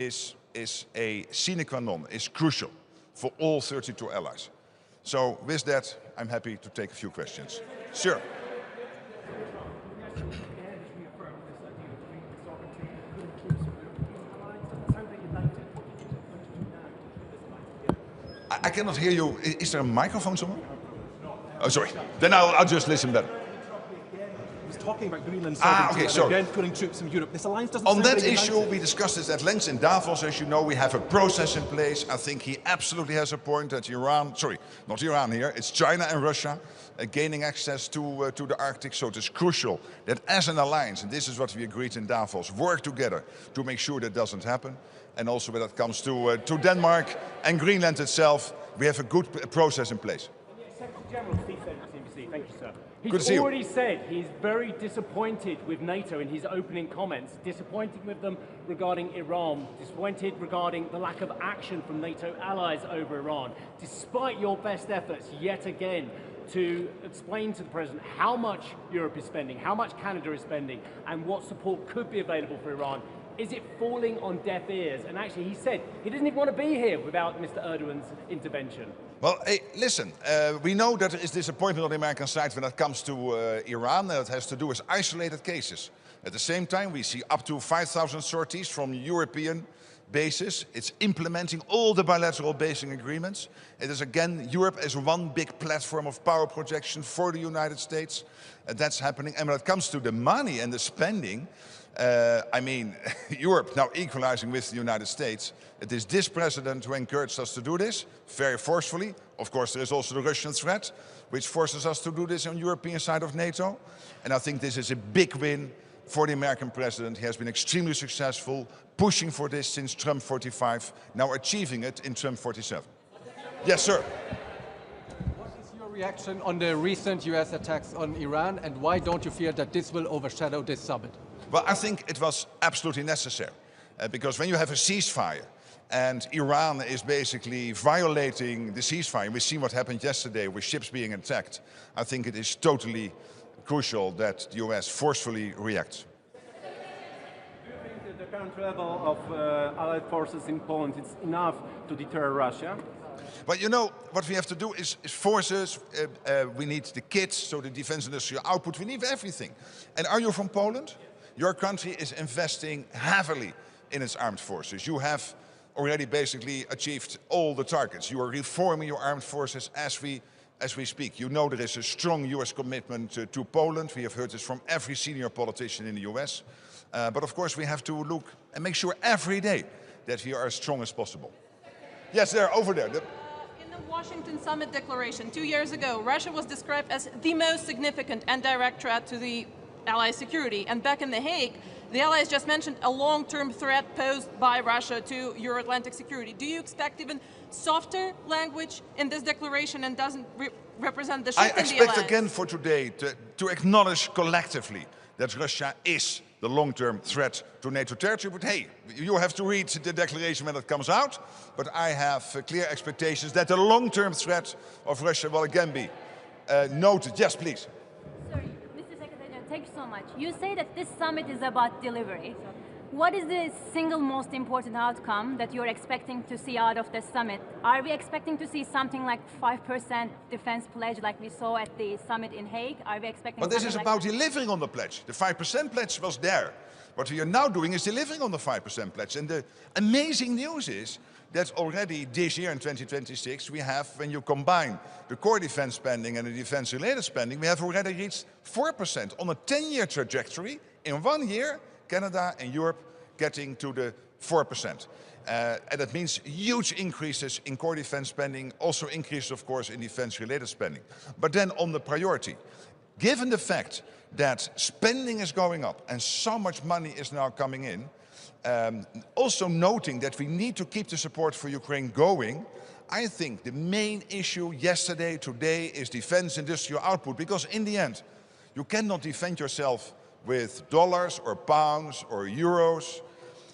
is a sine qua non, is crucial for all 32 allies. So with that, I'm happy to take a few questions. Sure. I cannot hear you. Is there a microphone somewhere? Oh, sorry. Then I'll just listen better. Talking about Greenland sovereignty and again putting troops in Europe. This alliance doesn't On that issue, we discussed this at length in Davos. As you know, we have a process in place. I think he absolutely has a point that Iran, sorry, not Iran here, it's China and Russia gaining access to the Arctic. So it is crucial that as an alliance, and this is what we agreed in Davos, work together to make sure that doesn't happen. And also when it comes to Denmark and Greenland itself, we have a good process in place. Thank you, sir. He's already said he's very disappointed with NATO in his opening comments, disappointed with them regarding Iran, disappointed regarding the lack of action from NATO allies over Iran, despite your best efforts yet again to explain to the President how much Europe is spending, how much Canada is spending, and what support could be available for Iran. Is it falling on deaf ears? And actually, he said he doesn't even want to be here without Mr. Erdogan's intervention. Well, hey, listen, we know that there is disappointment on the American side when it comes to Iran, and it has to do with isolated cases. At the same time, we see up to 5,000 sorties from European bases. It's implementing all the bilateral basing agreements. It is, again, Europe as one big platform of power projection for the United States. That's happening. And when it comes to the money and the spending, I mean, Europe now equalizing with the United States. It is this president who encouraged us to do this, very forcefully. Of course, there is also the Russian threat, which forces us to do this on the European side of NATO. And I think this is a big win for the American president. He has been extremely successful, pushing for this since Trump 45, now achieving it in Trump 47. Yes, sir. What is your reaction on the recent US attacks on Iran, and why don't you fear that this will overshadow this summit? Well, I think it was absolutely necessary, because when you have a ceasefire and Iran is basically violating the ceasefire, we see what happened yesterday with ships being attacked, I think it is totally crucial that the US forcefully reacts. Do you think that the current level of Allied forces in Poland is enough to deter Russia? But you know, what we have to do is forces, we need the kits, so the defense industrial output, we need everything. And are you from Poland? Your country is investing heavily in its armed forces. You have already basically achieved all the targets. You are reforming your armed forces as we speak. You know there is a strong US commitment to Poland. We have heard this from every senior politician in the US. But of course we have to look and make sure every day that we are as strong as possible. Yes, there, over there. In the Washington Summit declaration 2 years ago, Russia was described as the most significant and direct threat to the Allies' security. And back in The Hague, the Allies just mentioned a long-term threat posed by Russia to Euro-Atlantic security. Do you expect even softer language in this declaration and doesn't represent the shift in the Alliance? I expect again for today to acknowledge collectively that Russia is the long-term threat to NATO territory. But hey, you have to read the declaration when it comes out. But I have clear expectations that the long-term threat of Russia will again be noted. Yes, please. Thank you so much. You say that this summit is about delivery. What is the single most important outcome that you're expecting to see out of this summit? Are we expecting to see something like 5% defense pledge like we saw at the summit in Hague? Are we expecting? But this is about delivering on the pledge. The 5% pledge was there. What we are now doing is delivering on the 5% pledge. And the amazing news is that already this year in 2026, we have, when you combine the core defense spending and the defense-related spending, we have already reached 4% on a 10-year trajectory. In 1 year, Canada and Europe getting to the 4%. And that means huge increases in core defense spending, also increases, of course, in defense-related spending. But then on the priority, given the fact that spending is going up and so much money is now coming in, also noting that we need to keep the support for Ukraine going, I think the main issue yesterday, today, is defense industrial output. Because in the end, you cannot defend yourself with dollars or pounds or euros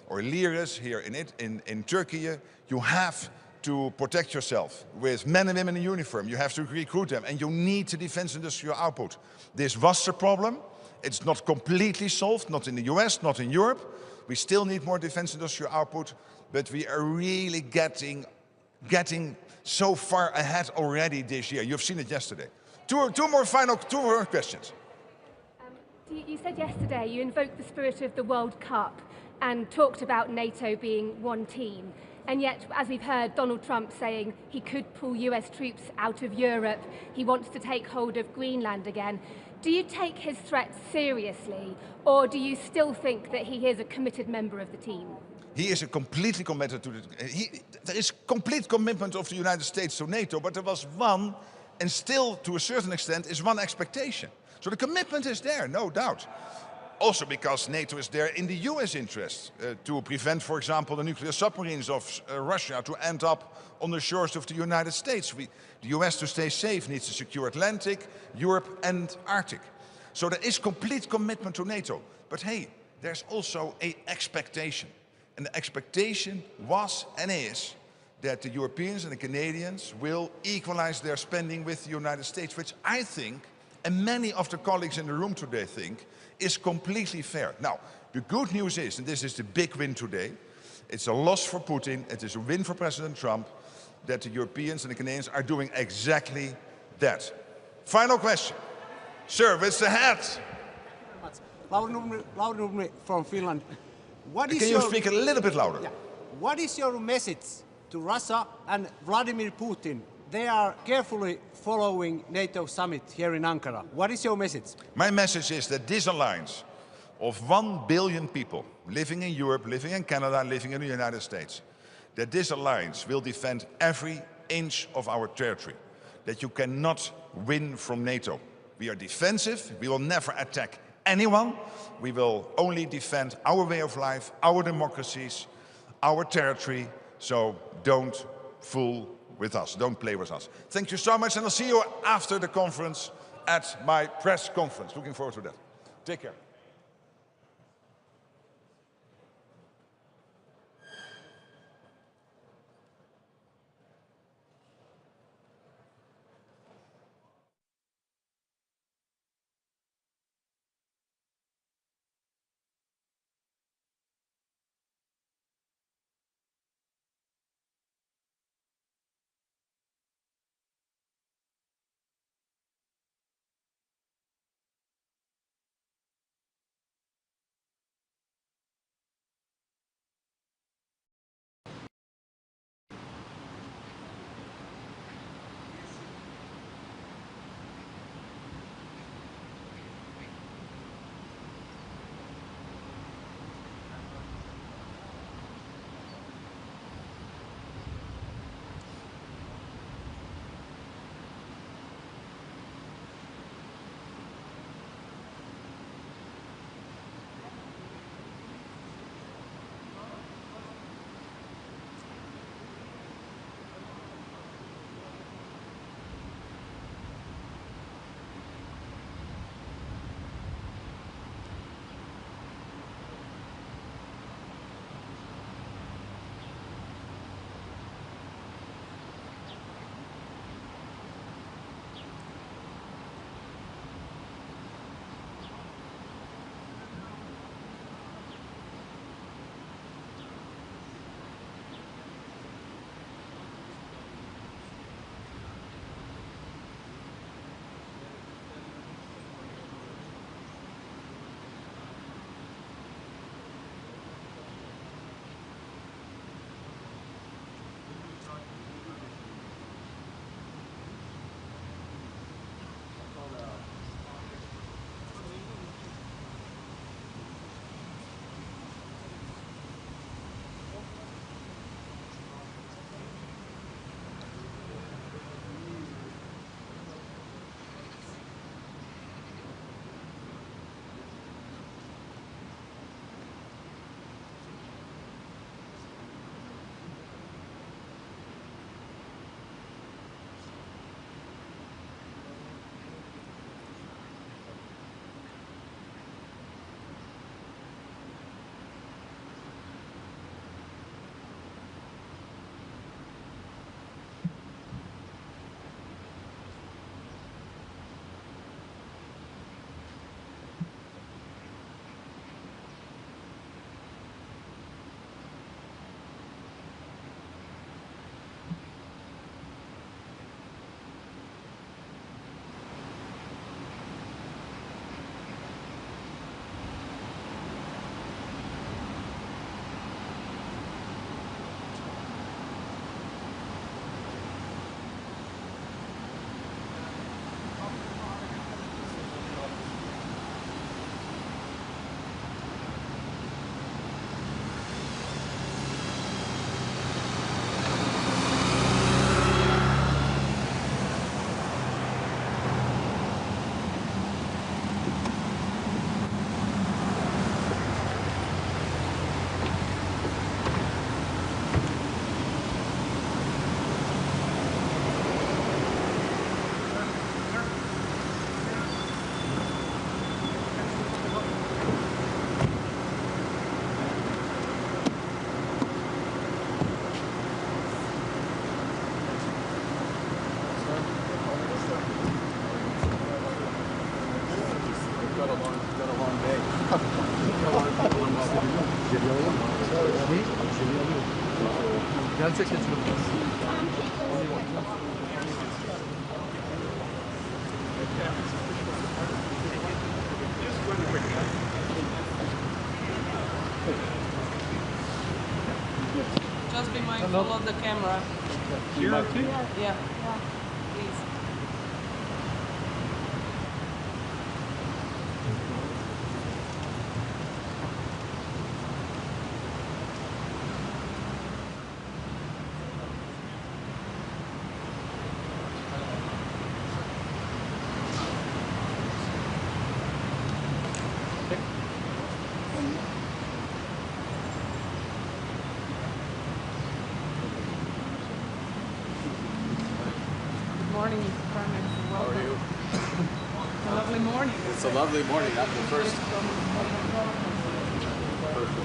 or liras here in Turkey. You have to protect yourself with men and women in uniform. You have to recruit them, and you need the defense industrial output. This was the problem. It's not completely solved, not in the US, not in Europe. We still need more defense industrial output, but we are really getting so far ahead already this year. You've seen it yesterday. Two more questions. You said yesterday you invoked the spirit of the World Cup and talked about NATO being one team. And yet, as we've heard, Donald Trump saying he could pull US troops out of Europe. He wants to take hold of Greenland again. Do you take his threats seriously, or do you still think that he is a committed member of the team? He is completely committed to there is complete commitment of the United States to NATO, but there was one, and still to a certain extent, is one expectation. So the commitment is there, no doubt. Also because NATO is there in the US interest to prevent, for example, the nuclear submarines of Russia to end up on the shores of the United States. The US, to stay safe, needs to secure Atlantic, Europe and Arctic. So there is complete commitment to NATO. But hey, there's also an expectation. And the expectation was and is that the Europeans and the Canadians will equalize their spending with the United States, which I think, and many of the colleagues in the room today think, is completely fair. Now, the good news is, and this is the big win today, it's a loss for Putin, it is a win for President Trump, that the Europeans and the Canadians are doing exactly that. Final question. Sir, with the hat. Lauri from Finland. Can you speak a little bit louder? Yeah. What is your message to Russia and Vladimir Putin? They are carefully following NATO Summit here in Ankara. What is your message? My message is that this alliance of 1 billion people living in Europe, living in Canada, living in the United States, that this alliance will defend every inch of our territory, that you cannot win from NATO. We are defensive, we will never attack anyone, we will only defend our way of life, our democracies, our territory, so don't fool with us, don't play with us. Thank you so much, and I'll see you after the conference at my press conference. Looking forward to that. Take care. Gelecek seçilim. Just be mindful of the camera. Here? Yeah. Please. Morning, Prime Minister. Welcome. How are you? It's a lovely morning. It's a lovely morning. I'm the first of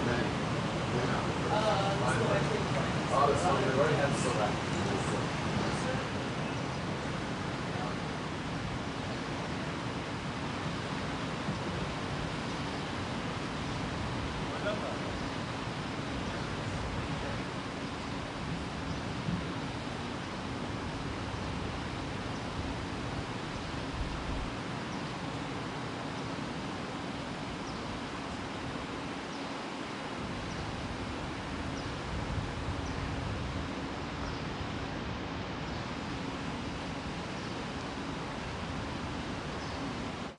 many. Oh, the sun is very handsome.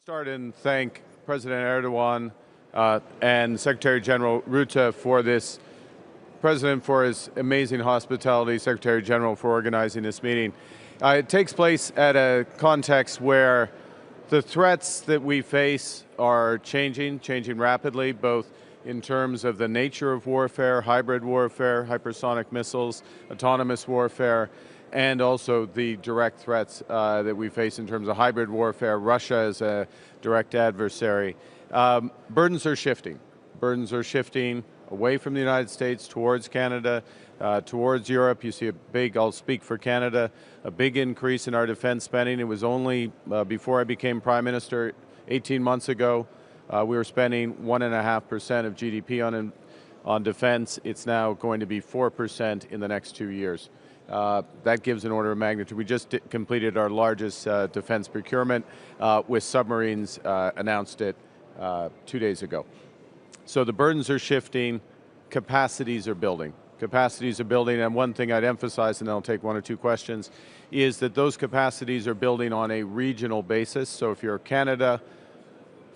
Start and thank President Erdogan and Secretary General Rutte for this, President for his amazing hospitality, Secretary General for organizing this meeting. It takes place at a context where the threats that we face are changing rapidly, both in terms of the nature of warfare, hybrid warfare, hypersonic missiles, autonomous warfare, and also the direct threats that we face in terms of hybrid warfare, Russia as a direct adversary. Burdens are shifting. Burdens are shifting away from the United States towards Canada, towards Europe. You see a big, I'll speak for Canada, a big increase in our defense spending. It was only before I became Prime Minister 18 months ago, we were spending 1.5% of GDP on defense. It's now going to be 4% in the next 2 years. That gives an order of magnitude. We just completed our largest defense procurement with submarines, announced it 2 days ago. So the burdens are shifting, capacities are building. Capacities are building, and one thing I'd emphasize, and then I'll take one or two questions, is that those capacities are building on a regional basis. So if you're Canada,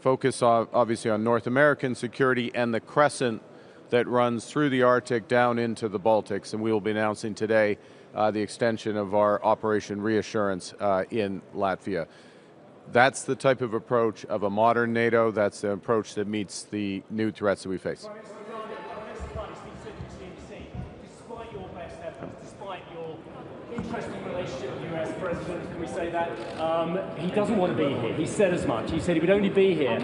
focus obviously on North American security and the crescent that runs through the Arctic down into the Baltics, and we will be announcing today the extension of our Operation Reassurance in Latvia. That's the type of approach of a modern NATO. That's the approach that meets the new threats that we face. Despite your best efforts, despite your interesting relationship with the US President, can we say that? He doesn't want to be here. He said as much. He said he would only be here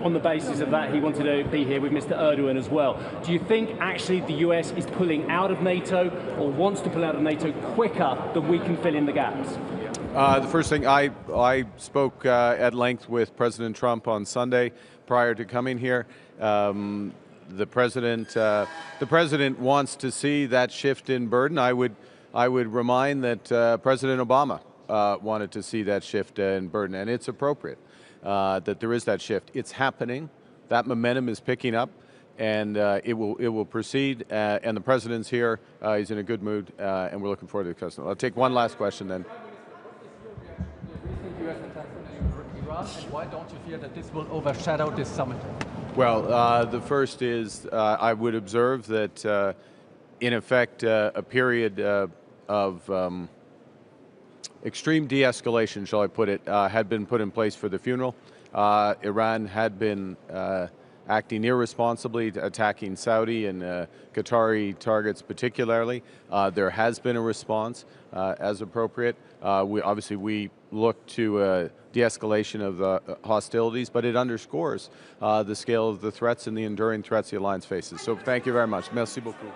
on the basis of that. He wanted to be here with Mr. Erdogan as well. Do you think actually the US is pulling out of NATO or wants to pull out of NATO quicker than we can fill in the gaps? The first thing, I spoke at length with President Trump on Sunday prior to coming here. The president wants to see that shift in burden. I would remind that President Obama wanted to see that shift in burden, and it's appropriate that there is that shift. It's happening. That momentum is picking up, and it will proceed. And the president's here. He's in a good mood, and we're looking forward to the discussion. I'll take one last question then. US attacks on Iran, and why don't you fear that this will overshadow this summit? Well, the first is I would observe that, in effect, a period of extreme de-escalation, shall I put it, had been put in place for the funeral. Iran had been acting irresponsibly, attacking Saudi and Qatari targets particularly. There has been a response as appropriate. We look to de-escalation of the hostilities, but it underscores the scale of the threats and the enduring threats the alliance faces. So thank you very much. Merci beaucoup.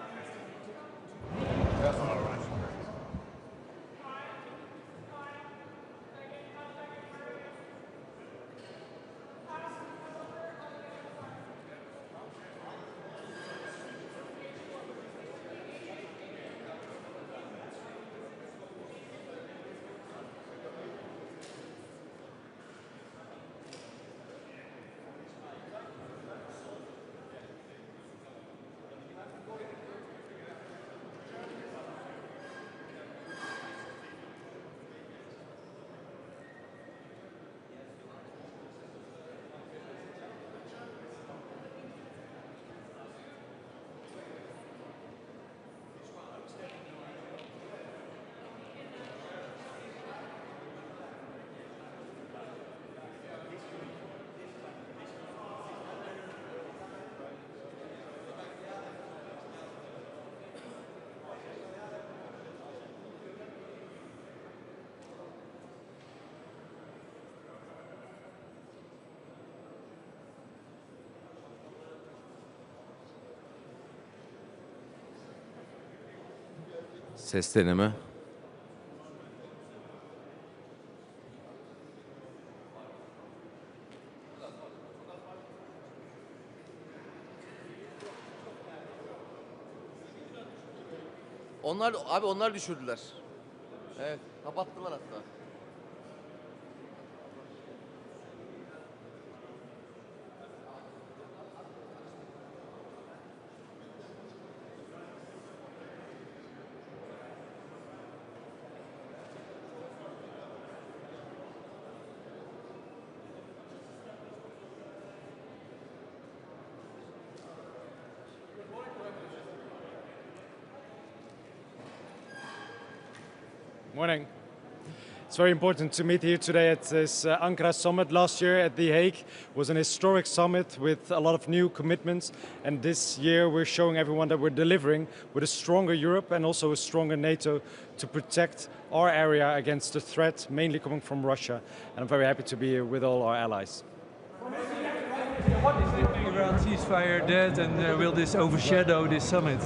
Ses deneme. Onlar düşürdüler. Evet, kapattılar hatta. Morning. It's very important to meet here today at this Ankara Summit. Last year at The Hague was an historic summit with a lot of new commitments, and this year we're showing everyone that we're delivering with a stronger Europe and also a stronger NATO to protect our area against the threat mainly coming from Russia. And I'm very happy to be here with all our allies. What is the Iran ceasefire dead, and will this overshadow this summit?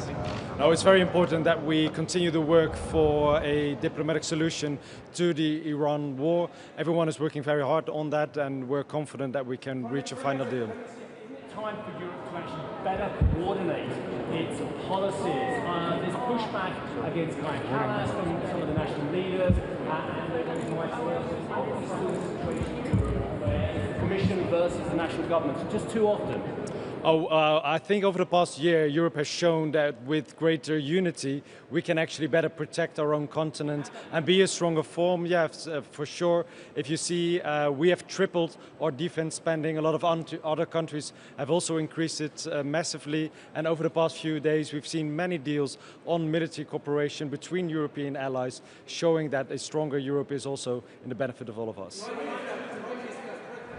No, it's very important that we continue the work for a diplomatic solution to the Iran war. Everyone is working very hard on that, and we're confident that we can reach a final deal. Time for Europe to actually better coordinate its policies. There's pushback against Kaja Kallas from some of the national leaders, and they're going to Commission versus the national governments, just too often. I think over the past year, Europe has shown that with greater unity, we can actually better protect our own continent and be a stronger form. Yes, for sure. If you see, we have tripled our defense spending. A lot of other countries have also increased it massively. And over the past few days, we've seen many deals on military cooperation between European allies, showing that a stronger Europe is also in the benefit of all of us.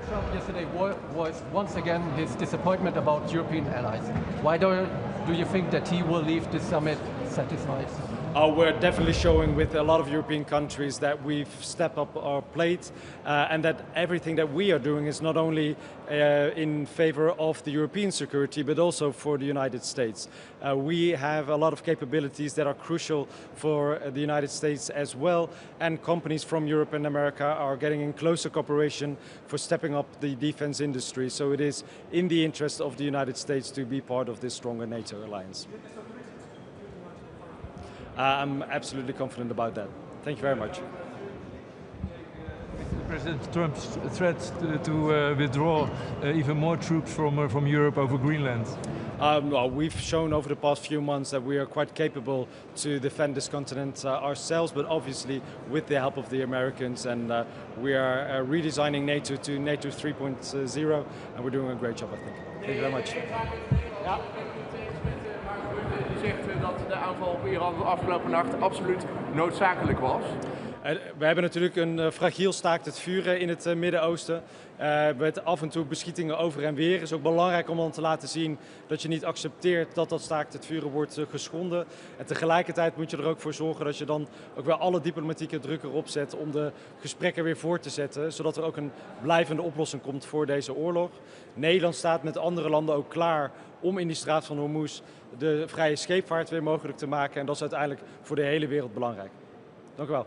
Trump yesterday voiced once again his disappointment about European allies. Why do you think that he will leave this summit satisfied? We're definitely showing with a lot of European countries that we've stepped up our plate and that everything that we are doing is not only in favor of the European security but also for the United States. We have a lot of capabilities that are crucial for the United States as well, and companies from Europe and America are getting in closer cooperation for stepping up the defense industry. So it is in the interest of the United States to be part of this stronger NATO alliance. I'm absolutely confident about that. Thank you very much. President Trump's threat to withdraw even more troops from Europe over Greenland? Well, we've shown over the past few months that we are quite capable to defend this continent ourselves, but obviously with the help of the Americans, and we are redesigning NATO to NATO 3.0, and we're doing a great job, I think. Thank you very much. Ja. U zegt dat de aanval op Iran de afgelopen nacht absoluut noodzakelijk was. We hebben natuurlijk een fragiel staakt het vuren in het Midden-Oosten. Met af en toe beschietingen over en weer. Het is ook belangrijk om dan te laten zien dat je niet accepteert dat dat staakt het vuren wordt geschonden. En tegelijkertijd moet je er ook voor zorgen dat je dan ook wel alle diplomatieke druk erop zet om de gesprekken weer voort te zetten. Zodat er ook een blijvende oplossing komt voor deze oorlog. Nederland staat met andere landen ook klaar om in die straat van Hormuz de vrije scheepvaart weer mogelijk te maken. En dat is uiteindelijk voor de hele wereld belangrijk. Dank u wel.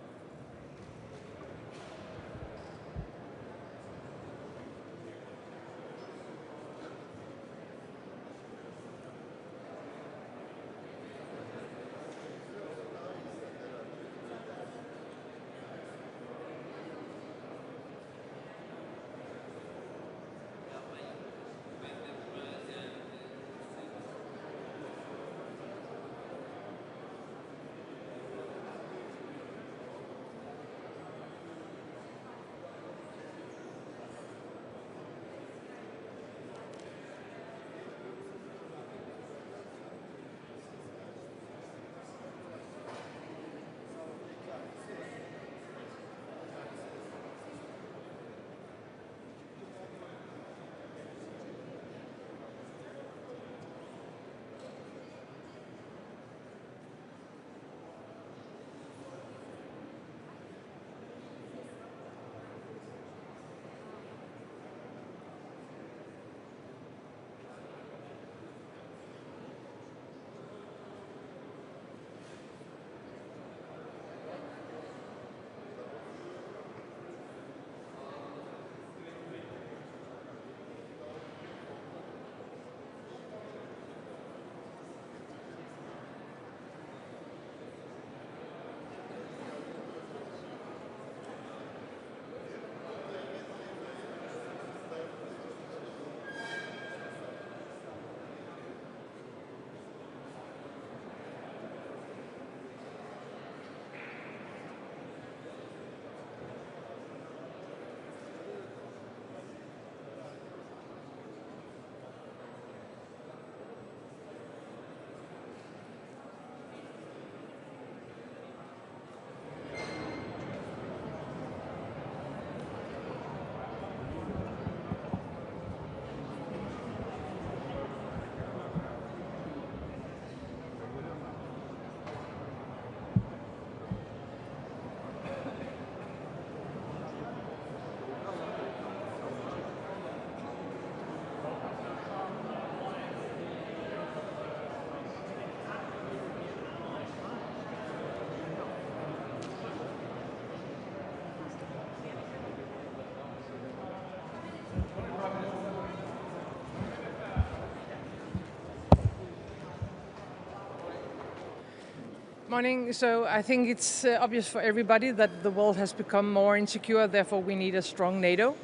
Morning. So I think it's obvious for everybody that the world has become more insecure. Therefore, we need a strong NATO.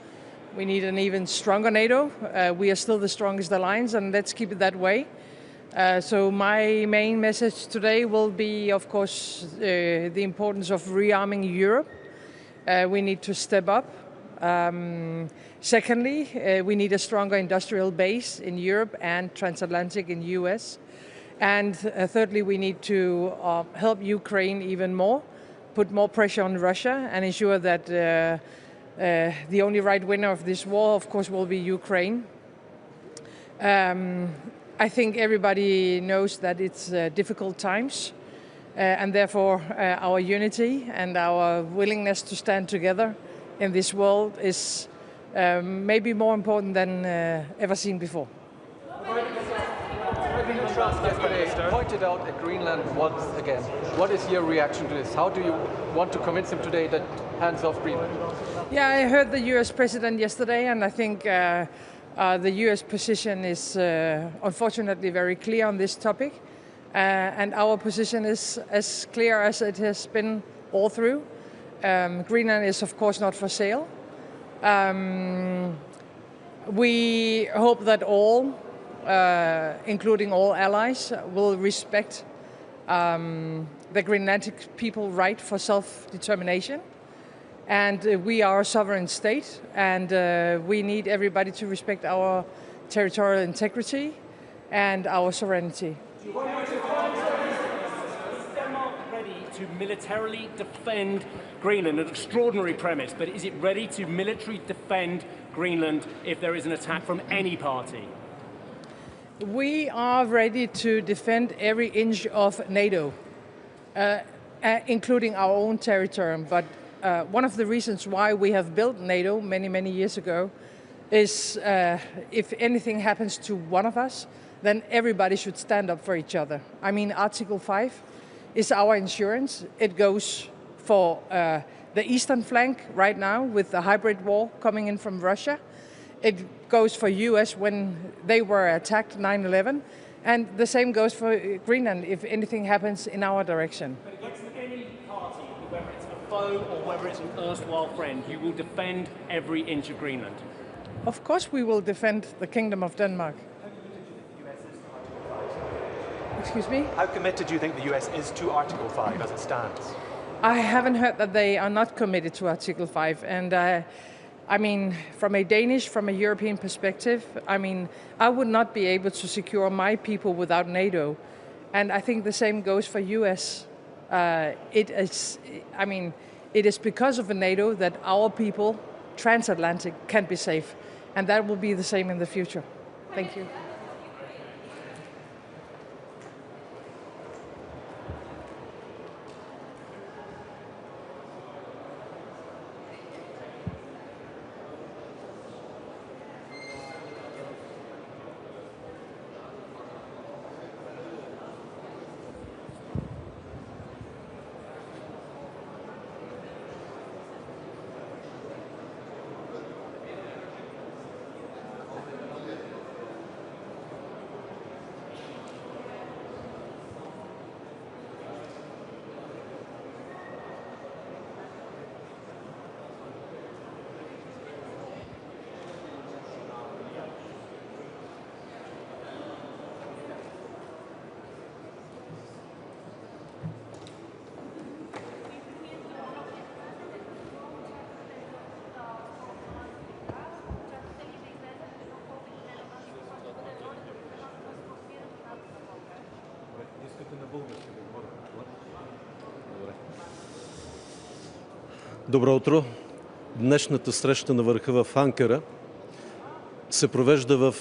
We need an even stronger NATO. We are still the strongest alliance, and let's keep it that way. So my main message today will be, of course, the importance of rearming Europe. We need to step up. Secondly, we need a stronger industrial base in Europe and transatlantic in the US. And thirdly, we need to help Ukraine even more, put more pressure on Russia, and ensure that the only right winner of this war, of course, will be Ukraine. I think everybody knows that it's difficult times, and therefore our unity and our willingness to stand together in this world is maybe more important than ever seen before. President Trump yesterday pointed out Greenland once again. What is your reaction to this? How do you want to convince him today that hands off Greenland? Yeah, I heard the US president yesterday, and I think the US position is unfortunately very clear on this topic. And our position is as clear as it has been all through. Greenland is, of course, not for sale. We hope that all, including all allies, will respect the Greenlandic people's right for self-determination. And we are a sovereign state, and we need everybody to respect our territorial integrity and our sovereignty. Is Denmark ready to militarily defend Greenland? An extraordinary premise, but is it ready to militarily defend Greenland if there is an attack from any party? We are ready to defend every inch of NATO, including our own territory. But one of the reasons why we have built NATO many, many years ago is if anything happens to one of us, then everybody should stand up for each other. I mean, Article 5 is our insurance. It goes for the eastern flank right now with the hybrid war coming in from Russia. It goes for US when they were attacked 9/11, and the same goes for Greenland if anything happens in our direction. But against any party, whether it's a foe or whether it's an erstwhile friend, you will defend every inch of Greenland. Of course we will defend the Kingdom of Denmark. Excuse me? How committed do you think the US is to Article 5 as it stands? I haven't heard that they are not committed to Article 5, and I mean, from a Danish, from a European perspective, I mean, I would not be able to secure my people without NATO. And I think the same goes for US. It is because of NATO that our people, transatlantic, can be safe. And that will be the same in the future. Thank you. Добро утро! Днешната среща на върха в Анкара се провежда в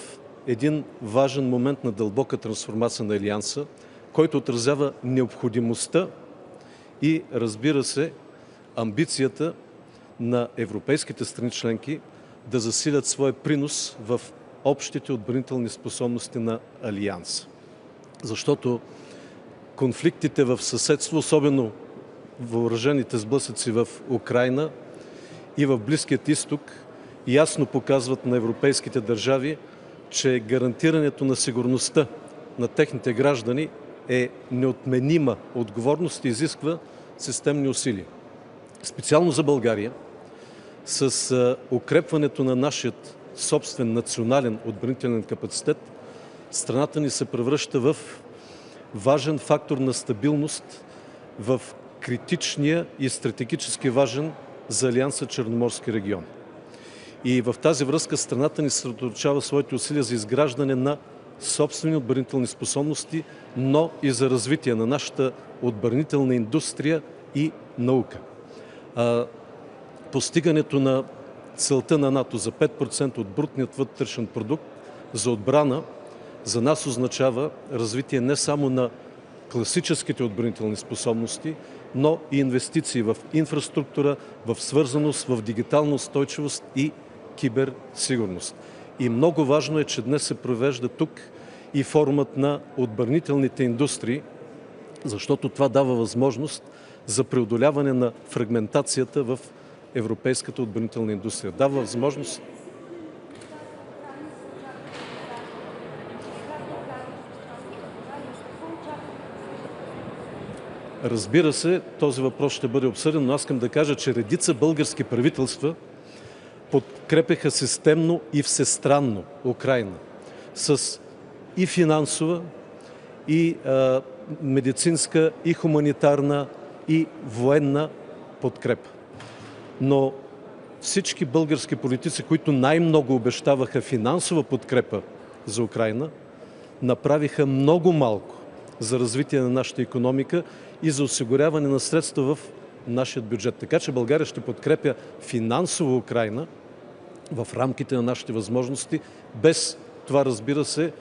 един важен момент на дълбока трансформация на Алианса, който отразява необходимостта и, разбира се, амбицията на европейските страни членки да засилят своя принос в общите отбранителни способности на Алианса. Защото конфликтите в съседство, особено въоръжените сблъсъци в Украйна и в Близкият изток, ясно показват на европейските държави, че гарантирането на сигурността на техните граждани е неотменима отговорност и изисква системни усилия. Специално за България, с укрепването на нашия собствен национален отбранителен капацитет, страната ни се превръща в важен фактор на стабилност в критичния и стратегически важен за Алианса Черноморски регион. И в тази връзка страната ни съсредоточава своите усилия за изграждане на собствени отбранителни способности, но и за развитие на нашата отбранителна индустрия и наука. Постигането на целта на НАТО за 5% от брутният вътрешен продукт за отбрана за нас означава развитие не само на класическите отбранителни способности, но и инвестиции в инфраструктура, в свързаност, в дигитална устойчивост и киберсигурност. И много важно е, че днес се провежда тук и форумът на отбранителните индустрии, защото това дава възможност за преодоляване на фрагментацията в европейската отбранителна индустрия. Дава възможност Разбира се, този въпрос ще бъде обсъден, но аз искам да кажа, че редица български правителства подкрепяха системно и всестранно Украйна с и финансова, и медицинска, и хуманитарна, и военна подкрепа. Но всички български политици, които най-много обещаваха финансова подкрепа за Украйна, направиха много малко за развитие на нашата икономика и за осигуряване на средства в нашия бюджет. Така че България ще подкрепя финансово Украйна в рамките на нашите възможности, без това, разбира се,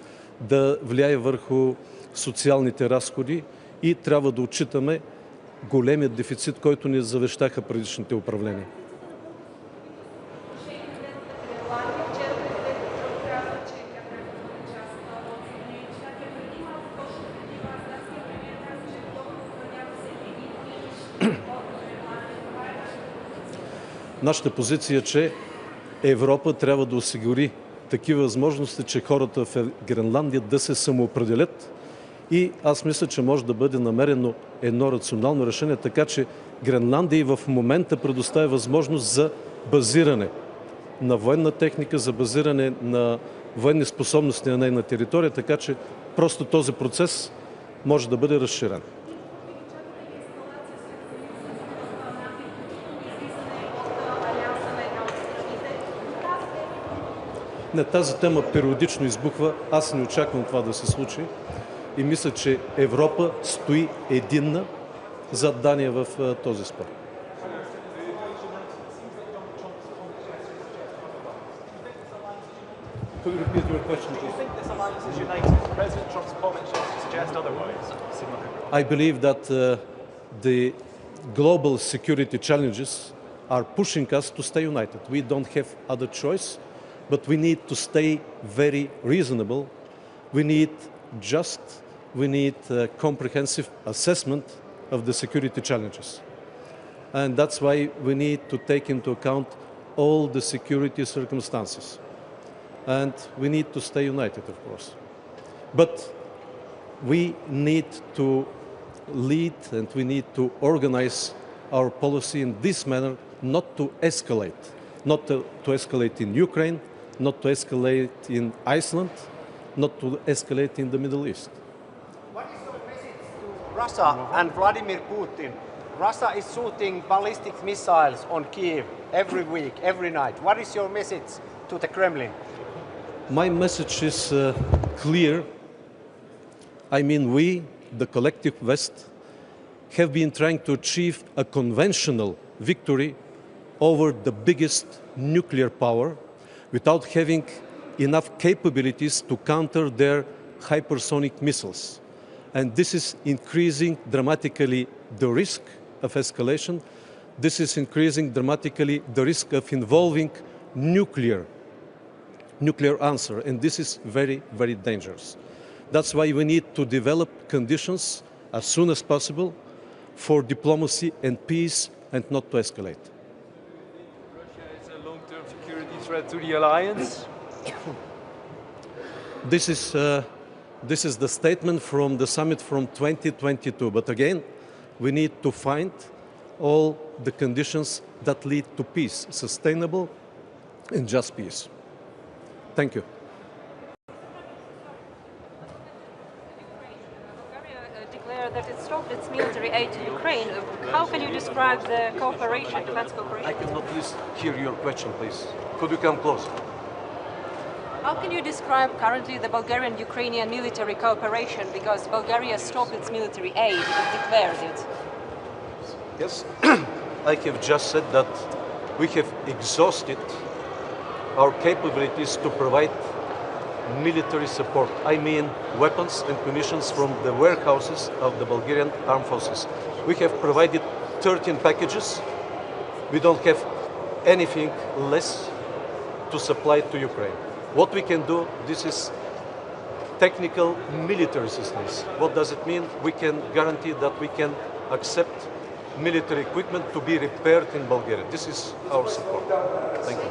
да влияе върху социалните разходи и трябва да отчитаме големият дефицит, който ни завещаха предишните управления. Нашата позиция е, че Европа трябва да осигури такива възможности, че хората в Гренландия да се самоопределят и аз мисля, че може да бъде намерено едно рационално решение, така че Гренландия и в момента предоставя възможност за базиране на военна техника, за базиране на военни способности на нейна територия, така че просто този процес може да бъде разширен. Не, тази тема периодично избухва. Аз не очаквам това да се случи и мисля, че Европа стои единна зад Дания в този спор. I believe that the global security challenges are pushing us to stay united. We don't have other choice. But we need to stay very reasonable. We need a comprehensive assessment of the security challenges. And that's why we need to take into account all the security circumstances. And we need to stay united, of course. But we need to lead and we need to organize our policy in this manner, not to escalate. Not to escalate in Ukraine, not to escalate in Iceland, not to escalate in the Middle East. What is your message to Russia and Vladimir Putin? Russia is shooting ballistic missiles on Kyiv every week, every night. What is your message to the Kremlin? My message is clear. I mean, we, the collective West, have been trying to achieve a conventional victory over the biggest nuclear power without having enough capabilities to counter their hypersonic missiles. And this is increasing dramatically the risk of escalation. This is increasing dramatically the risk of involving nuclear answer. And this is very, very dangerous. That's why we need to develop conditions as soon as possible for diplomacy and peace and not to escalate. Threat to the alliance? This is This is the statement from the summit from 2022. But again, we need to find all the conditions that lead to peace, sustainable and just peace. Thank you. Declared that it stopped its military aid to Ukraine. How can you describe the cooperation, defense cooperation? I cannot hear your question, please. Could you come closer? How can you describe currently the Bulgarian-Ukrainian military cooperation? Because Bulgaria stopped its military aid, it declared it. Yes, I have just said that we have exhausted our capabilities to provide military support. I mean weapons and munitions from the warehouses of the Bulgarian armed forces. We have provided 13 packages. We don't have anything less to supply to Ukraine. What we can do, this is technical military assistance. What does it mean? We can guarantee that we can accept military equipment to be repaired in Bulgaria. This is our support. Thank you.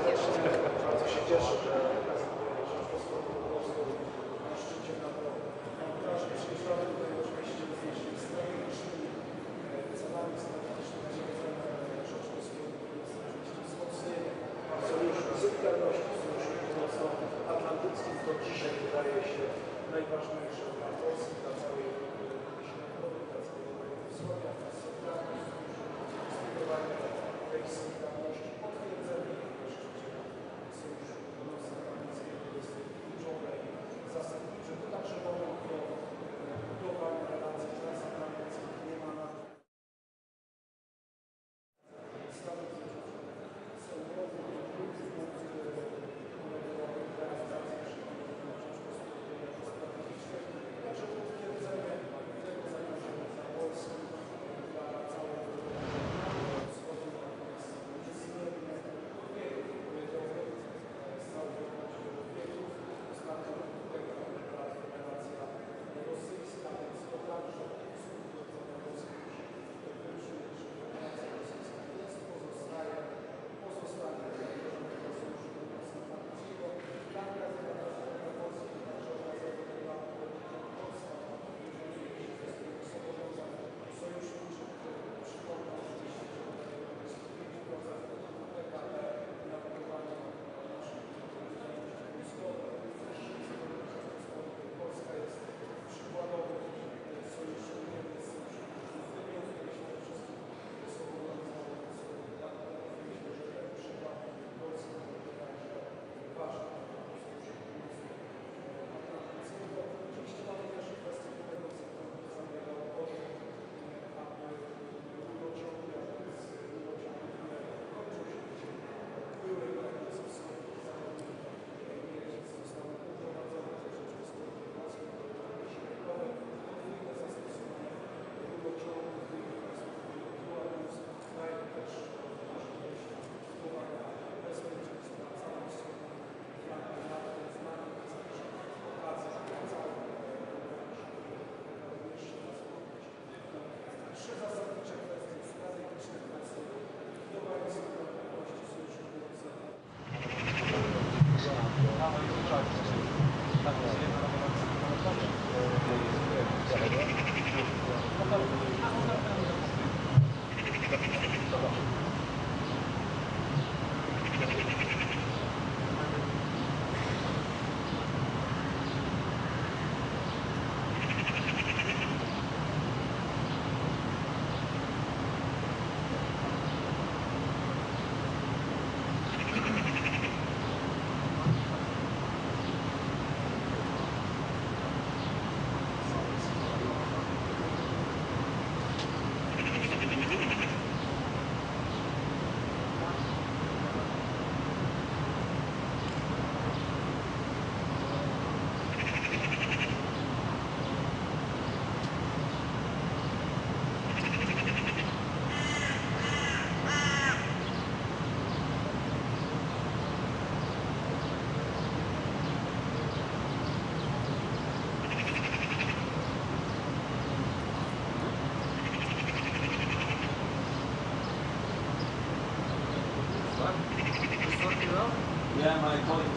Yeah, my colleague.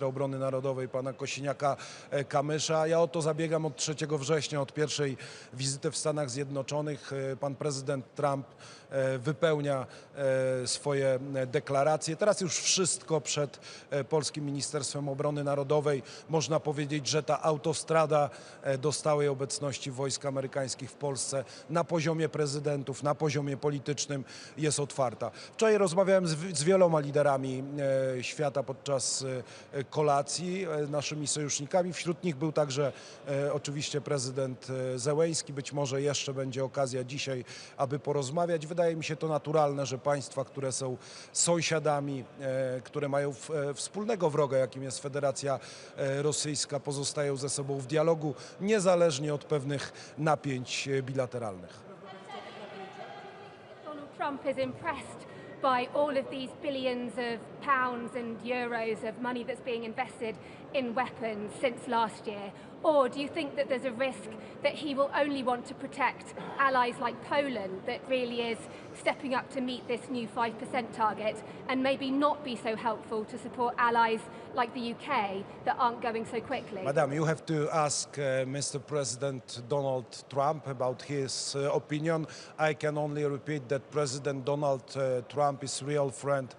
Obrony Narodowej pana Kosiniaka-Kamysza. Ja o to zabiegam od 3 września, od pierwszej wizyty w Stanach Zjednoczonych. Pan prezydent Trump wypełnia swoje deklaracje. Teraz już wszystko przed Polskim Ministerstwem Obrony Narodowej. Można powiedzieć, że ta autostrada do stałej obecności wojsk amerykańskich w Polsce na poziomie prezydentów, na poziomie politycznym jest otwarta. Wczoraj rozmawiałem z wieloma liderami świata podczas kolacji, naszymi sojusznikami. Wśród nich był także oczywiście prezydent Zełenski. Być może jeszcze będzie okazja dzisiaj, aby porozmawiać. Wydaje mi się to naturalne, że państwa, które są sąsiadami, które mają wspólnego wroga, jakim jest Federacja Rosyjska, pozostają ze sobą w dialogu, niezależnie od pewnych napięć bilateralnych. Donald Trump is impressed by all of these billions of pounds and euros of money that's being invested in weapons since last year? Or do you think that there's a risk that he will only want to protect allies like Poland, that really is stepping up to meet this new 5% target, and maybe not be so helpful to support allies like the UK that aren't going so quickly? Madam, you have to ask Mr. President Donald Trump about his opinion. I can only repeat that President Donald Trump is a real friend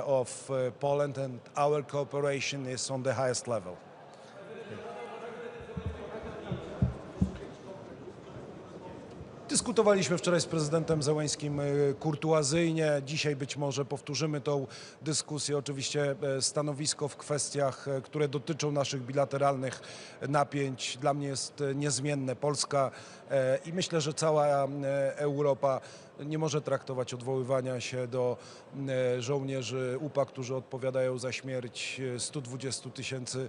of Poland, and our cooperation is on the highest level. Dyskutowaliśmy wczoraj z prezydentem Zełenskim kurtuazyjnie. Dzisiaj być może powtórzymy tą dyskusję. Oczywiście stanowisko w kwestiach, które dotyczą naszych bilateralnych napięć, dla mnie jest niezmienne. Polska i myślę, że cała Europa nie może traktować odwoływania się do żołnierzy UPA, którzy odpowiadają za śmierć 120 000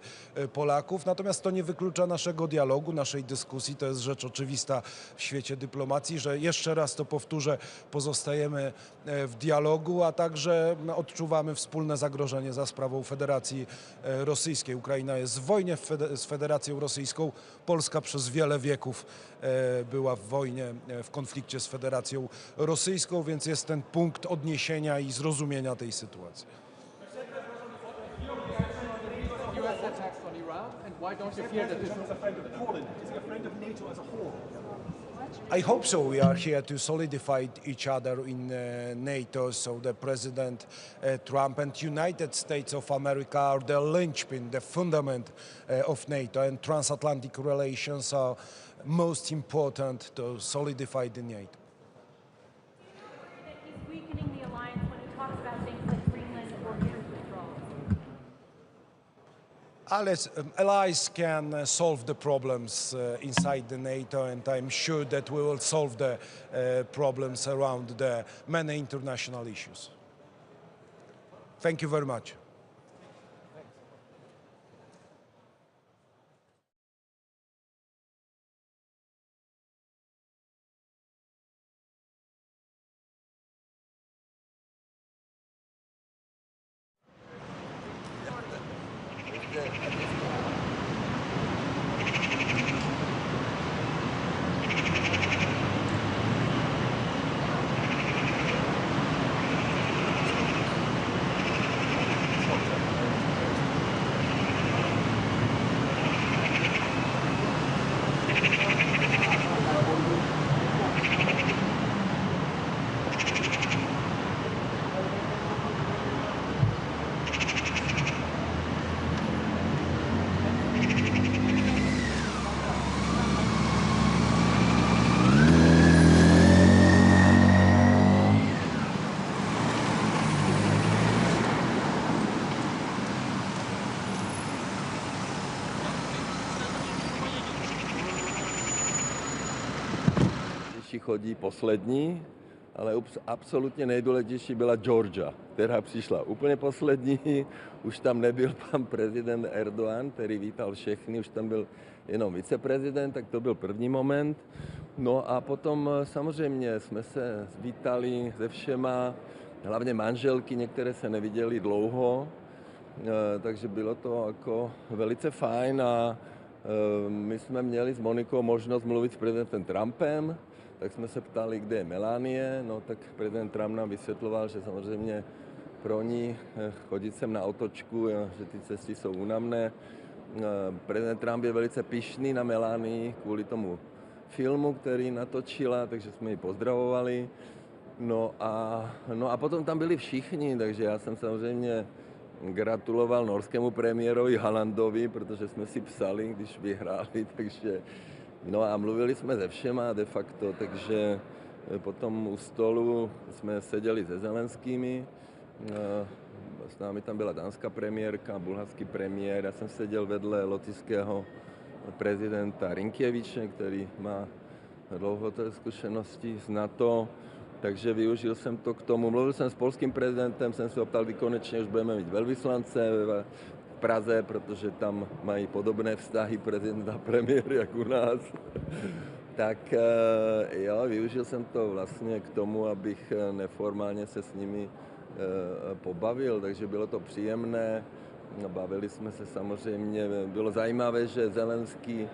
Polaków. Natomiast to nie wyklucza naszego dialogu, naszej dyskusji. To jest rzecz oczywista w świecie dyplomacji, że jeszcze raz to powtórzę, pozostajemy w dialogu, a także odczuwamy wspólne zagrożenie za sprawą Federacji Rosyjskiej. Ukraina jest w wojnie z Federacją Rosyjską. Polska przez wiele wieków była w wojnie, w konflikcie z Federacją Rosyjską, więc jest ten punkt odniesienia i zrozumienia tej sytuacji. I hope so. We are here to solidify each other in NATO, so the President Trump and United States of America are the linchpin, the fundament of NATO, and transatlantic relations are most important to solidify the NATO. He's weakening the alliance when he talks about things like Greenland or troop withdrawal. Allies can solve the problems inside the NATO, and I'm sure that we will solve the problems around the many international issues. Thank you very much. Chodí poslední, ale absolutně nejdůležitější byla Georgia, která přišla úplně poslední. Už tam nebyl pan prezident Erdogan, který vítal všechny, už tam byl jenom viceprezident, tak to byl první moment. No a potom samozřejmě jsme se vítali se všema, hlavně manželky, některé se neviděli dlouho, takže bylo to jako velice fajn a my jsme měli s Monikou možnost mluvit s prezidentem Trumpem. Tak jsme se ptali, kde je Melanie, no tak prezident Trump nám vysvětloval, že samozřejmě pro ní chodit sem na otočku, že ty cesty jsou únavné. Prezident Trump je velice pyšný na Melanii kvůli tomu filmu, který natočila, takže jsme ji pozdravovali. No a potom tam byli všichni, takže já jsem samozřejmě gratuloval norskému premiérovi Haalandovi, protože jsme si psali, když vyhráli, takže no a mluvili jsme se všema de facto, takže potom u stolu jsme seděli se Zelenskými, s námi tam byla dánská premiérka, bulharský premiér, já jsem seděl vedle lotyšského prezidenta Rinkěviče, který má dlouholeté zkušenosti z NATO, takže využil jsem to k tomu. Mluvil jsem s polským prezidentem, jsem se optal, kdy konečně už budeme mít velvyslance v Praze, protože tam mají podobné vztahy prezident a premiér, jak u nás. Tak jo, využil jsem to vlastně k tomu, abych neformálně se s nimi pobavil, takže bylo to příjemné. Bavili jsme se samozřejmě, bylo zajímavé, že Zelenský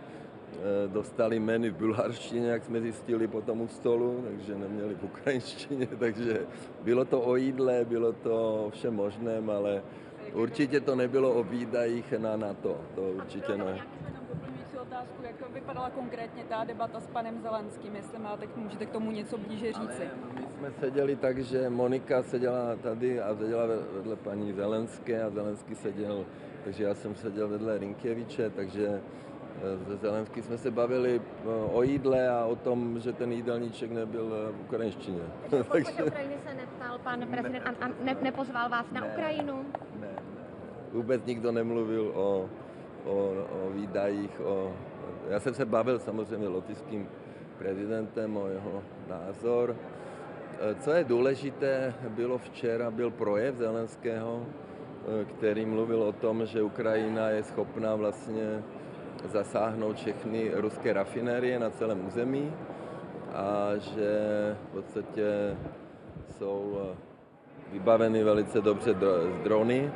dostali jmény v bulharštině, jak jsme zjistili potom u stolu, takže neměli v ukrajinštině, takže bylo to o jídle, bylo to o všem možném, ale určitě to nebylo o výdajích na NATO, to určitě ne. Otázku, jak vypadala konkrétně ta debata s panem Zelenským, jestli můžete k tomu něco blíže říci. My jsme seděli tak, že Monika seděla tady a seděla vedle paní Zelenské a Zelenský seděl, takže já jsem seděl vedle Rinkěviče, takže se Zelenským jsme se bavili o jídle a o tom, že ten jídelníček nebyl v ukrajinštině. Takže Ukrajiny se neptal pan prezident a nepozval vás na Ukrajinu? Ne. Vůbec nikdo nemluvil o výdajích. Já jsem se bavil samozřejmě lotyšským prezidentem o jeho názor. Co je důležité, byl projev Zelenského, který mluvil o tom, že Ukrajina je schopná vlastně zasáhnout všechny ruské rafinérie na celém území a že v podstatě jsou vybaveny velice dobře z drony,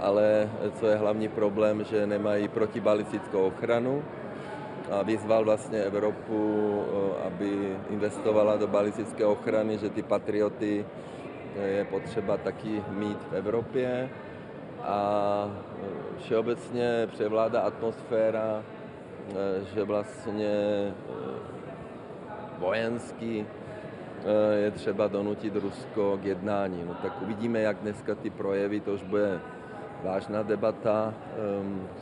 ale co je hlavní problém, že nemají protibalistickou ochranu a vyzval vlastně Evropu, aby investovala do balistické ochrany, že ty patrioty je potřeba taky mít v Evropě a všeobecně převládá atmosféra, že vlastně vojensky je třeba donutit Rusko k jednání. No tak uvidíme, jak dneska ty projevy, to už bude vážná debata,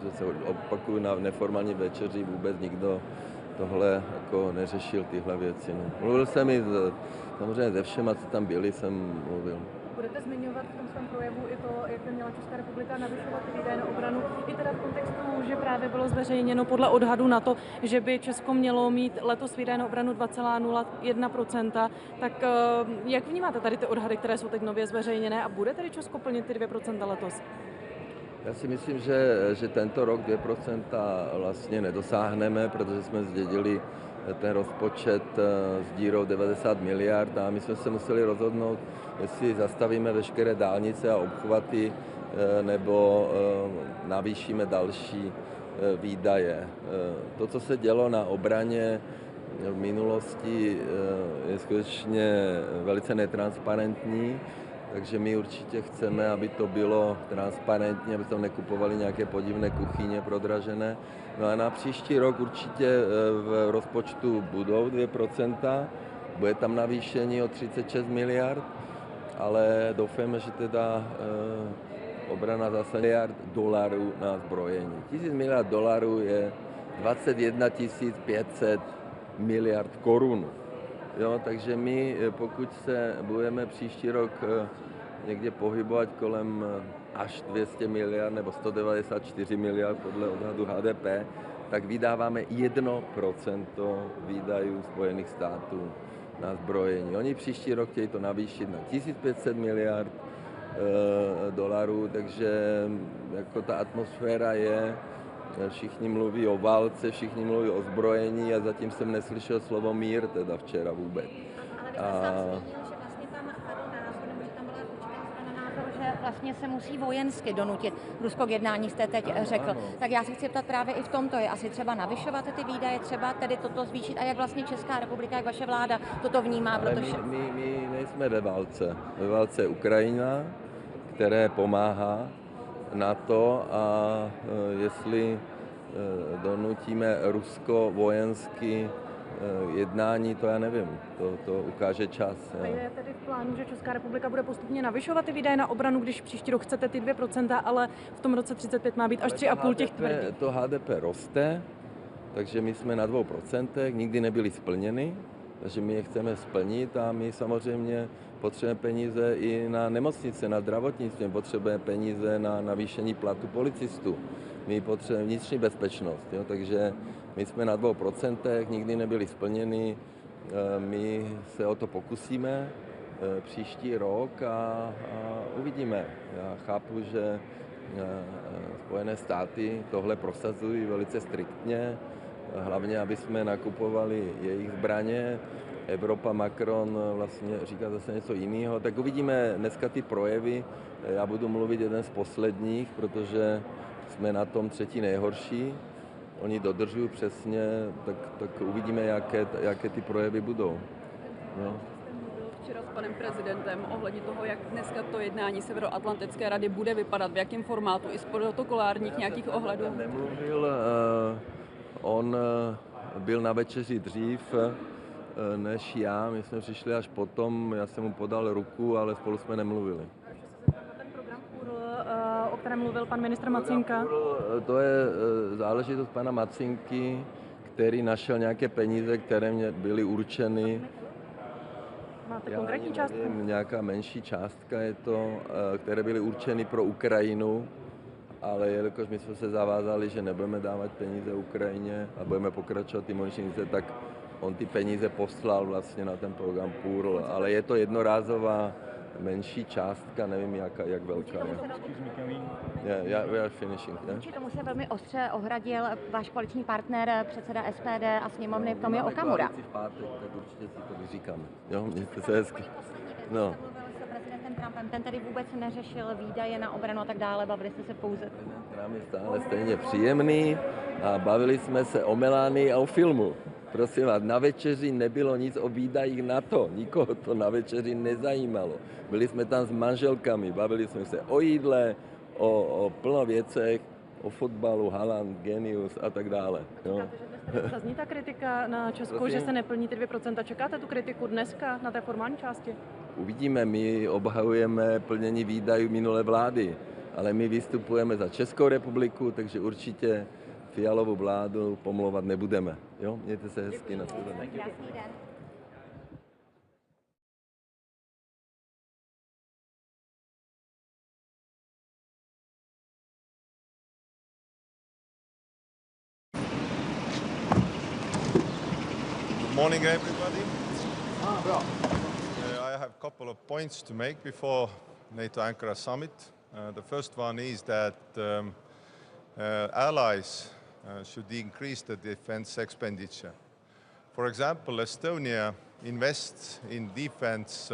že se opakuju na neformální večeři, vůbec nikdo tohle jako neřešil, tyhle věci. No. Mluvil jsem i samozřejmě ze všema, co tam byli, jsem mluvil. Budete zmiňovat v tom svém projevu i to, jak by měla Česká republika navyšovat ty výdaje na obranu, i teda v kontextu, že právě bylo zveřejněno podle odhadu na to, že by Česko mělo mít letos výdaje na obranu 2,01%, tak jak vnímáte tady ty odhady, které jsou teď nově zveřejněné a bude tedy Česko plnit ty 2% letos? Já si myslím, že tento rok 2% vlastně nedosáhneme, protože jsme zdědili ten rozpočet s dírou 90 miliard a my jsme se museli rozhodnout, jestli zastavíme veškeré dálnice a obchvaty nebo navýšíme další výdaje. To, co se dělo na obraně v minulosti, je skutečně velice netransparentní. Takže my určitě chceme, aby to bylo transparentní, aby tam nekupovali nějaké podivné kuchyně prodražené. No a na příští rok určitě v rozpočtu budou 2%, bude tam navýšení o 36 miliard, ale doufáme, že teda obrana zase miliard dolarů na zbrojení. 1000 miliard dolarů je 21 500 miliard korun. Jo, takže my, pokud se budeme příští rok někde pohybovat kolem až 200 miliard nebo 194 miliard podle odhadu HDP, tak vydáváme 1% výdajů Spojených států na zbrojení. Oni příští rok chtějí to navýšit na 1500 miliard dolarů, takže jako ta atmosféra je, všichni mluví o válce, všichni mluví o zbrojení a zatím jsem neslyšel slovo mír teda včera vůbec. Že vlastně se musí vojensky donutit Rusko k jednání, jste teď řekl. Ano. Tak já se chci ptat právě i v tomto, je asi třeba navyšovat ty výdaje, třeba tedy toto zvýšit a jak vlastně Česká republika, jak vaše vláda toto vnímá, protože... My nejsme ve válce. Ve válce je Ukrajina které pomáhá NATO a jestli donutíme Rusko vojensky jednání, to já nevím, to ukáže čas. A je tedy v plánu, že Česká republika bude postupně navyšovat ty výdaje na obranu, když příští rok chcete ty 2%, ale v tom roce 35 má být až 3,5 těch tvrdých? To HDP roste, takže my jsme na 2%, nikdy nebyly splněny, takže my je chceme splnit a my samozřejmě potřebujeme peníze i na nemocnice, na zdravotnictví, potřebujeme peníze na navýšení platu policistů, my potřebujeme vnitřní bezpečnost, jo, takže my jsme na 2%, nikdy nebyly splněny, my se o to pokusíme příští rok a uvidíme. Já chápu, že Spojené státy tohle prosazují velice striktně, hlavně, aby jsme nakupovali jejich zbraně. Evropa, Macron vlastně říká zase něco jiného. Tak uvidíme dneska ty projevy. Já budu mluvit jeden z posledních, protože jsme na tom třetí nejhorší. Oni dodržují přesně, tak uvidíme, jaké ty projevy budou. No. Včera s panem prezidentem ohledně toho, jak dneska to jednání Severoatlantické rady bude vypadat, v jakém formátu, i z protokolárních nějakých ohledů? Nemluvil, on byl na večeři dřív než já, my jsme přišli až potom, já jsem mu podal ruku, ale spolu jsme nemluvili. Ten program KURL, o kterém mluvil pan ministr Macinka? To je záležitost pana Macinky, který našel nějaké peníze, které mě byly určeny. Máte konkrétní částku? Nějaká menší částka je to, které byly určeny pro Ukrajinu, ale jelikož my jsme se zavázali, že nebudeme dávat peníze Ukrajině a budeme pokračovat ty možnosti, tak on ty peníze poslal vlastně na ten program PURL, ale je to jednorázová menší částka, nevím jak velká je. We are finishing. Vůči tomu se velmi ostře ohradil váš koaliční partner, předseda SPD a sněmovny Tomio Okamura. V pátek, tak určitě si to vyříkáme. Jo, mějte se hezky. No. Prezidentem Trumpem, ten tady vůbec neřešil výdaje na obranu a tak dále, bavili jste se pouze. Trump je stále stejně příjemný a bavili jsme se o Melánii a o filmu. Prosím vás, na večeři nebylo nic o výdajích NATO, nikoho to na večeři nezajímalo. Byli jsme tam s manželkami, bavili jsme se o jídle, o plno věcech, o fotbalu, Haaland, Genius a tak dále. No. Zazní ta kritika na Česku, že se neplní ty 2%. Čekáte tu kritiku dneska na té formální části? Uvidíme, my obhajujeme plnění výdajů minulé vlády, ale my vystupujeme za Českou republiku, takže určitě Fialovou vládu pomlouvat nebudeme. Jo? Mějte se hezky, na shledanou. Good morning, everybody. I have a couple of points to make before NATO Ankara Summit. The first one is that allies should increase the defense expenditure. For example, Estonia invests in defense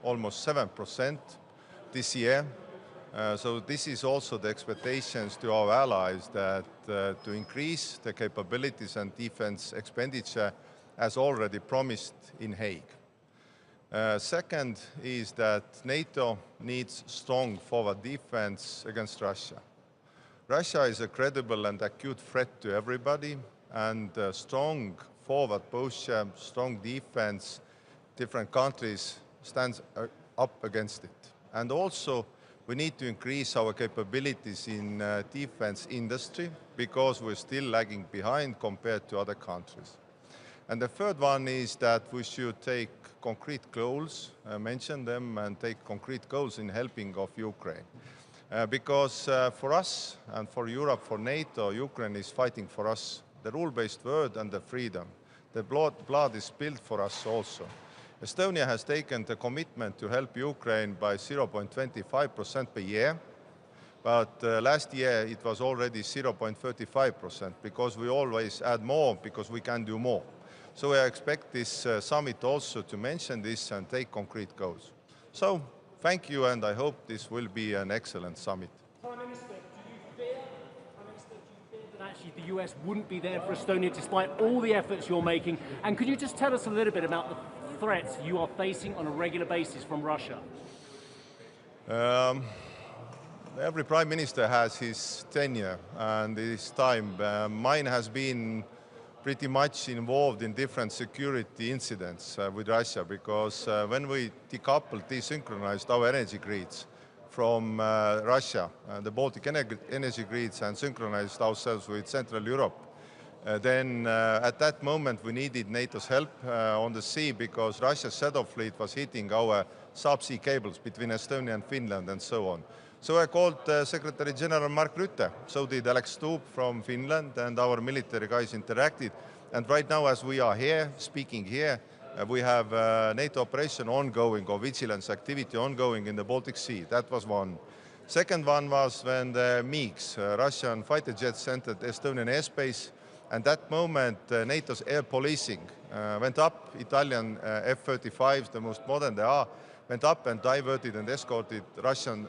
almost 7% this year. So this is also the expectations to our allies that to increase the capabilities and defense expenditure as already promised in Hague. Second is that NATO needs strong forward defense against Russia. Russia is a credible and acute threat to everybody, and strong forward posture, strong defense, different countries stands up against it. And also, we need to increase our capabilities in defense industry because we're still lagging behind compared to other countries. And the third one is that we should take concrete goals, mention them, and take concrete goals in helping of Ukraine. Because for us and for Europe, for NATO, Ukraine is fighting for us the rule-based world and the freedom. The blood is spilled for us also. Estonia has taken the commitment to help Ukraine by 0.25% per year, but last year it was already 0.35% because we always add more because we can do more. So I expect this summit also to mention this and take concrete goals. So thank you, and I hope this will be an excellent summit. Prime Minister, do you fear that actually the US wouldn't be there for Estonia despite all the efforts you're making? And could you just tell us a little bit about the threats you are facing on a regular basis from Russia? every prime minister has his tenure and his time. Mine has been pretty much involved in different security incidents with Russia, because when we decoupled, desynchronized our energy grids from Russia, the Baltic energy grids, and synchronized ourselves with Central Europe, then at that moment we needed NATO's help on the sea, because Russia's shadow fleet was hitting our subsea cables between Estonia and Finland and so on. So I called Secretary General Mark Rutte, so did Alex Stubb from Finland, and our military guys interacted. And right now, as we are here, speaking here, we have NATO operation ongoing, or vigilance activity ongoing in the Baltic Sea. That was one. Second one was when the MiGs, Russian fighter jets, entered Estonian airspace. And that moment, NATO's air policing went up. Italian F-35s, the most modern they are, went up and diverted and escorted Russian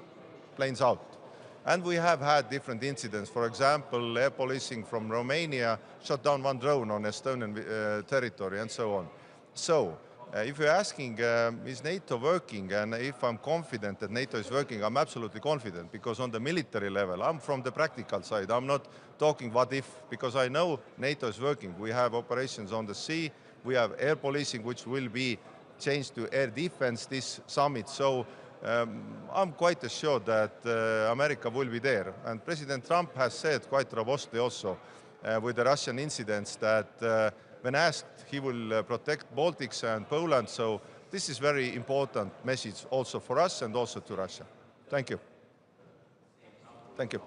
planes out. And we have had different incidents. For example, air policing from Romania shot down one drone on Estonian territory and so on. So, if you're asking, is NATO working, and if I'm confident that NATO is working, I'm absolutely confident, because on the military level, I'm from the practical side. I'm not talking what if, because I know NATO is working. We have operations on the sea. We have air policing, which will be changed to air defense this summit. So I'm quite assured that America will be there. And President Trump has said quite robustly also with the Russian incidents that when asked, he will protect Baltics and Poland. So this is very important message also for us and also to Russia. Thank you. Thank you.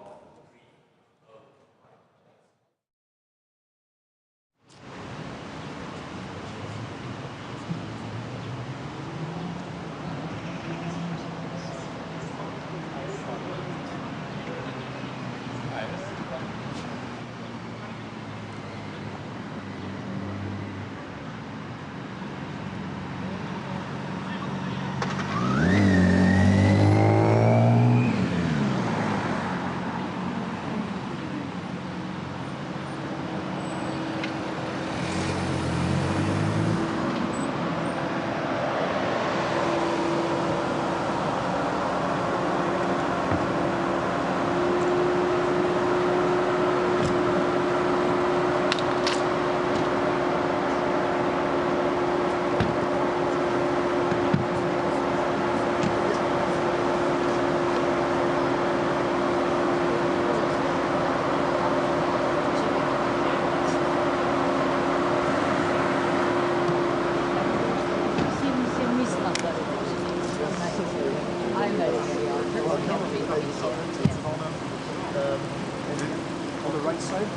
On the right side.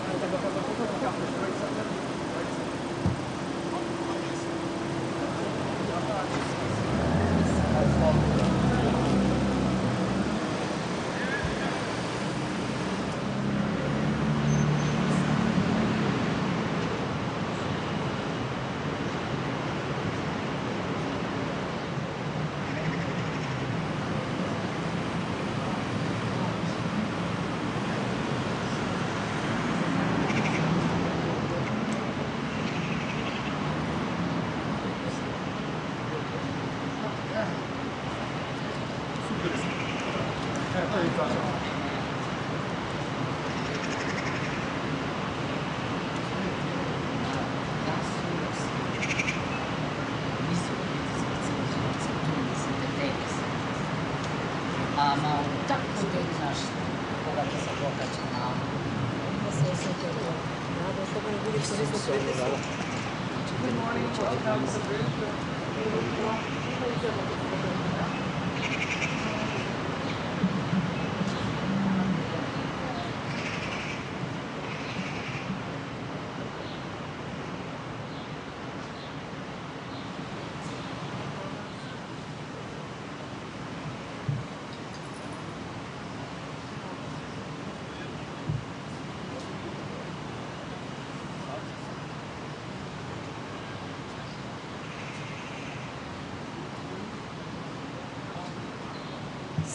Good morning, welcome to the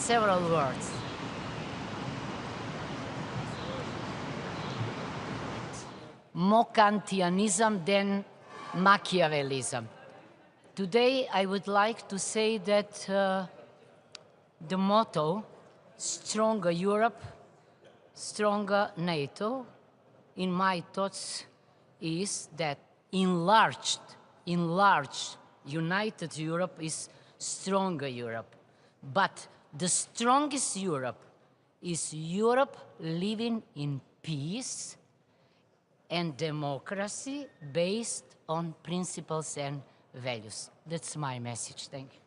several words. More Kantianism than Machiavellism. Today I would like to say that the motto stronger Europe, stronger NATO. In my thoughts is that enlarged, united Europe is stronger Europe. But the strongest Europe is Europe living in peace and democracy based on principles and values. That's my message. Thank you.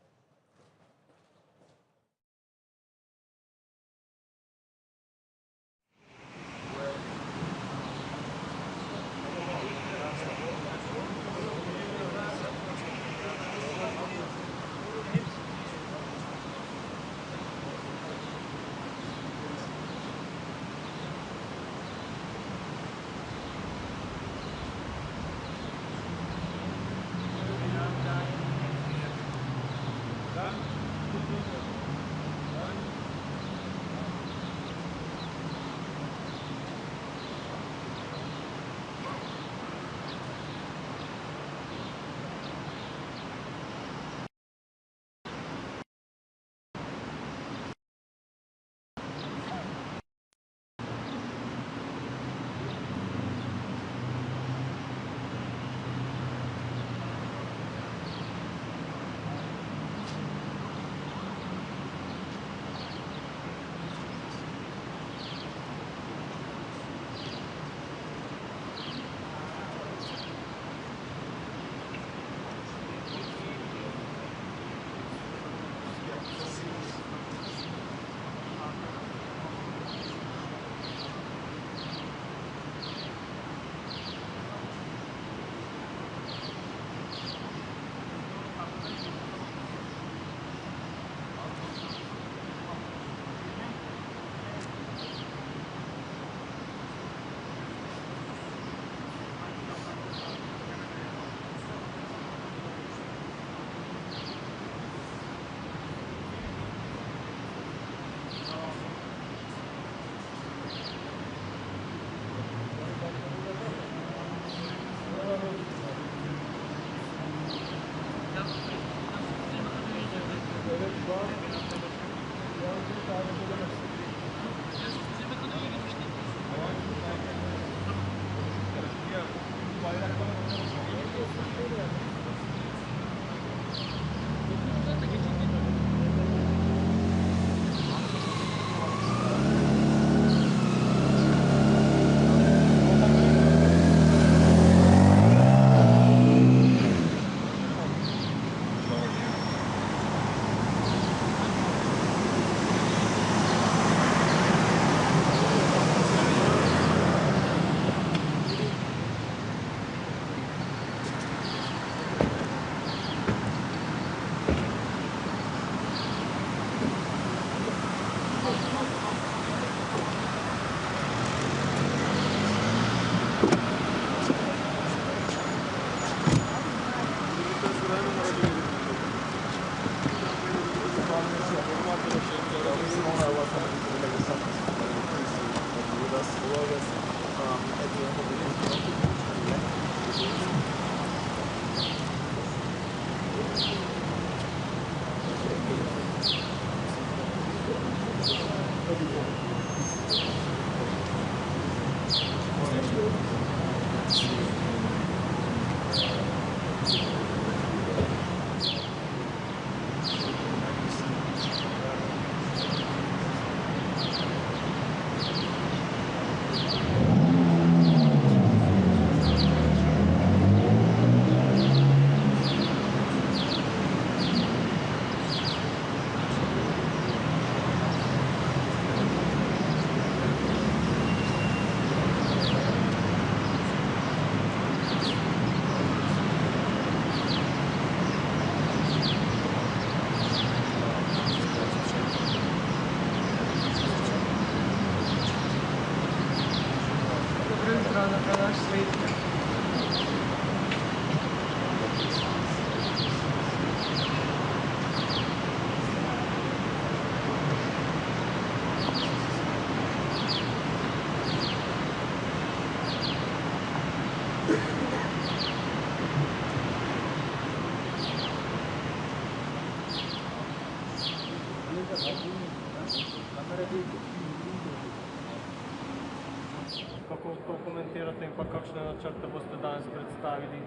kako to komentirate in pa kakšne načrte boste danes predstavili?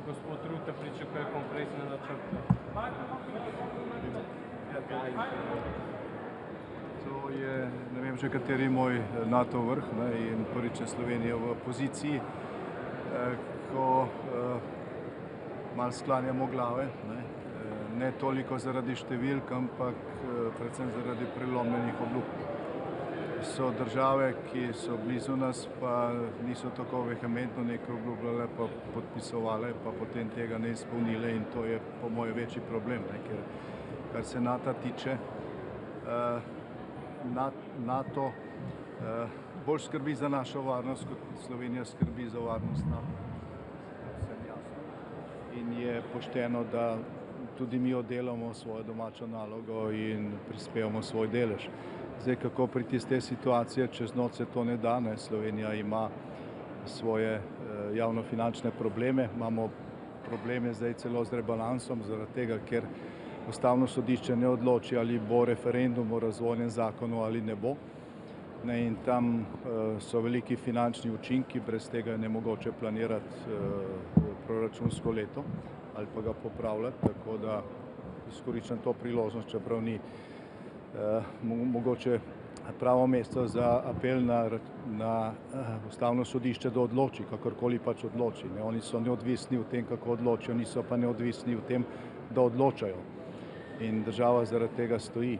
Gospod Rutte pričakuje konkretne načrte. To je, ne vem že kateri moj NATO vrh, ne, in prvič je Slovenija v poziciji, ko malo sklanjamo glave, ne toliko zaradi številk, ampak predvsem zaradi prelomljenih obljub. So države, ki so blizu nas, pa niso tako vehementno nekaj obljubljale, pa podpisovale, pa potem tega ne izpolnile in to je po mojem večji problem, ker kar se NATO tiče, NATO bolj skrbi za našo varnost, kot Slovenija skrbi za varnost NATO. Vsem jasno. In je pošteno, da tudi mi oddelamo svojo domačo nalogo in prispevamo svoj delež. Zdaj, kako priti iz te situacije, čez noč se to ne da, ne? Slovenija ima svoje javnofinančne probleme, imamo probleme zdaj celo z rebalansom, zaradi tega, ker Ustavno sodišče ne odloči, ali bo referendum o razvojnem zakonu ali ne bo. In tam so veliki finančni učinki, brez tega je nemogoče planirati proračunsko leto ali pa ga popravljati, tako da izkoriščam to priložnost, čeprav ni mogoče pravo mesto za apel na Ustavno sodišče, da odloči, kakorkoli pač odloči. Oni so neodvisni v tem, kako odločijo, niso pa neodvisni v tem, da odločajo. In država zaradi tega stoji.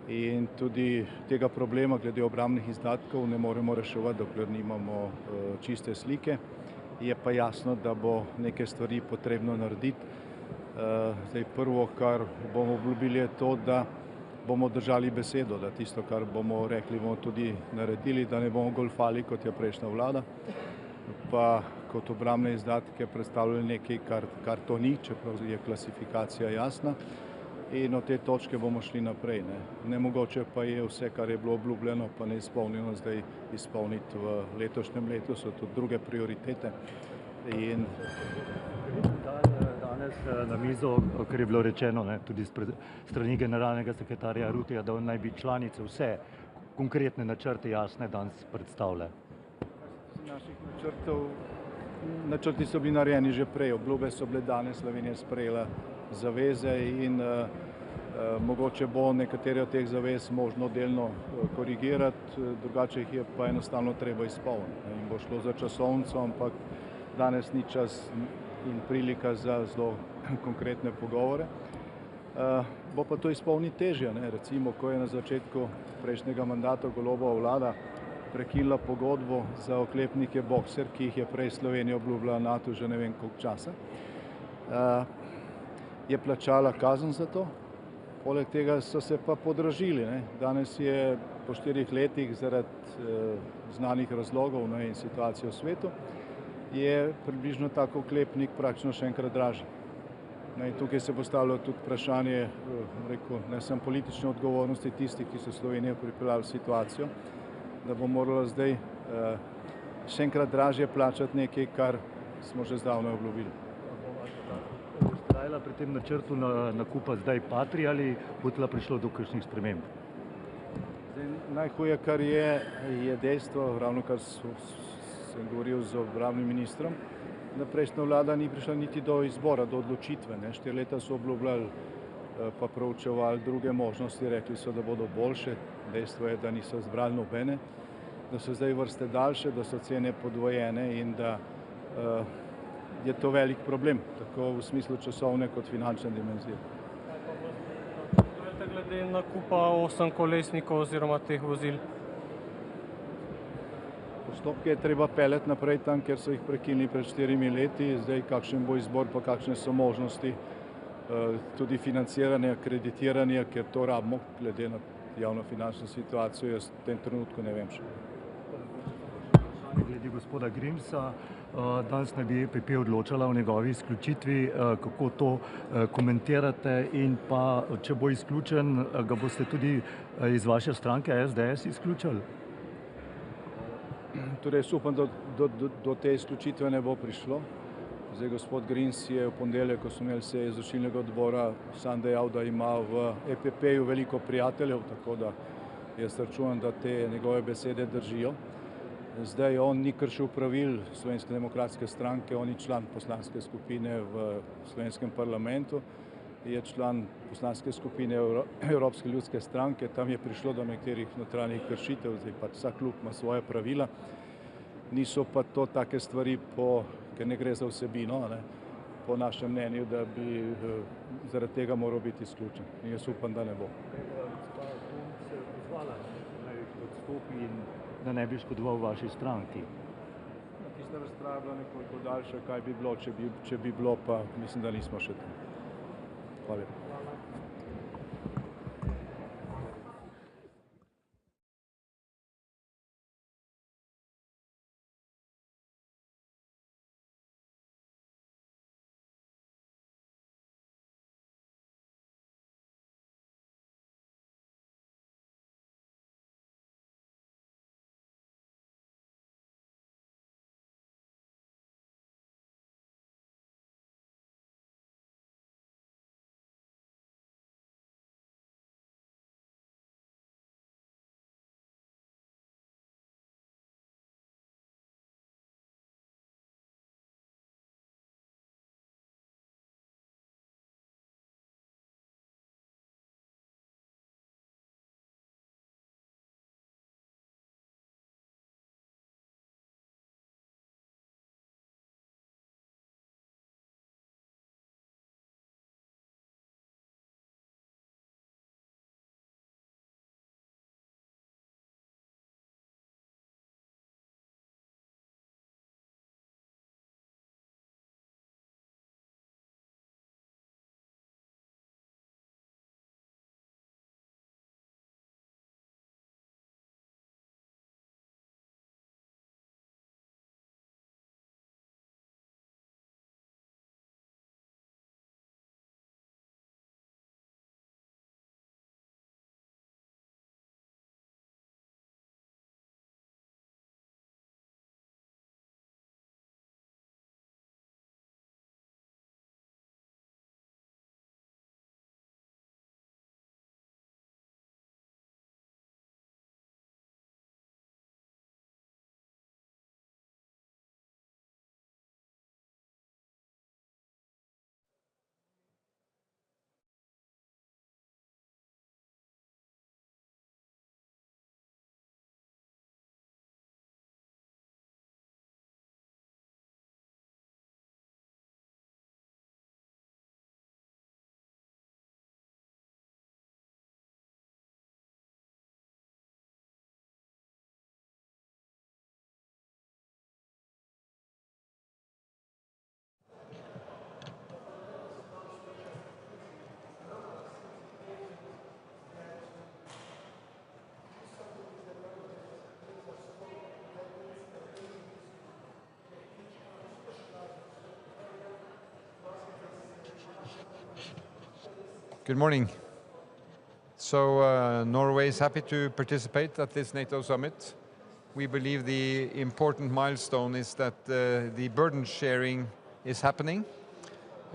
In tudi tega problema glede obrambnih izdatkov ne moremo reševati, dokler nimamo čiste slike. Je pa jasno, da bo neke stvari potrebno narediti. Zdaj prvo, kar bomo obljubili, je to, da bomo držali besedo, da tisto, kar bomo rekli, bomo tudi naredili, da ne bomo golfali, kot je prejšnja vlada, pa kot obrambne izdatke predstavljali nekaj, kar to ni, čeprav je klasifikacija jasna. In od te točke bomo šli naprej. Nemogoče pa je vse, kar je bilo obljubljeno, pa ne izpolnjeno, zdaj izpolniti v letošnjem letu, so tudi druge prioritete. In danes na mizo, kar je bilo rečeno tudi strani generalnega sekretarja Rutteja, da naj bi članice vse konkretne načrte jasne danes predstavile. Naših načrti so bili narejeni že prej, obljube so bile danes, Slovenija sprejela zaveze in mogoče bo nekatere od teh zavez možno delno korigirati, drugače jih je pa enostavno treba izpolniti. In bo šlo za časovnico, ampak danes ni čas in prilika za zelo konkretne pogovore. Bo pa to izpolniti težje. Recimo, ko je na začetku prejšnjega mandata Golobova vlada prekinila pogodbo za oklepnike Boxer, ki jih je prej Slovenija obljubila NATO že ne vem koliko časa, je plačala kazen za to, poleg tega so se pa podražili. Danes je po 4 letih zaradi znanih razlogov in situacije v svetu, je približno tak oklepnik praktično še enkrat dražji. Tukaj se postavlja tudi vprašanje, ne samo politične odgovornosti tistih, ki so Slovenijo pripeljali v situacijo, da bo morala zdaj še enkrat dražje plačati nekaj, kar smo že zdavnaj obljubili. Ustrajala pri tem načrtu nakupa zdaj Patria ali bo tla prišlo do kakšnih sprememb? Najhuje, kar je dejstvo, ravno kar sem govoril z obrambnim ministrom, da prejšnja vlada ni prišla niti do izbora, do odločitve. 4 leta so obljubljali, pa proučevali druge možnosti, rekli so, da bodo boljše. Dejstvo je, da niso zbrali nobene, da so zdaj vrste daljše, da so cene podvojene in da je to velik problem, tako v smislu časovne kot finančne dimenzije. Glede nakupa 8-kolesnikov oziroma teh vozil? Postopke je treba peljati naprej tam, kjer so jih prekinili pred 4 leti. Zdaj, kakšen bo izbor, pa kakšne so možnosti tudi financiranja, kreditiranja, ker to rabimo, glede na javnofinančno situacijo, jaz v tem trenutku ne vem še. Glede gospoda Grimsa, danes naj bi EPP odločala o njegovi izključitvi. Kako to komentirate in pa, če bo izključen, ga boste tudi iz vaše stranke SDS izključili? Torej, jaz upam, da do te izključitve ne bo prišlo. Zdaj, gospod Grims je v ponedeljek, ko smo imeli sejo izvršilnega odbora, sam dejal, da ima v EPP-ju veliko prijateljev, tako da jaz računam, da te njegove besede držijo. Zdaj, on ni kršil pravil Slovenske demokratske stranke, on je član poslanske skupine v slovenskem parlamentu, je član poslanske skupine Evropske ljudske stranke, tam je prišlo do nekaterih notranjih kršitev, zdaj pač vsak klub ima svoje pravila, niso pa to take stvari, ker ne gre za vsebino, po našem mnenju, da bi zaradi tega moral biti izključen. In jaz upam, da ne bo. Da ne bi škodoval vaši stranki. Tista razprava je bila nekoliko daljša, kaj bi bilo, če bi bilo, pa mislim, da nismo še tam. Hvala. Good morning. So Norway is happy to participate at this NATO summit. We believe the important milestone is that the burden sharing is happening.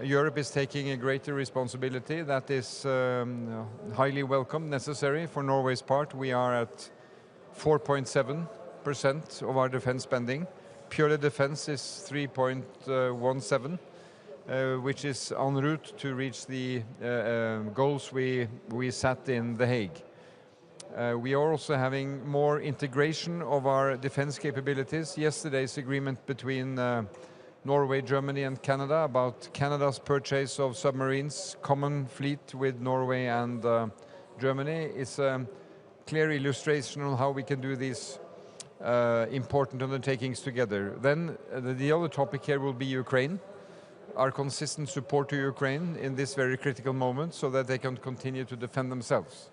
Europe is taking a greater responsibility that is highly welcome, necessary for Norway's part. We are at 4.7% of our defense spending. Purely defense is 3.17%. Which is en route to reach the goals we set in The Hague. We are also having more integration of our defense capabilities. Yesterday's agreement between Norway, Germany and Canada about Canada's purchase of submarines, common fleet with Norway and Germany, is a clear illustration on how we can do these important undertakings together. Then the other topic here will be Ukraine. Our consistent support to Ukraine in this very critical moment so that they can continue to defend themselves.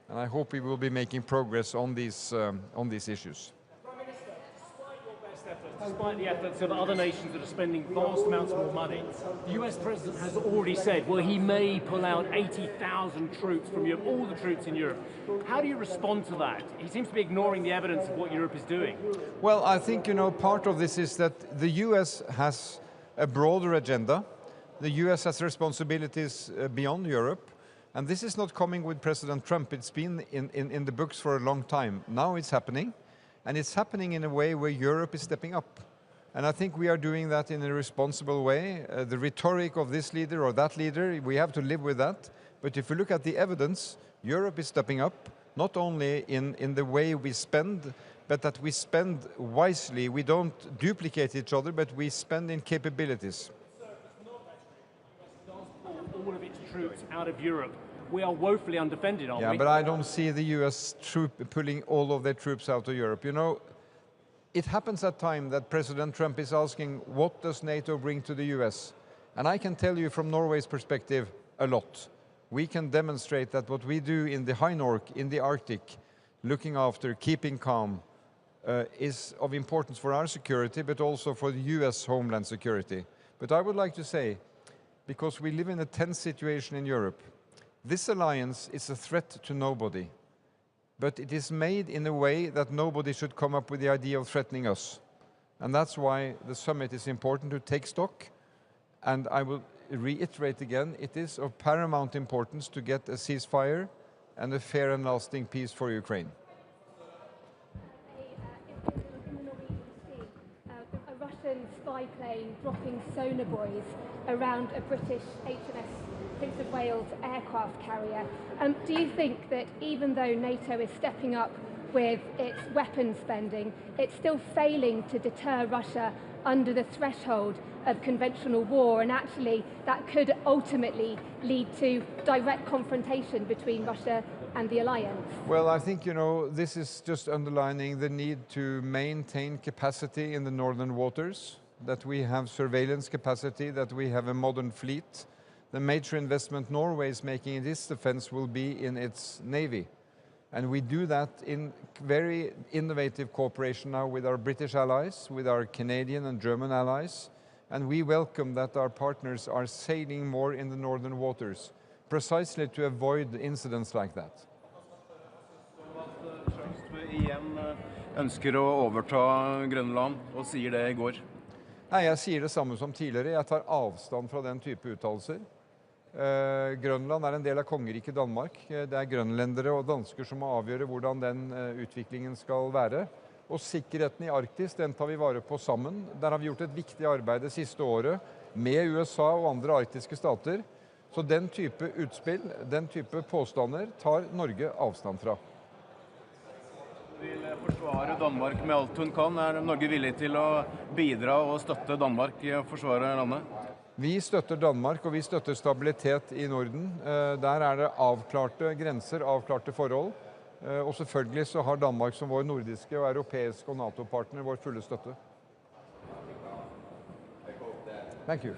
And I hope we will be making progress on these issues. Prime Minister, despite your best efforts, despite the efforts of other nations that are spending vast amounts more money, the US President has already said, well, he may pull out 80,000 troops from Europe, all the troops in Europe. How do you respond to that? He seems to be ignoring the evidence of what Europe is doing. Well, I think, part of this is that the US has a broader agenda. The US has responsibilities beyond Europe, and this is not coming with President Trump. It's been in the books for a long time. Now it's happening. And it's happening in a way where Europe is stepping up. And I think we are doing that in a responsible way. The rhetoric of this leader or that leader, we have to live with that. But if you look at the evidence, Europe is stepping up, not only in the way we spend, but that we spend wisely. We don't duplicate each other, but we spend in capabilities. All of its troops out of Europe. We are woefully undefended, aren't we? Yeah, but I don't see the US pulling all of their troops out of Europe. You know, it happens at times that President Trump is asking, what does NATO bring to the US? And I can tell you from Norway's perspective, a lot. We can demonstrate that what we do in the High North, in the Arctic, looking after, keeping calm, is of importance for our security, but also for the US homeland security. But I would like to say, because we live in a tense situation in Europe, this alliance is a threat to nobody. But it is made in a way that nobody should come up with the idea of threatening us. And that's why the summit is important to take stock. And I will reiterate again, it is of paramount importance to get a ceasefire and a fair and lasting peace for Ukraine. A Russian spy plane dropping sonar buoys around a British HMS Prince of Wales aircraft carrier. Do you think that even though NATO is stepping up with its weapons spending, it's still failing to deter Russia under the threshold of conventional war, and actually that could ultimately lead to direct confrontation between Russia and the alliance? Well, I think, you know, this is just underlining the need to maintain capacity in the northern waters, that we have surveillance capacity, that we have a modern fleet. The major investment Norway is making in this defense will be in its navy. And we do that in very innovative cooperation now with our British allies, with our Canadian and German allies. And we welcome that our partners are sailing more in the northern waters, precisely to avoid incidents like that. Igjen ønsker å overta Grønland og sier det I går. Nei, jeg sier det samme som tidligere. Jeg tar avstand fra den type uttalelser. Grønland en del av kongeriket Danmark. Det grønlendere og dansker som må avgjøre hvordan den utviklingen skal være. Og sikkerheten I Arktis, den tar vi vare på sammen. Der har vi gjort et viktig arbeid det siste året med USA og andre arktiske stater. Så den type utspill, den type påstander tar Norge avstand fra. Vil forsvare Danmark med alt hun kan. Norge villig til å bidra og støtte Danmark I å forsvare landet? Vi støtter Danmark, og vi støtter stabilitet I Norden. Der det avklarte grenser, avklarte forhold. Og selvfølgelig så har Danmark som vår nordiske og europeiske og NATO-partner vår fulle støtte. Thank you.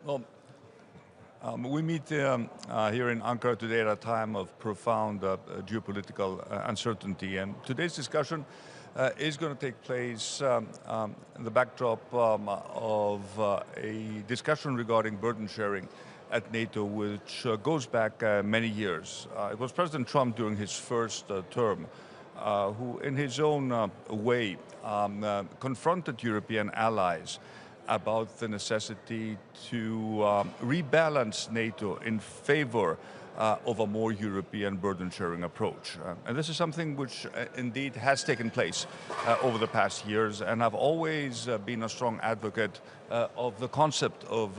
Well, we meet here in Ankara today at a time of profound geopolitical uncertainty, and today's discussion is going to take place in the backdrop of a discussion regarding burden sharing at NATO, which goes back many years. It was President Trump during his first term who, in his own way, confronted European allies about the necessity to rebalance NATO in favor of a more European burden-sharing approach. And this is something which indeed has taken place over the past years, and I've always been a strong advocate of the concept of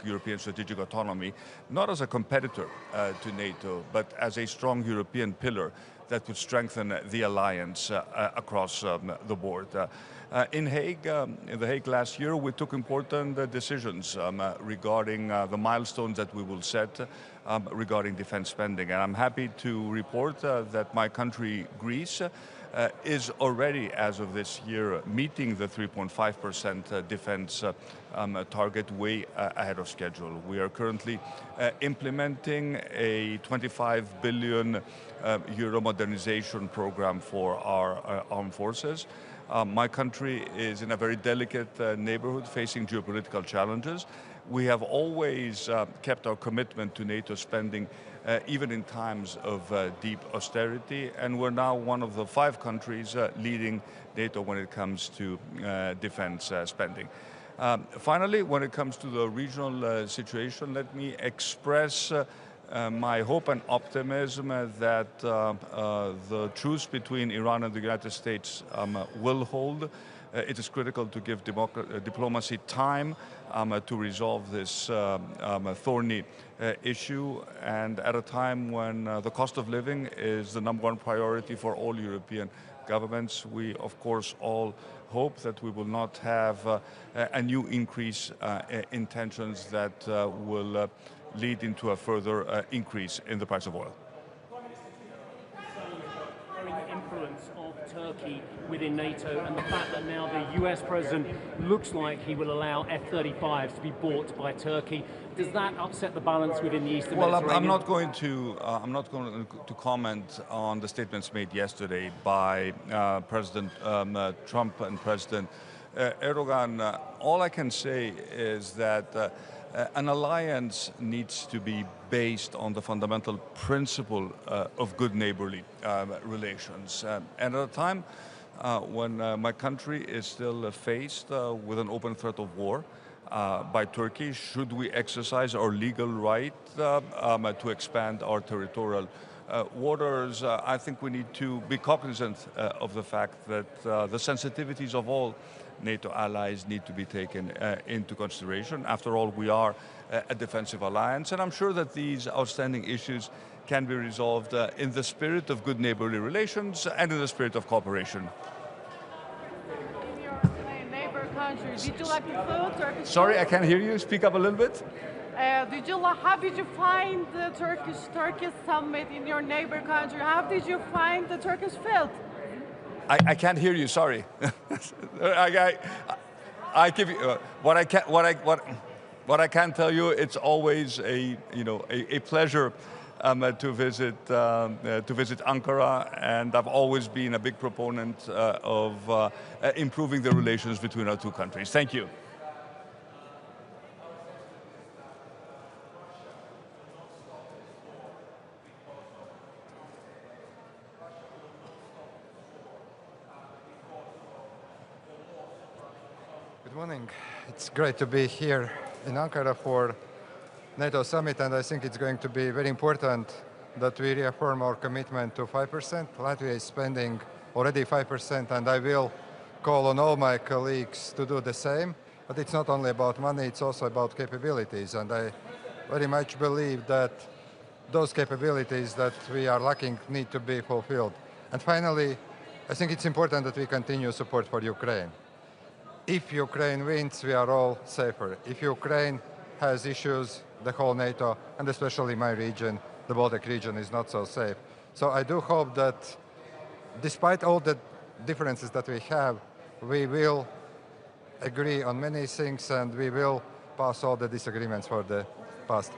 European strategic autonomy, not as a competitor to NATO, but as a strong European pillar that would strengthen the alliance across the board. In The Hague last year, we took important decisions regarding the milestones that we will set regarding defense spending. And I'm happy to report that my country, Greece, is already, as of this year, meeting the 3.5% defense target way ahead of schedule. We are currently implementing a 25 billion euro modernization program for our armed forces. My country is in a very delicate neighborhood facing geopolitical challenges. We have always kept our commitment to NATO spending even in times of deep austerity, and we're now one of the 5 countries leading NATO when it comes to defense spending. Finally, when it comes to the regional situation, let me express my hope and optimism that the truce between Iran and the United States will hold. It is critical to give diplomacy time to resolve this thorny issue, and at a time when the cost of living is the #1 priority for all European governments, we of course all hope that we will not have a new increase in tensions that will lead into a further increase in the price of oil. Influence of Turkey within NATO, and the fact that now the US president looks like he will allow F-35s to be bought by Turkey, does that upset the balance within the Eastern Mediterranean? Well, I'm not going to comment on the statements made yesterday by President Trump and President Erdogan. All I can say is that an alliance needs to be based on the fundamental principle of good neighborly relations. And at a time when my country is still faced with an open threat of war by Turkey, should we exercise our legal right to expand our territorial waters, I think we need to be cognizant of the fact that the sensitivities of all NATO allies need to be taken into consideration. After all, we are a defensive alliance, and I'm sure that these outstanding issues can be resolved in the spirit of good neighborly relations and in the spirit of cooperation. In your neighbor country, did you like the food? Turkish Sorry, food? I can't hear you. Speak up a little bit. How did you find the Turkish summit in your neighbor country? How did you find the Turkish food? I can't hear you. Sorry. I give you what I can tell you. It's always a pleasure to visit Ankara, and I've always been a big proponent of improving the relations between our two countries. Thank you. Good morning. It's great to be here in Ankara for NATO Summit, and I think it's going to be very important that we reaffirm our commitment to 5%. Latvia is spending already 5%, and I will call on all my colleagues to do the same. But it's not only about money, it's also about capabilities, and I very much believe that those capabilities that we are lacking need to be fulfilled. And finally, I think it's important that we continue support for Ukraine. If Ukraine wins, we are all safer. If Ukraine has issues, the whole NATO, and especially my region, the Baltic region, is not so safe. So I do hope that despite all the differences that we have, we will agree on many things, and we will pass all the disagreements for the past.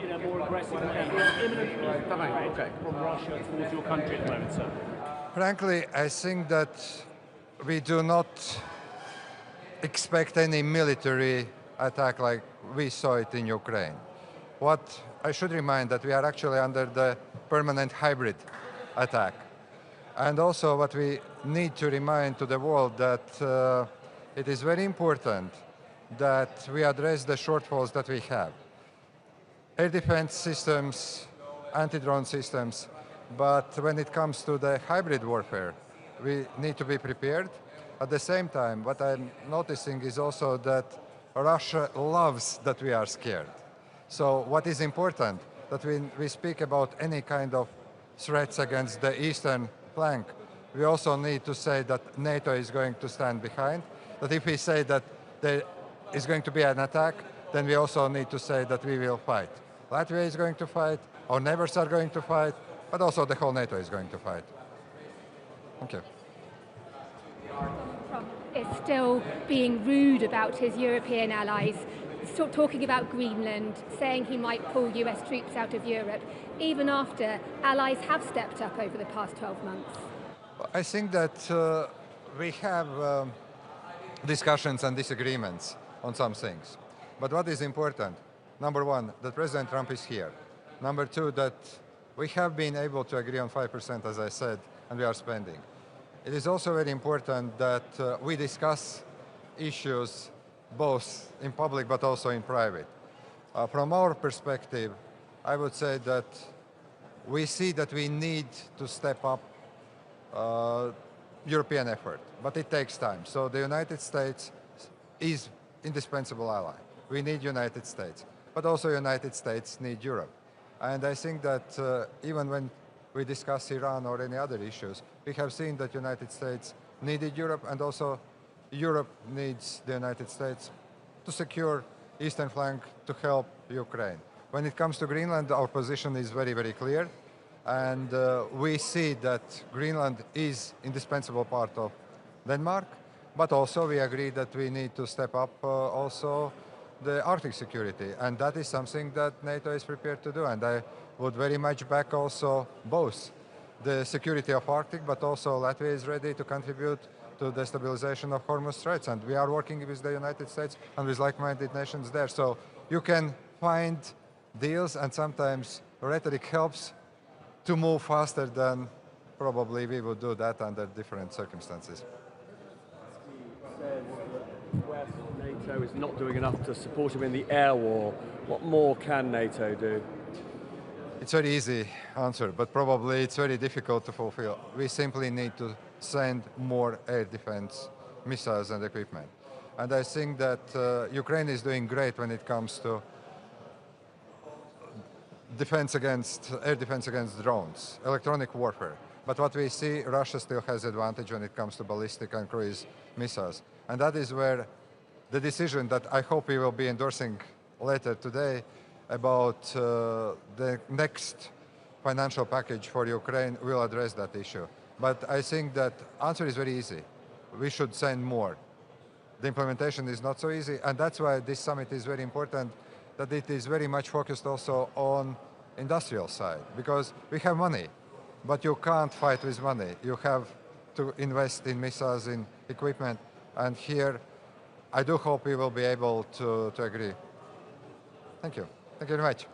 In a more aggressive way, imminently from Russia towards your country at the moment, sir? Frankly, I think that we do not expect any military attack like we saw it in Ukraine. What I should remind that we are actually under the permanent hybrid attack. And also what we need to remind to the world that it is very important that we address the shortfalls that we have. Air defense systems, anti-drone systems, but when it comes to the hybrid warfare, we need to be prepared. At the same time, what I'm noticing is also that Russia loves that we are scared. So what is important, that when we speak about any kind of threats against the eastern flank, we also need to say that NATO is going to stand behind, that if we say that there is going to be an attack, then we also need to say that we will fight. Latvia is going to fight, our neighbors are going to fight, but also the whole NATO is going to fight. Thank you. Trump is still being rude about his European allies, talking about Greenland, saying he might pull US troops out of Europe, even after allies have stepped up over the past 12 months. I think that we have discussions and disagreements on some things. But what is important? Number one, that President Trump is here. Number two, that we have been able to agree on 5%, as I said, and we are spending. It is also very important that we discuss issues both in public but also in private. From our perspective, I would say that we see that we need to step up European effort, but it takes time. So the United States is indispensable ally. We need United States, but also United States need Europe. And I think that even when we discuss Iran or any other issues, we have seen that United States needed Europe, and also Europe needs the United States to secure eastern flank to help Ukraine. When it comes to Greenland, our position is very, very clear. And we see that Greenland is indispensable part of Denmark, but also we agree that we need to step up also the Arctic security, and that is something that NATO is prepared to do. And I would very much back also both the security of Arctic, but also Latvia is ready to contribute to the stabilization of Hormuz Straits, and we are working with the United States and with like-minded nations there. So you can find deals, and sometimes rhetoric helps to move faster than probably we would do that under different circumstances. West NATO is not doing enough to support him in the air war. What more can NATO do? It's a very easy answer, but probably it's very difficult to fulfill. We simply need to send more air defense missiles and equipment. And I think that Ukraine is doing great when it comes to air defense against drones, electronic warfare. But what we see, Russia still has advantage when it comes to ballistic and cruise missiles. And that is where the decision that I hope we will be endorsing later today about the next financial package for Ukraine will address that issue. But I think that answer is very easy. We should send more. The implementation is not so easy, and that's why this summit is very important, that it is very much focused also on industrial side, because we have money, but you can't fight with money. You have to invest in missiles, in equipment, and here I do hope we will be able to agree. Thank you. Thank you very much.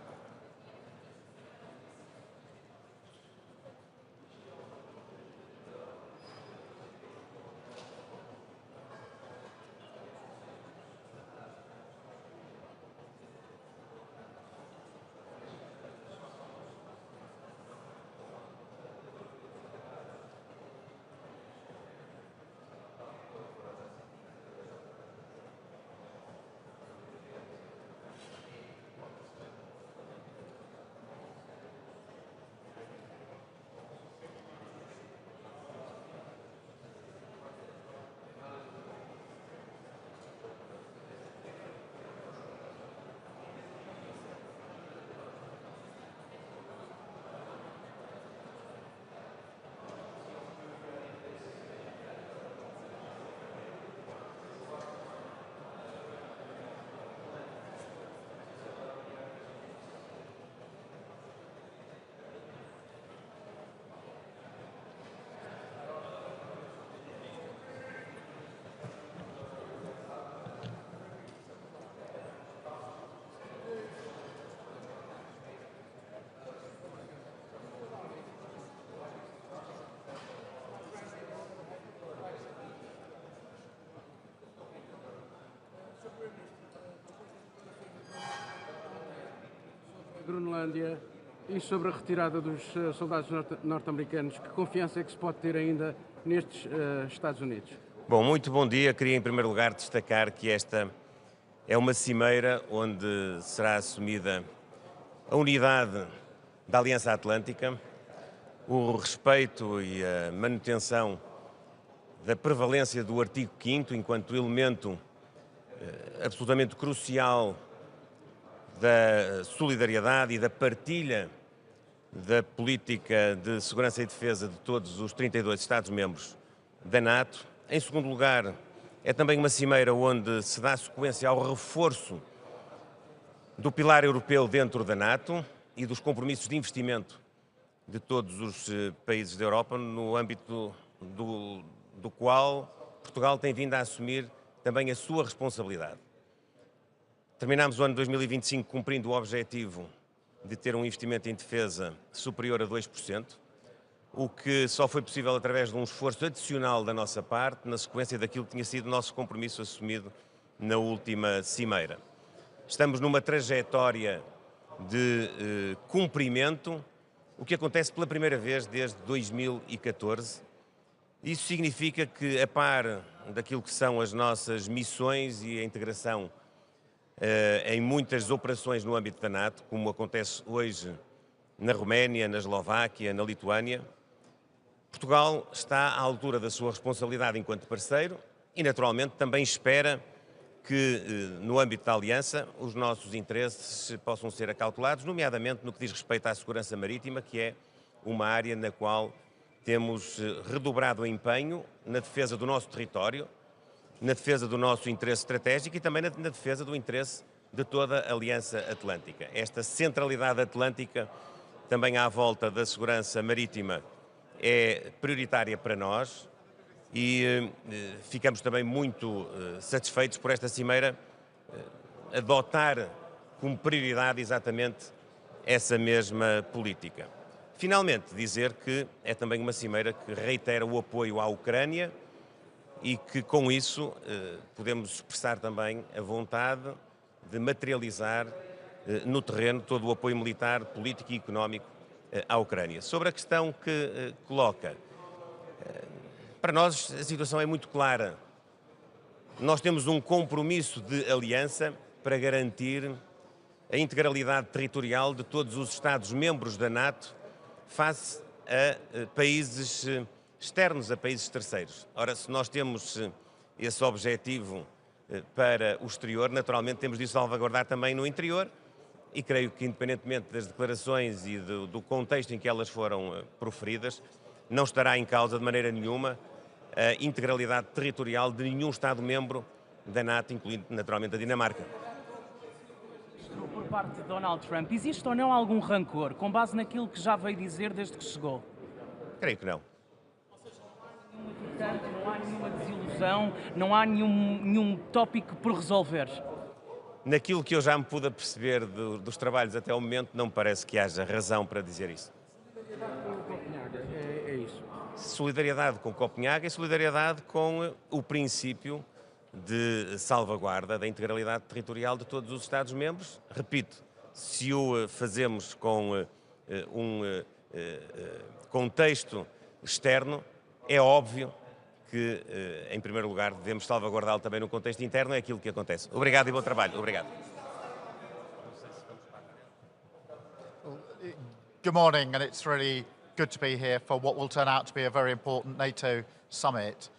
Groenlândia e sobre a retirada dos soldados norte-americanos. Que confiança é que se pode ter ainda nestes Estados Unidos? Bom, muito bom dia. Queria em primeiro lugar destacar que esta é uma cimeira onde será assumida a unidade da Aliança Atlântica, o respeito e a manutenção da prevalência do artigo 5º enquanto elemento absolutamente crucial da solidariedade e da partilha da política de segurança e defesa de todos os 32 Estados-membros da NATO. Em segundo lugar, é também uma cimeira onde se dá sequência ao reforço do pilar europeu dentro da NATO e dos compromissos de investimento de todos os países da Europa, no âmbito do qual Portugal tem vindo a assumir também a sua responsabilidade. Terminámos o ano 2025 cumprindo o objetivo de ter um investimento em defesa superior a 2%, o que só foi possível através de um esforço adicional da nossa parte, na sequência daquilo que tinha sido o nosso compromisso assumido na última cimeira. Estamos numa trajetória de cumprimento, o que acontece pela primeira vez desde 2014. Isso significa que, a par daquilo que são as nossas missões e a integração em muitas operações no âmbito da NATO, como acontece hoje na Roménia, na Eslováquia, na Lituânia, Portugal está à altura da sua responsabilidade enquanto parceiro e, naturalmente, também espera que, no âmbito da Aliança, os nossos interesses possam ser acautelados, nomeadamente no que diz respeito à segurança marítima, que é uma área na qual temos redobrado o empenho na defesa do nosso território, na defesa do nosso interesse estratégico e também na defesa do interesse de toda a Aliança Atlântica. Esta centralidade atlântica, também à volta da segurança marítima, é prioritária para nós e ficamos também muito satisfeitos por esta cimeira adotar como prioridade exatamente essa mesma política. Finalmente, dizer que é também uma cimeira que reitera o apoio à Ucrânia e que, com isso, podemos expressar também a vontade de materializar no terreno todo o apoio militar, político e económico à Ucrânia. Sobre a questão que coloca, para nós a situação é muito clara. Nós temos um compromisso de aliança para garantir a integralidade territorial de todos os Estados-membros da NATO face a países externos, a países terceiros. Ora, se nós temos esse objetivo para o exterior, naturalmente temos de o salvaguardar também no interior e creio que, independentemente das declarações e do contexto em que elas foram proferidas, não estará em causa de maneira nenhuma a integralidade territorial de nenhum Estado-membro da NATO, incluindo naturalmente a Dinamarca. Por parte de Donald Trump, existe ou não algum rancor, com base naquilo que já veio dizer desde que chegou? Creio que não. Não há nenhuma desilusão, não há nenhum tópico por resolver? Naquilo que eu já me pude aperceber dos trabalhos até o momento, não me parece que haja razão para dizer isso. É isso. Solidariedade com Copenhague e solidariedade com o princípio de salvaguarda da integralidade territorial de todos os Estados-membros. Repito, se o fazemos com um contexto externo, é óbvio que, em primeiro lugar, devemos salvaguardá-lo também no contexto interno, é aquilo que acontece. Obrigado e bom trabalho. Obrigado. Good morning, and it's really good to be here for what will turn out to be a very important NATO summit.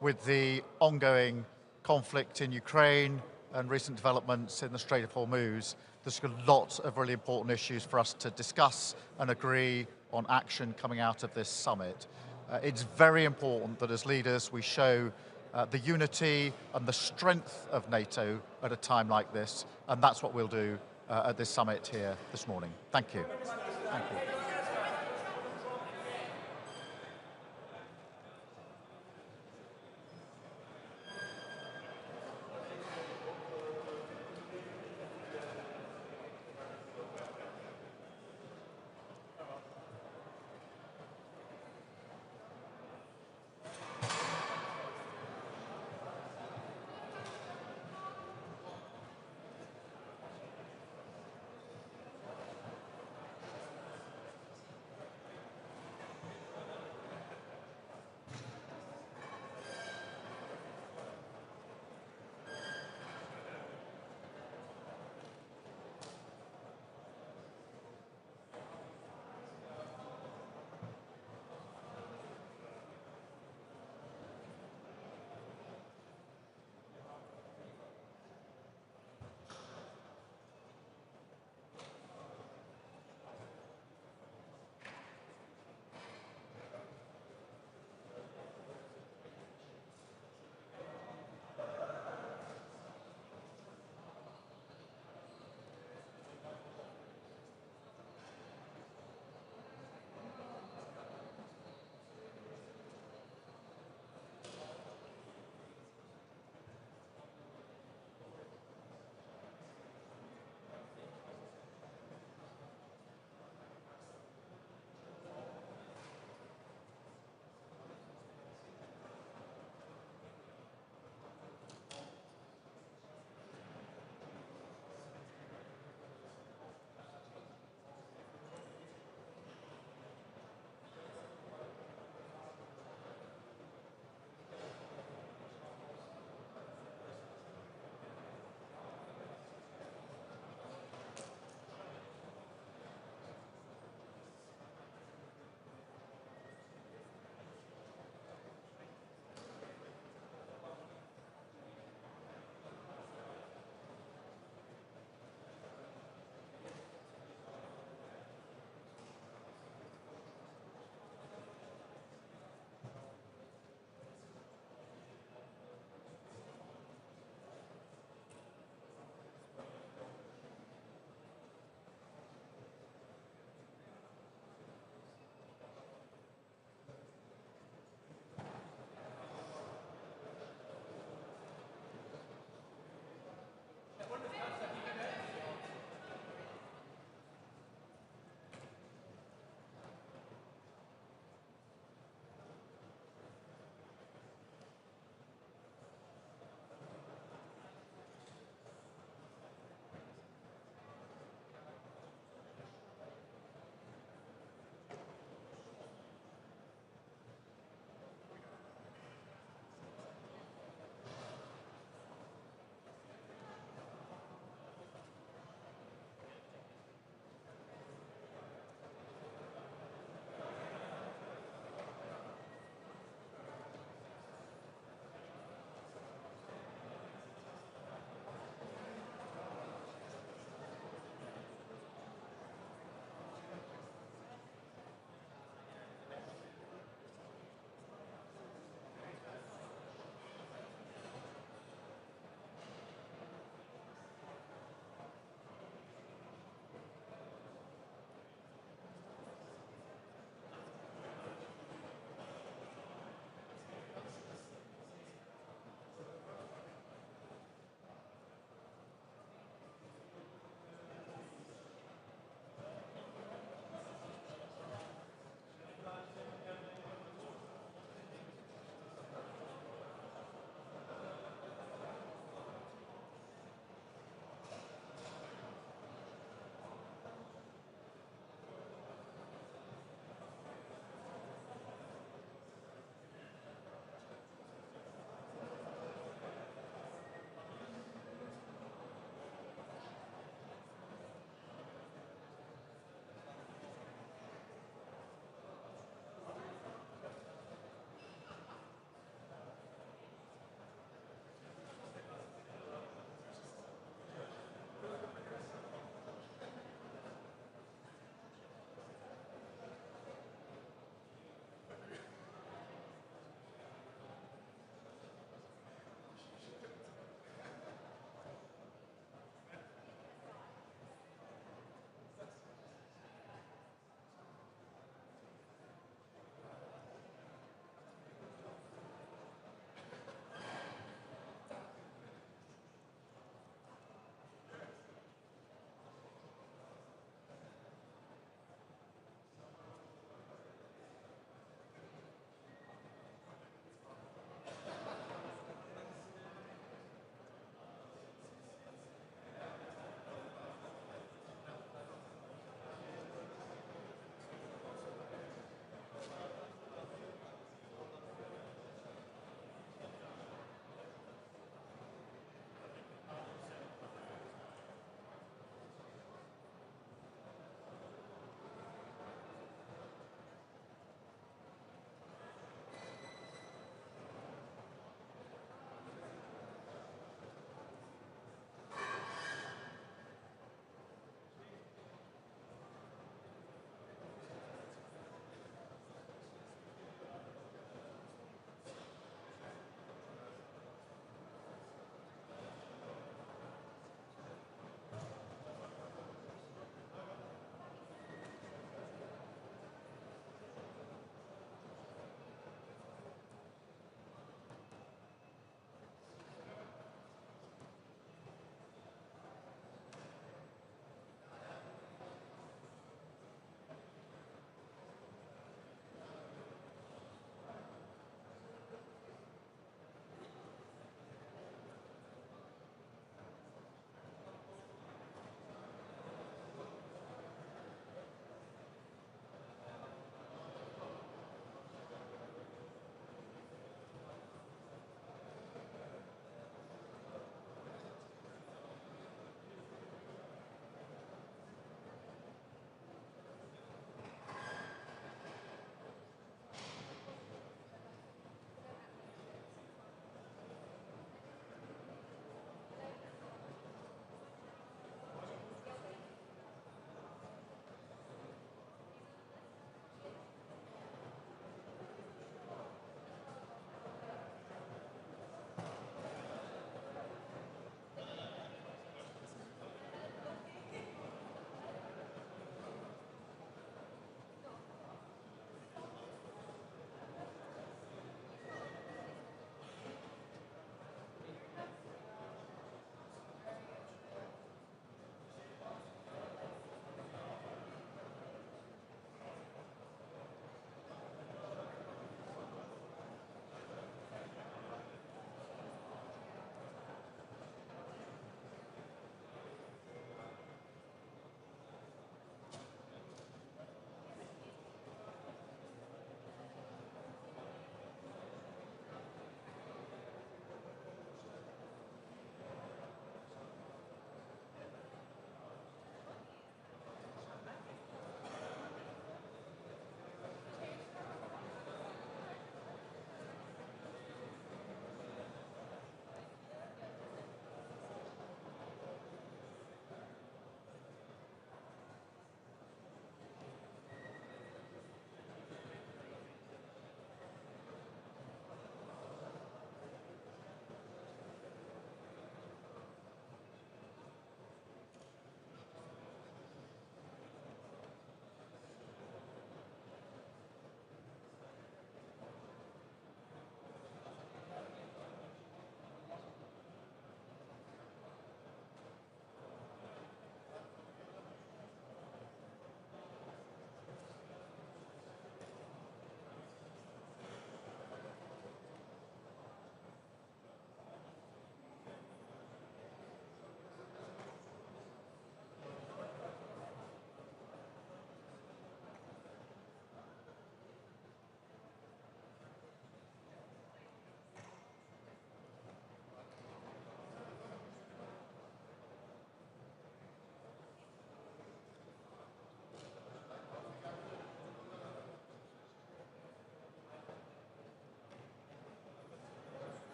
With the ongoing conflict in Ukraine and recent developments in the Strait of Hormuz, there's a lot of really important issues for us to discuss and agree on action coming out of this summit. It's very important that as leaders we show the unity and the strength of NATO at a time like this, and that's what we'll do at this summit here this morning. Thank you. Thank you.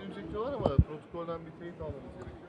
girmeyecek diyorlar ama protokolden bir teyit almamız gerekiyor.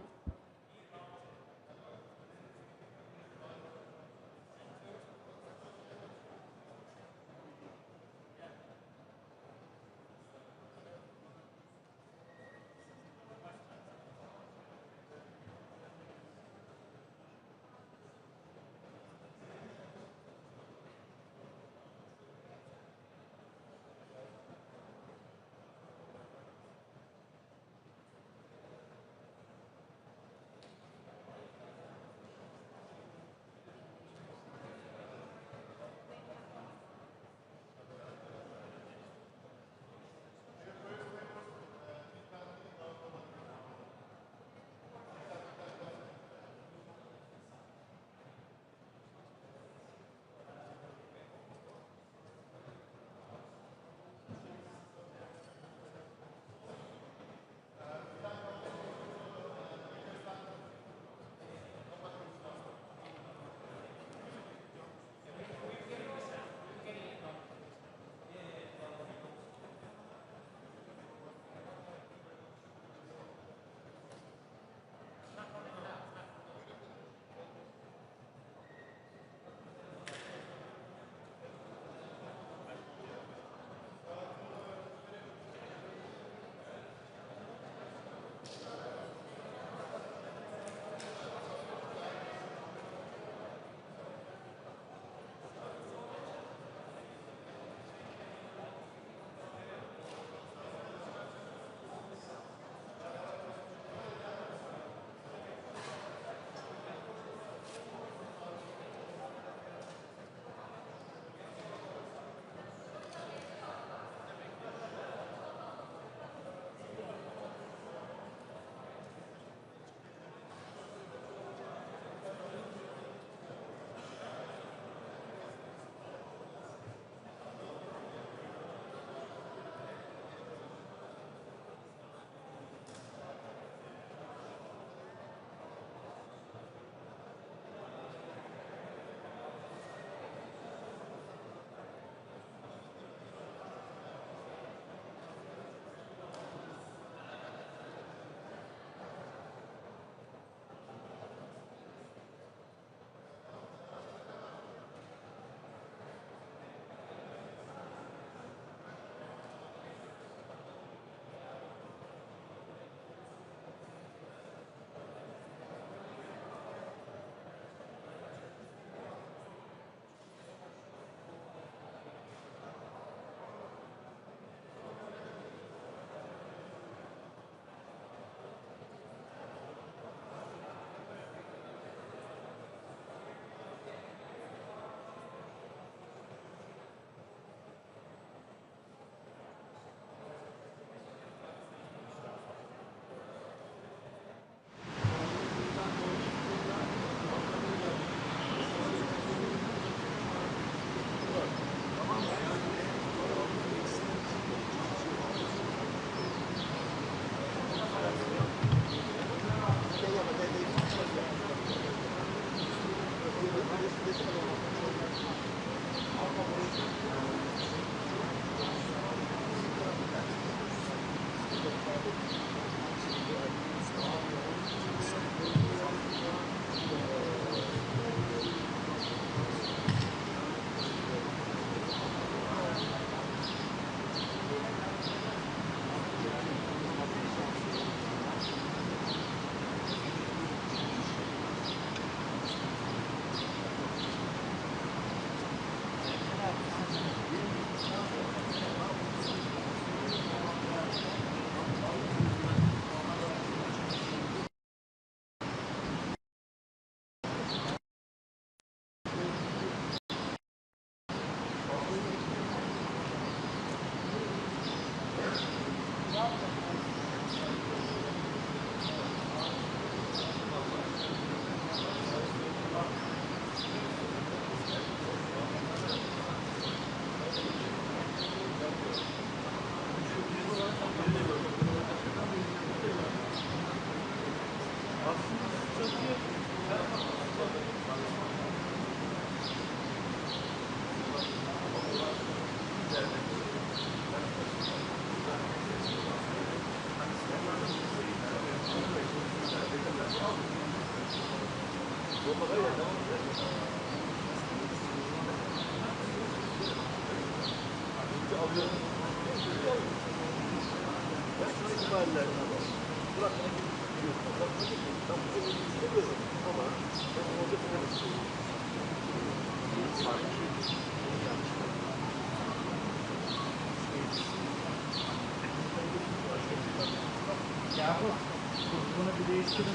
Bunu bir değiştirin.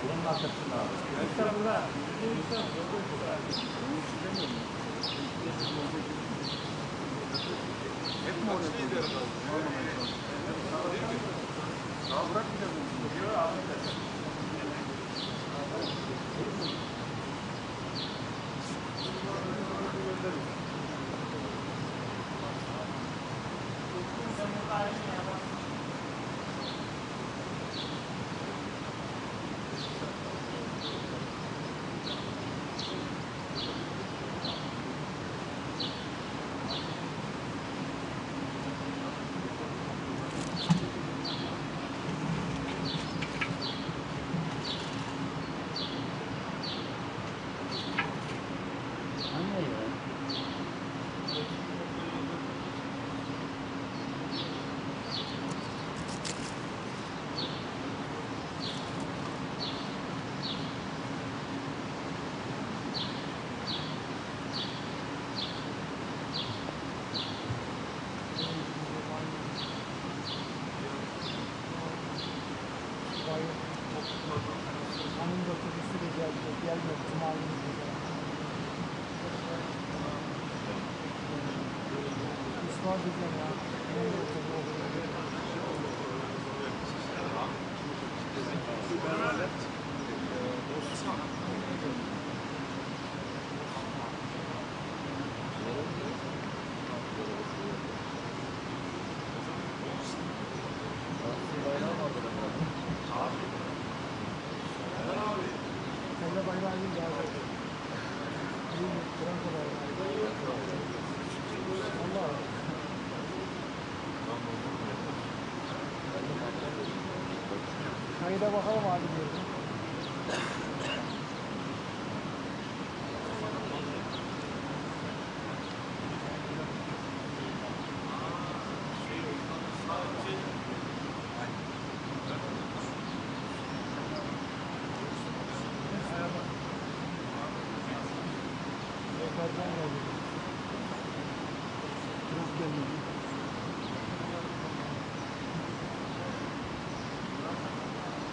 Bunun arkasında abi. Hep mi oraya koyuyoruz? Daha bırakmayacağız mı? Kayıda bakalım abi diyorum.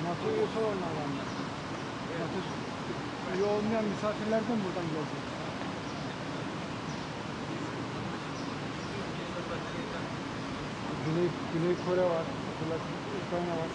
NATO'yu sorunlar var. NATO olmayan misafirlerden buradan gelecek. Güney Kore var, Ukrayna var.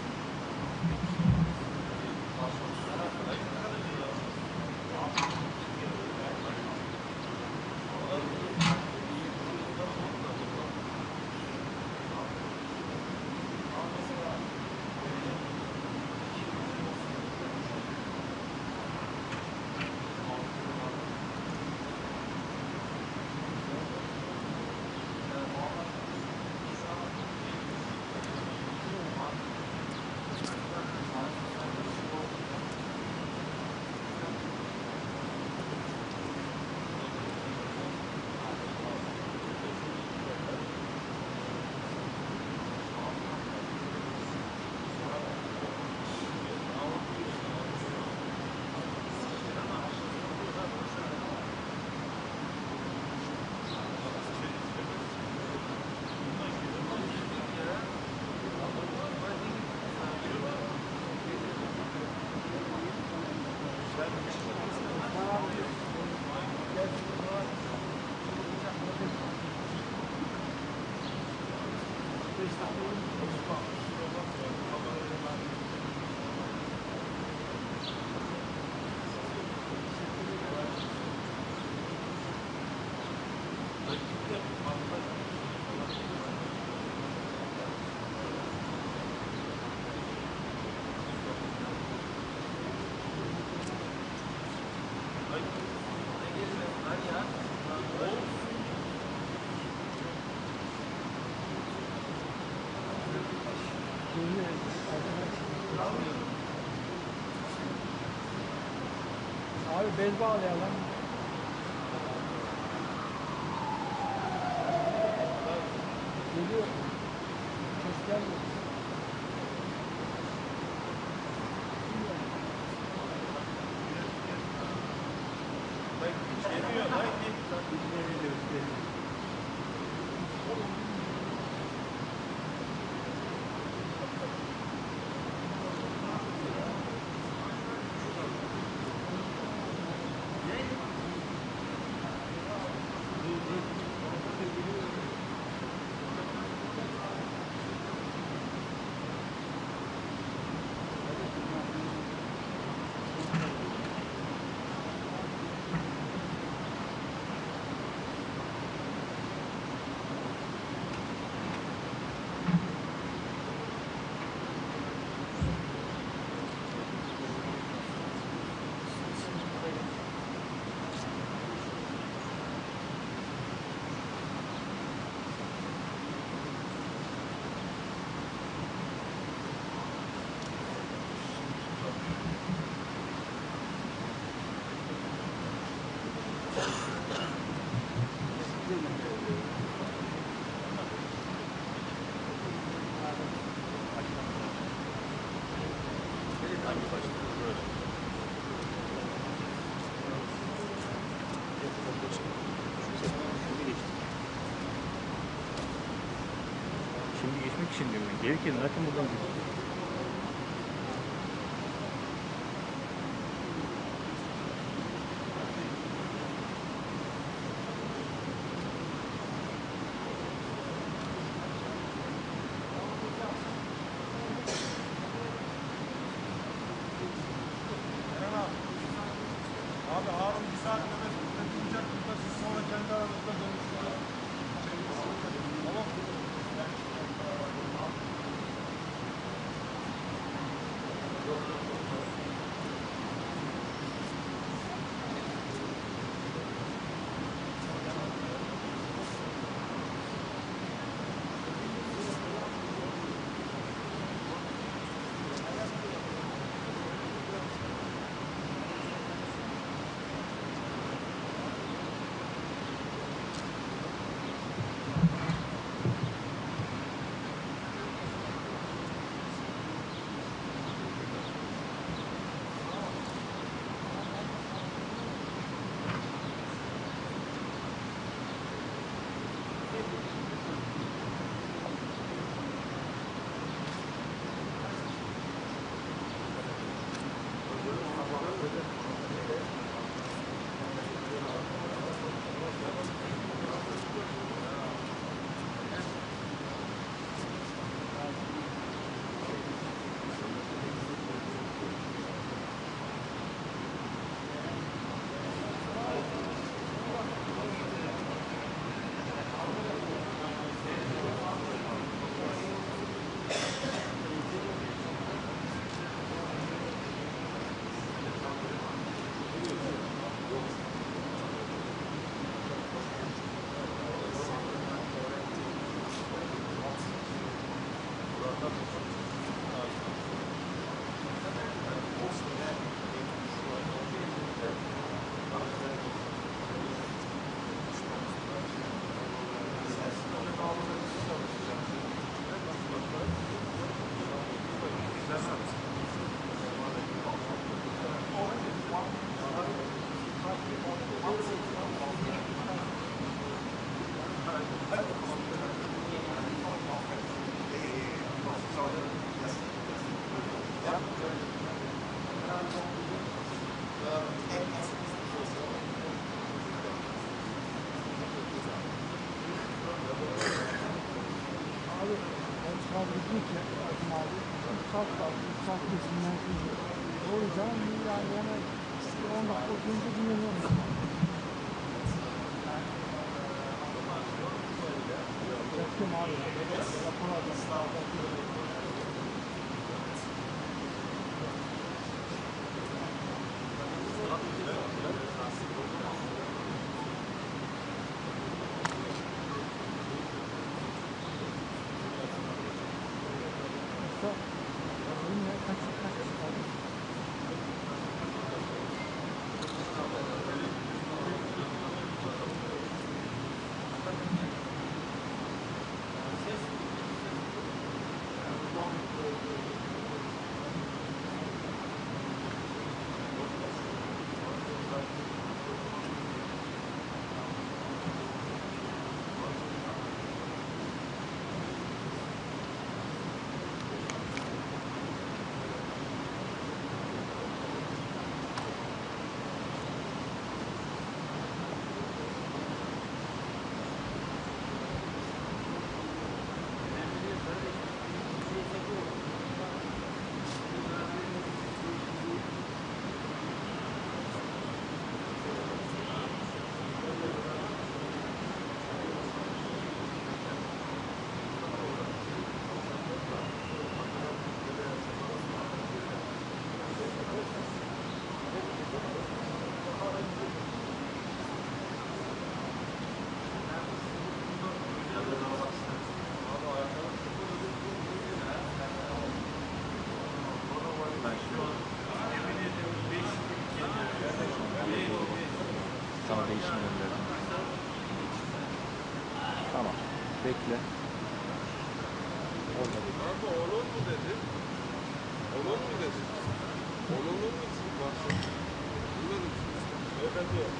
Abi bez bağlayalım. Geliyor. Ses gelmiyor. Şimdi geçmek için değil mi? Gelirken zaten buradan geçiyor. Abi Harun bir saat nöbet tutacak burada, siz sonra kendi aranızda konuşursunuz. Tamam. Fabrikli ki Akın abi. Salt kaldı. Salt kesimden iyi. O yüzden yani hemen 10 dakika oturunca dinleniyormuş. Yaptım abi. Rapor alacağım. olmadı. Abi onun mu dedi? Onun mu dedi? Onun mu bahsetti? Bilmedim. Beyefendi yok.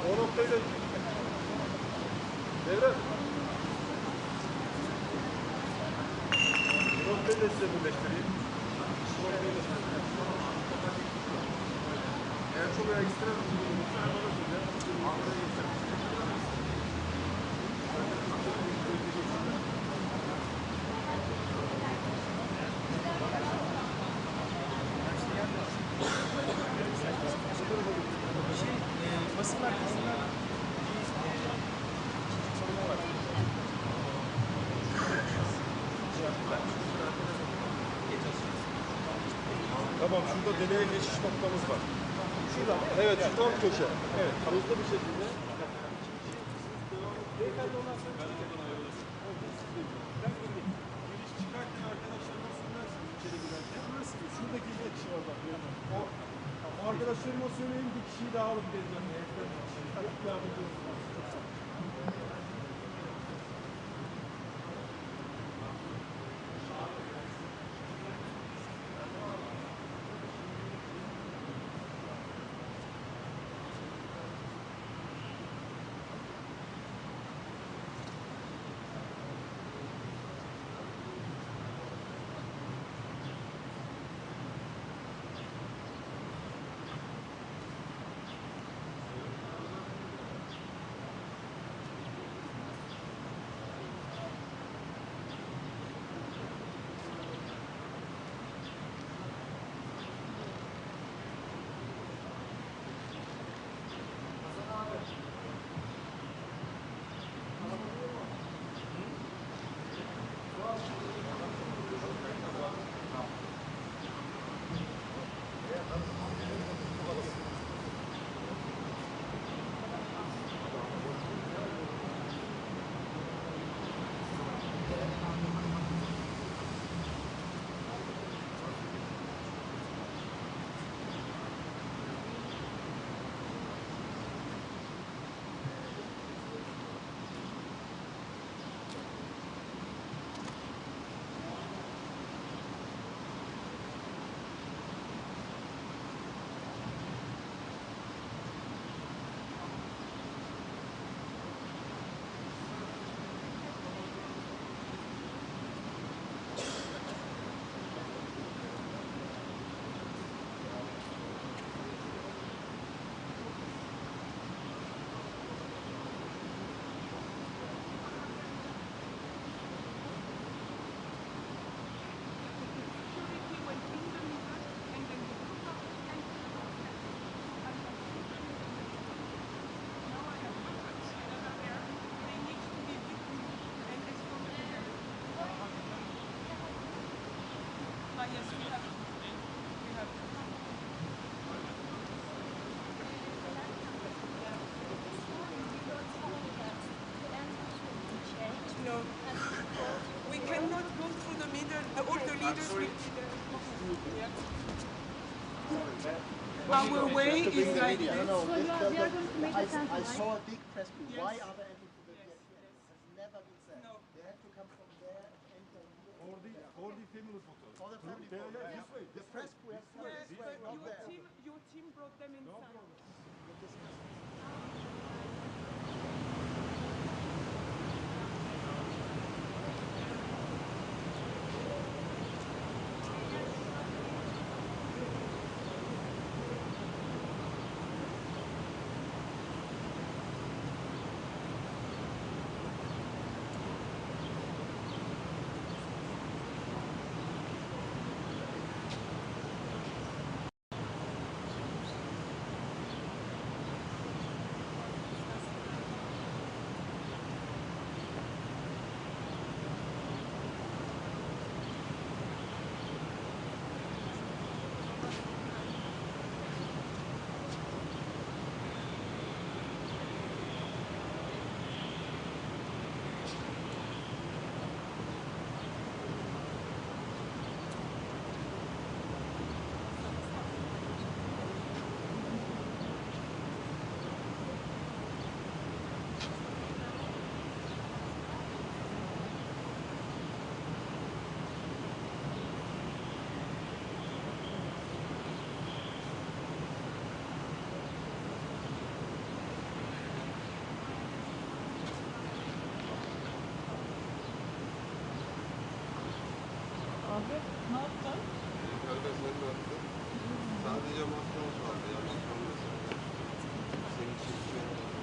O noktayı da Devlet. Bu noktayı da size birleştireyim. Bu noktayı da eğer çok ekstrem bir durum olursa hemen bana söyle. Ankara'ya geçelim. Basın arkasından sorun var. Tamam, şurada deneye geçiş noktamız var. Şurada. Evet, şu tam köşe. Evet, hızlı bir şekilde. Beyefendi ondan sonra giriş çıkarken arkadaşlarıma söylersiniz içeri girerken. Burası değil, şuradaki geçiş var bak. O arkadaşlarıma söyleyeyim, bir kişiyi daha alıp geleceğim. Çok yardımcı olsun. Çok sağ olun. Our way is like this. So we are going to make a center, right? I saw a big press group. Why are there anti-Tibetan? It has never been said. No. They have to come from there and enter here. For the family photo. For the family photo. This way. The press group has come this way, not there. Your team brought them inside. Abi ne yaptın? Sadece maskamız vardı ya, maskam mesela. Seni çekiyorlar.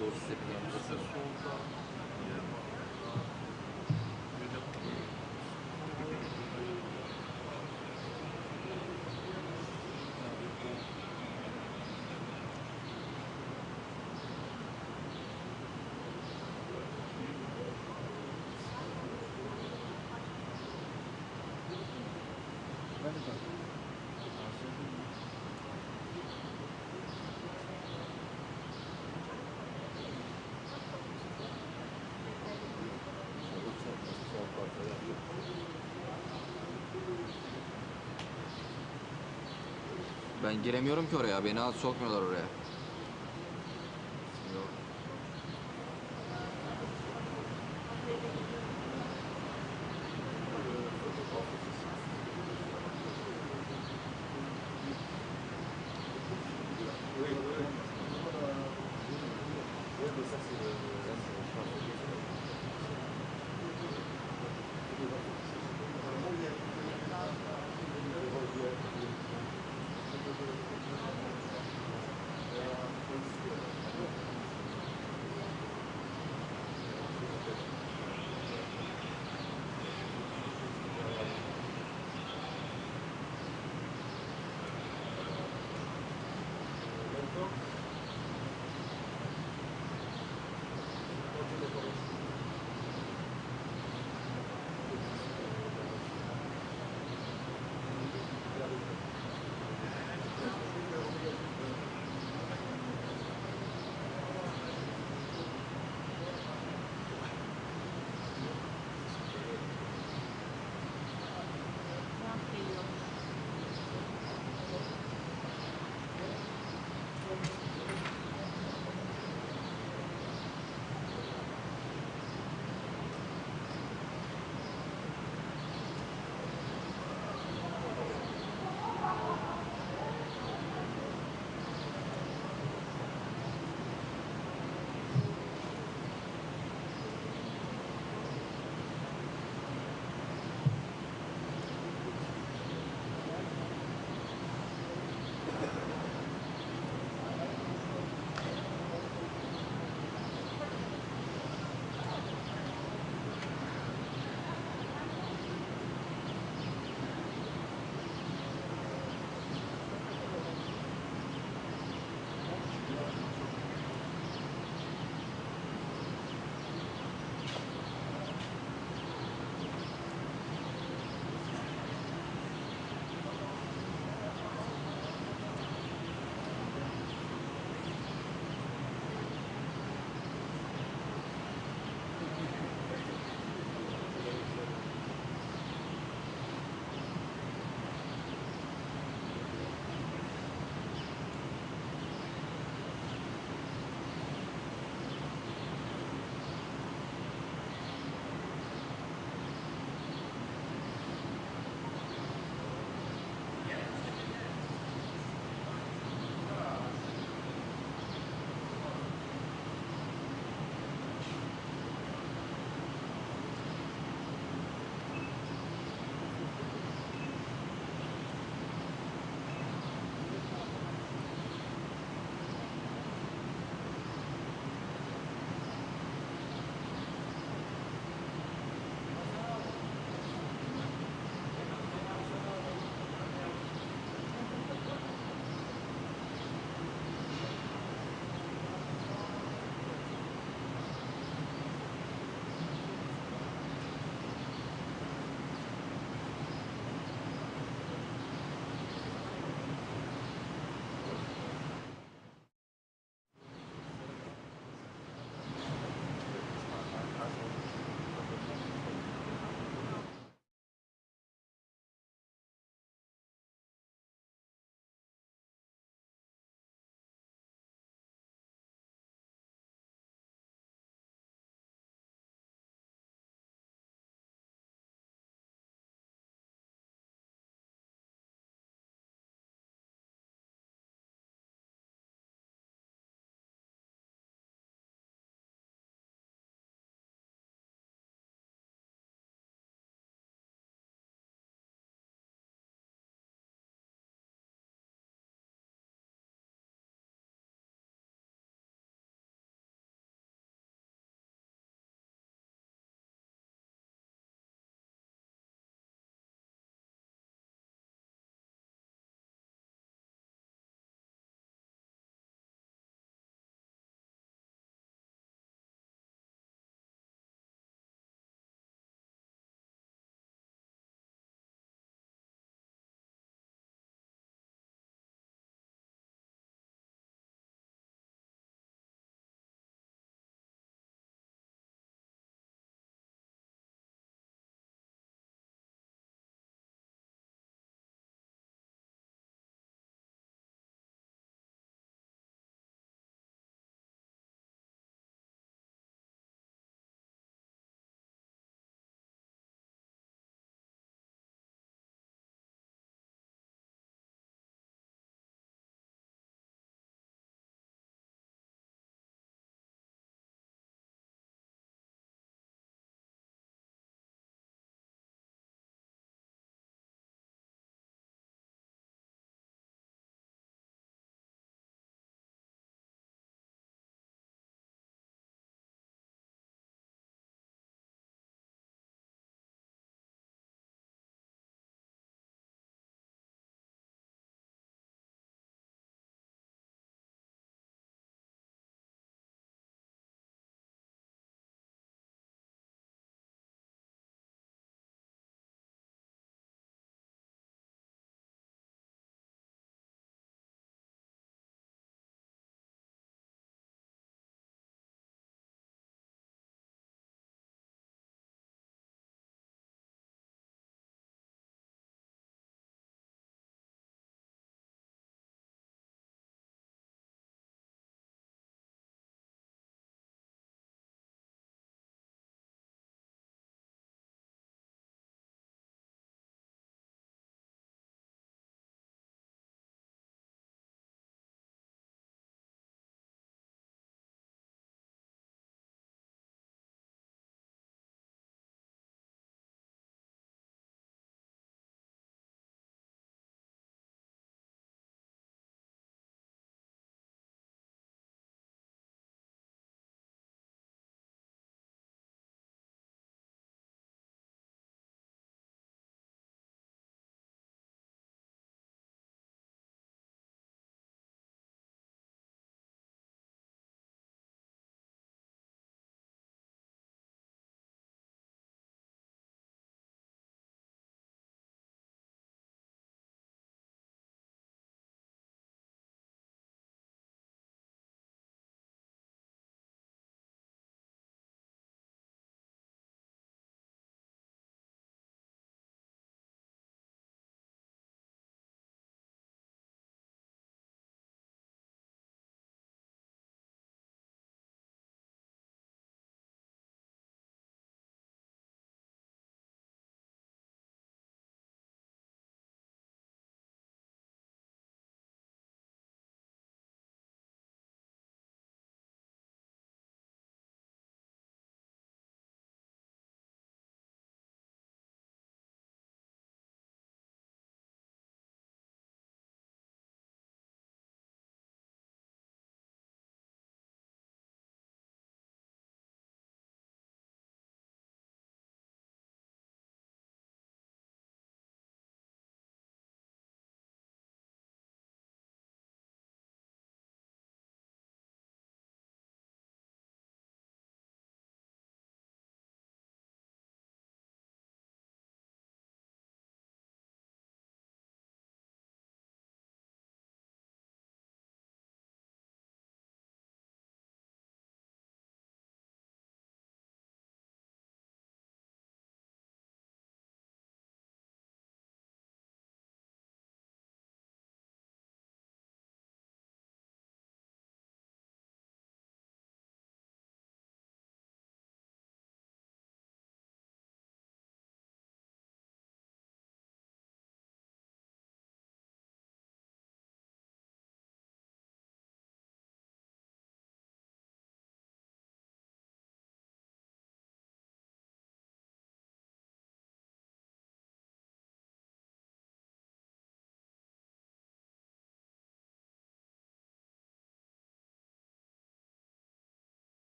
doorstep yapması. Ben giremiyorum ki oraya. Beni sokmuyorlar oraya. Yok.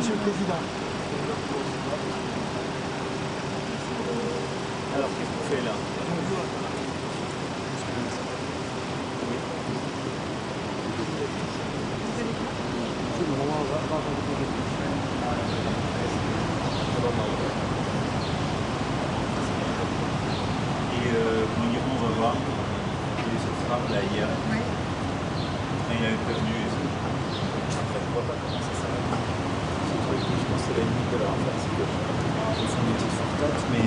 Monsieur le Président. Alors, qu'est-ce que tu fais là? Et on va voir. Et ce sera là hier. Et il avait prévenu. Après, je vois pas comment ça s'arrête. Je pense que c'est la limite de leur affaire, c'est que son métier sur tête, mais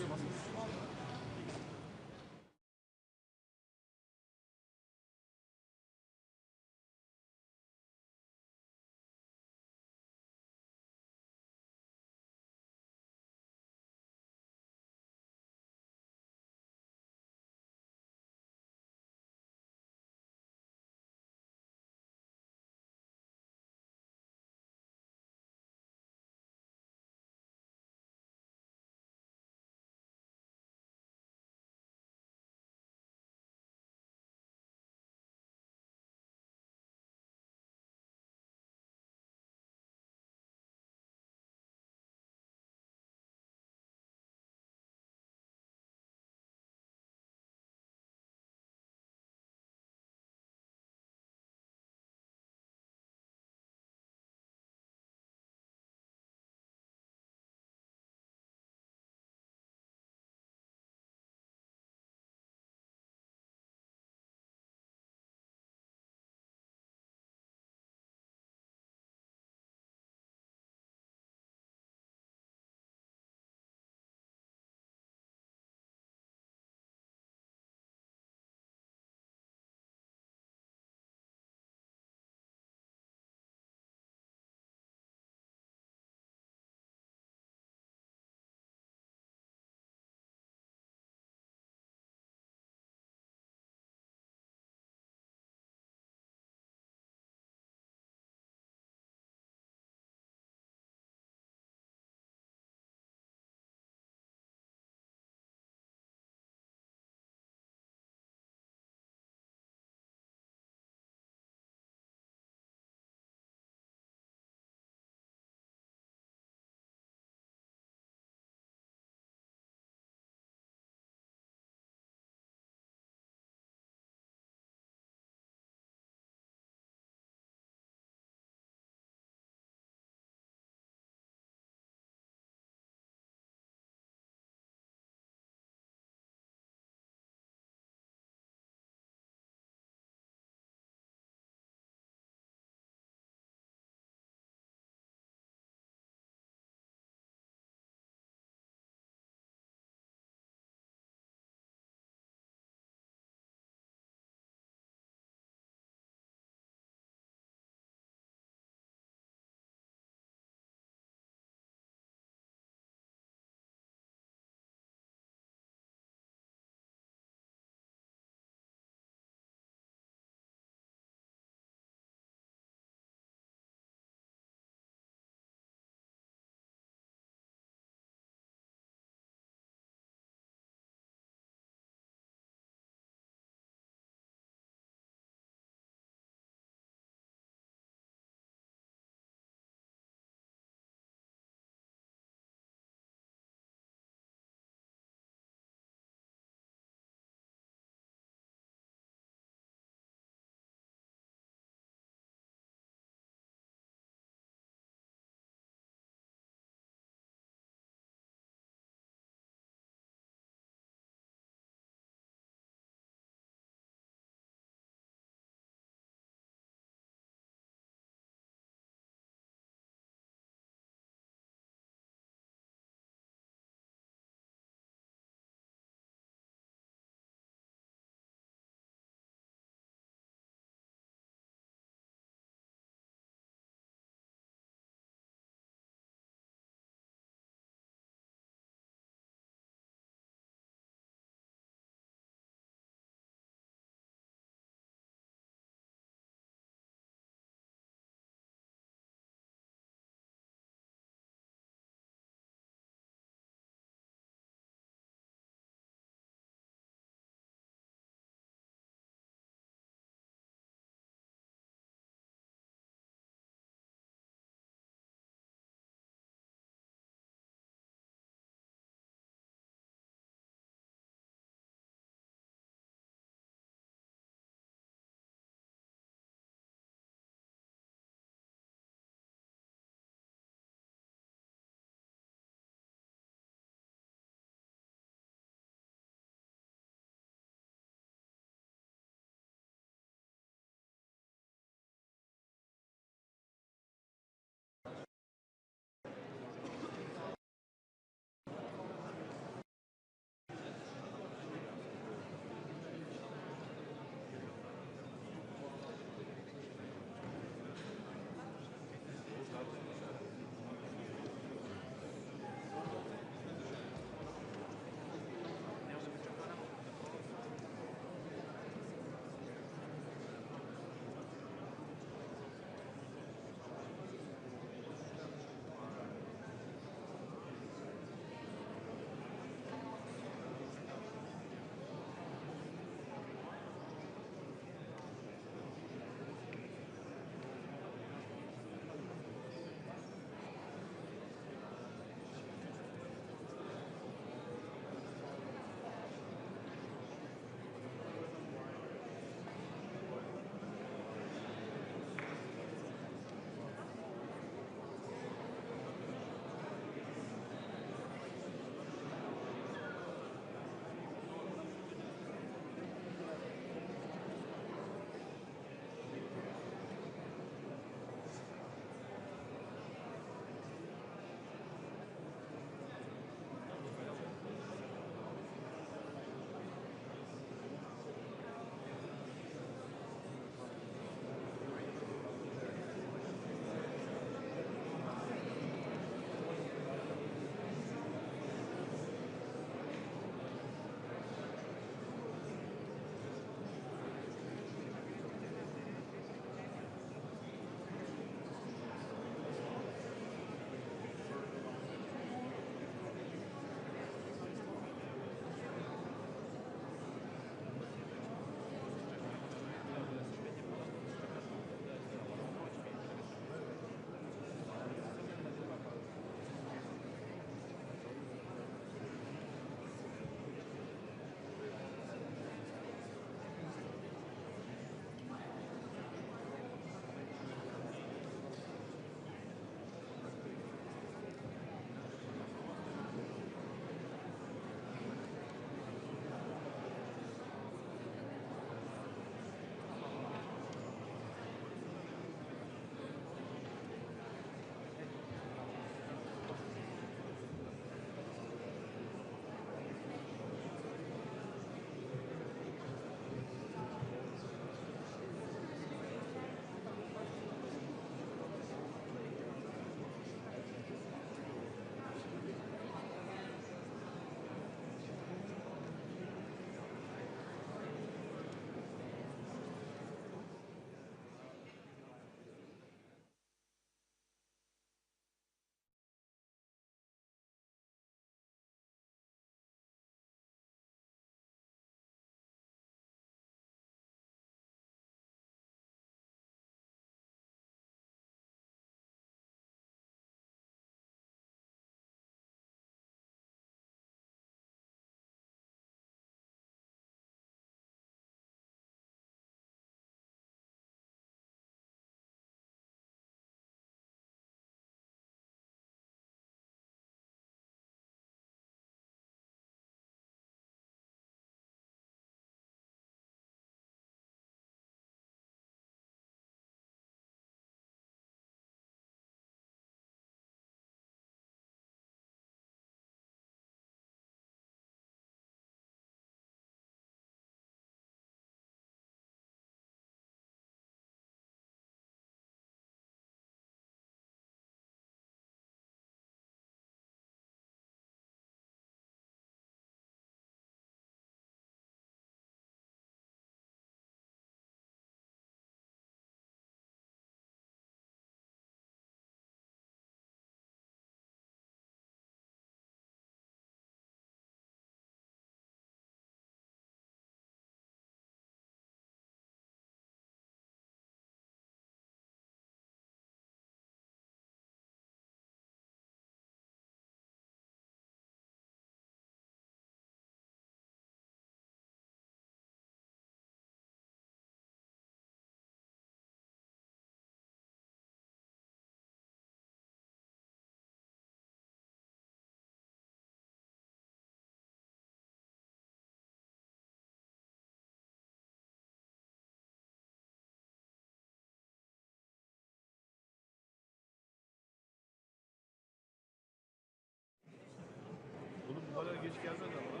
geç gelmez ama.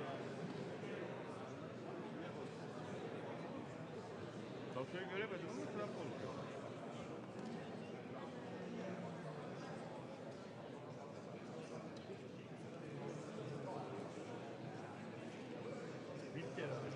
Dosyayı göremedim ama Trump konuşuyor. Bitti herhalde.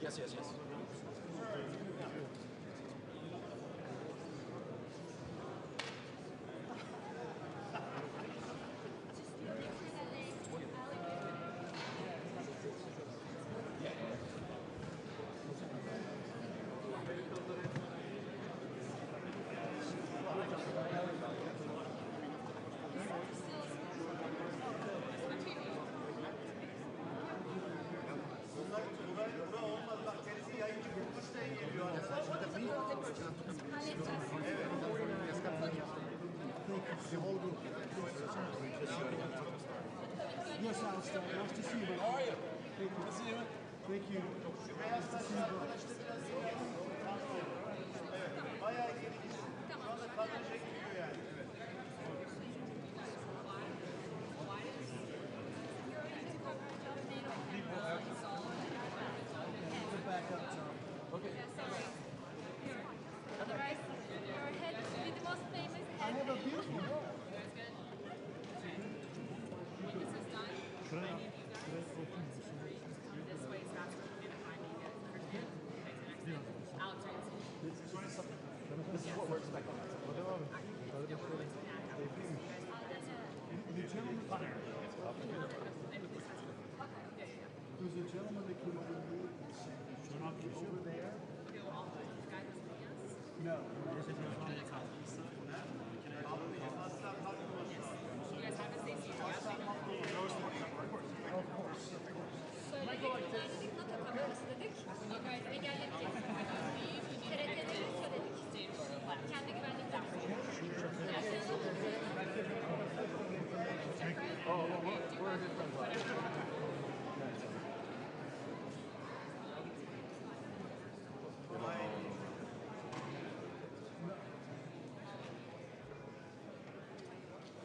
Yes, yes, yes. Yes, Alistair. Nice to see you. How are you? Thank you. Nice to see you. Thank you. Nice to see you. Bayağı gelişti. Şu anda kadraja giriyor yani. Back up, Tom. Okay. Otherwise, your head will be the most famous head. I have a beautiful head. When this is done, I need you guys to come this way so that's what we're finding it. Alex, This is what we're expecting. The gentleman, there's a gentleman that came over here and said, over there. No. Söyledik, verdik, NATO kamerası dedik. Engelleteceğiz. TRT'leri söyledik. Kendi güvenliklerimizi.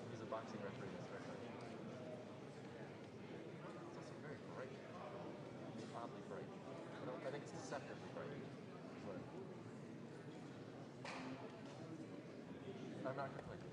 He's a boxing referee, that's very much. It's also very bright. Oddly bright. I think it's deceptively bright. Is what I'm not conflicted.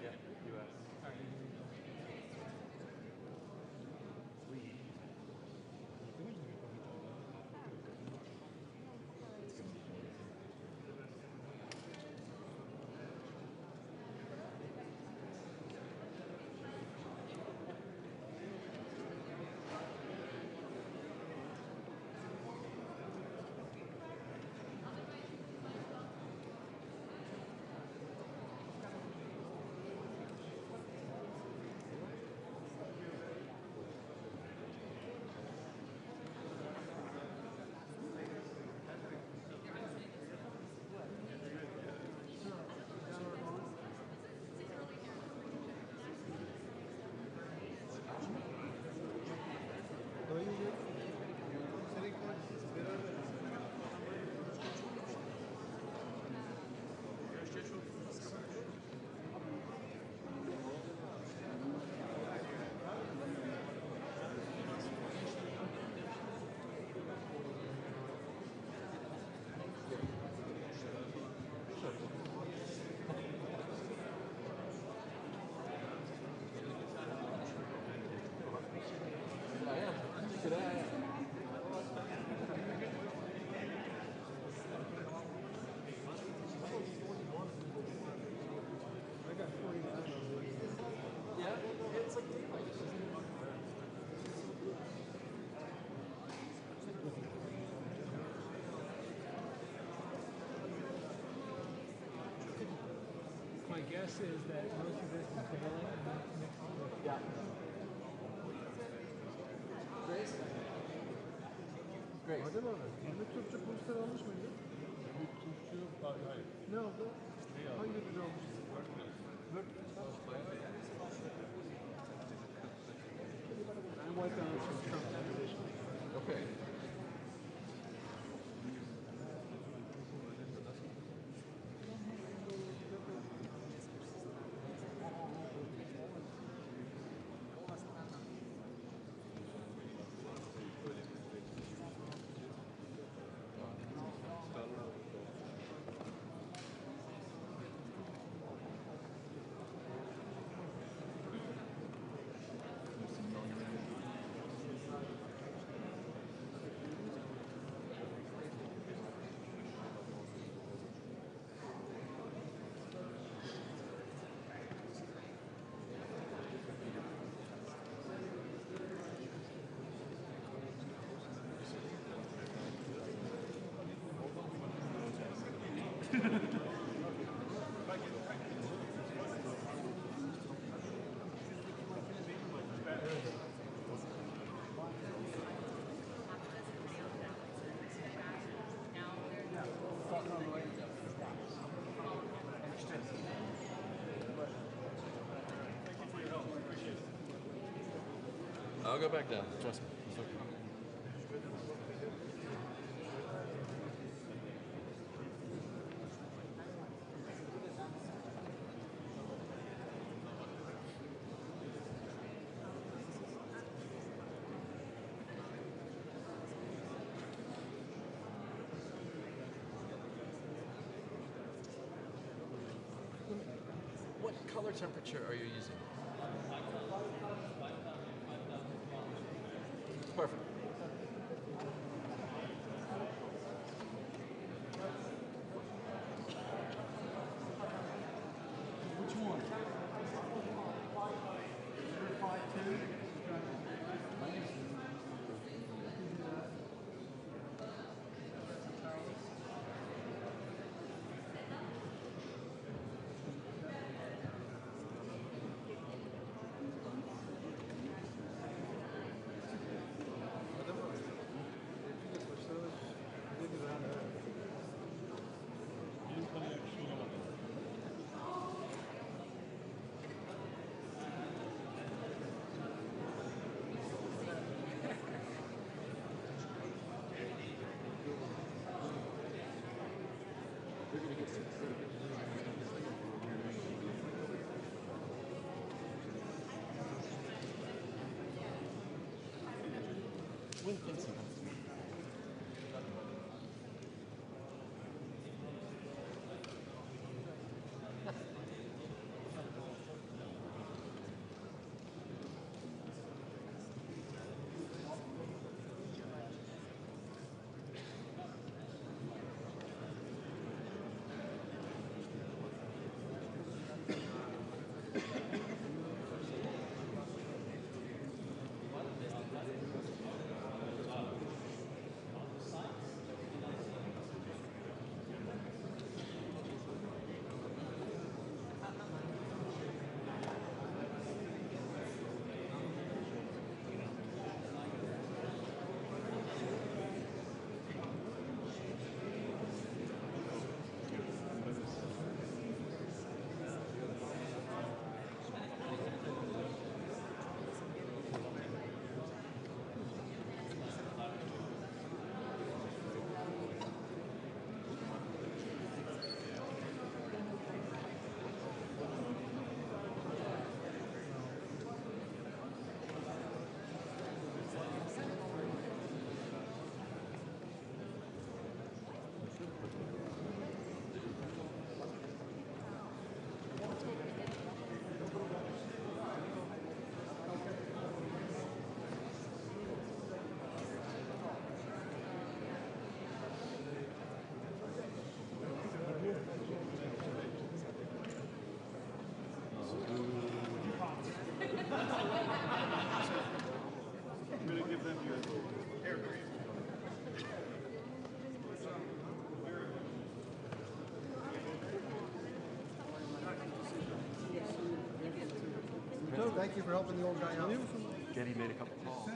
Yeah, US. My guess is that most of this is failing and then next year. Yeah. Grace? Grace. Madem abi, şimdi Türkçe poster almış mıydı? Hayır. Ne oldu? Hangi ödül almış? Word. I wiped out some Trump ammunition. Okay. I'll go back down, trust me. It's okay. color temperature are you using? Perfect. Which one? 052. Thank you for helping the old guy out. Getty made a couple calls.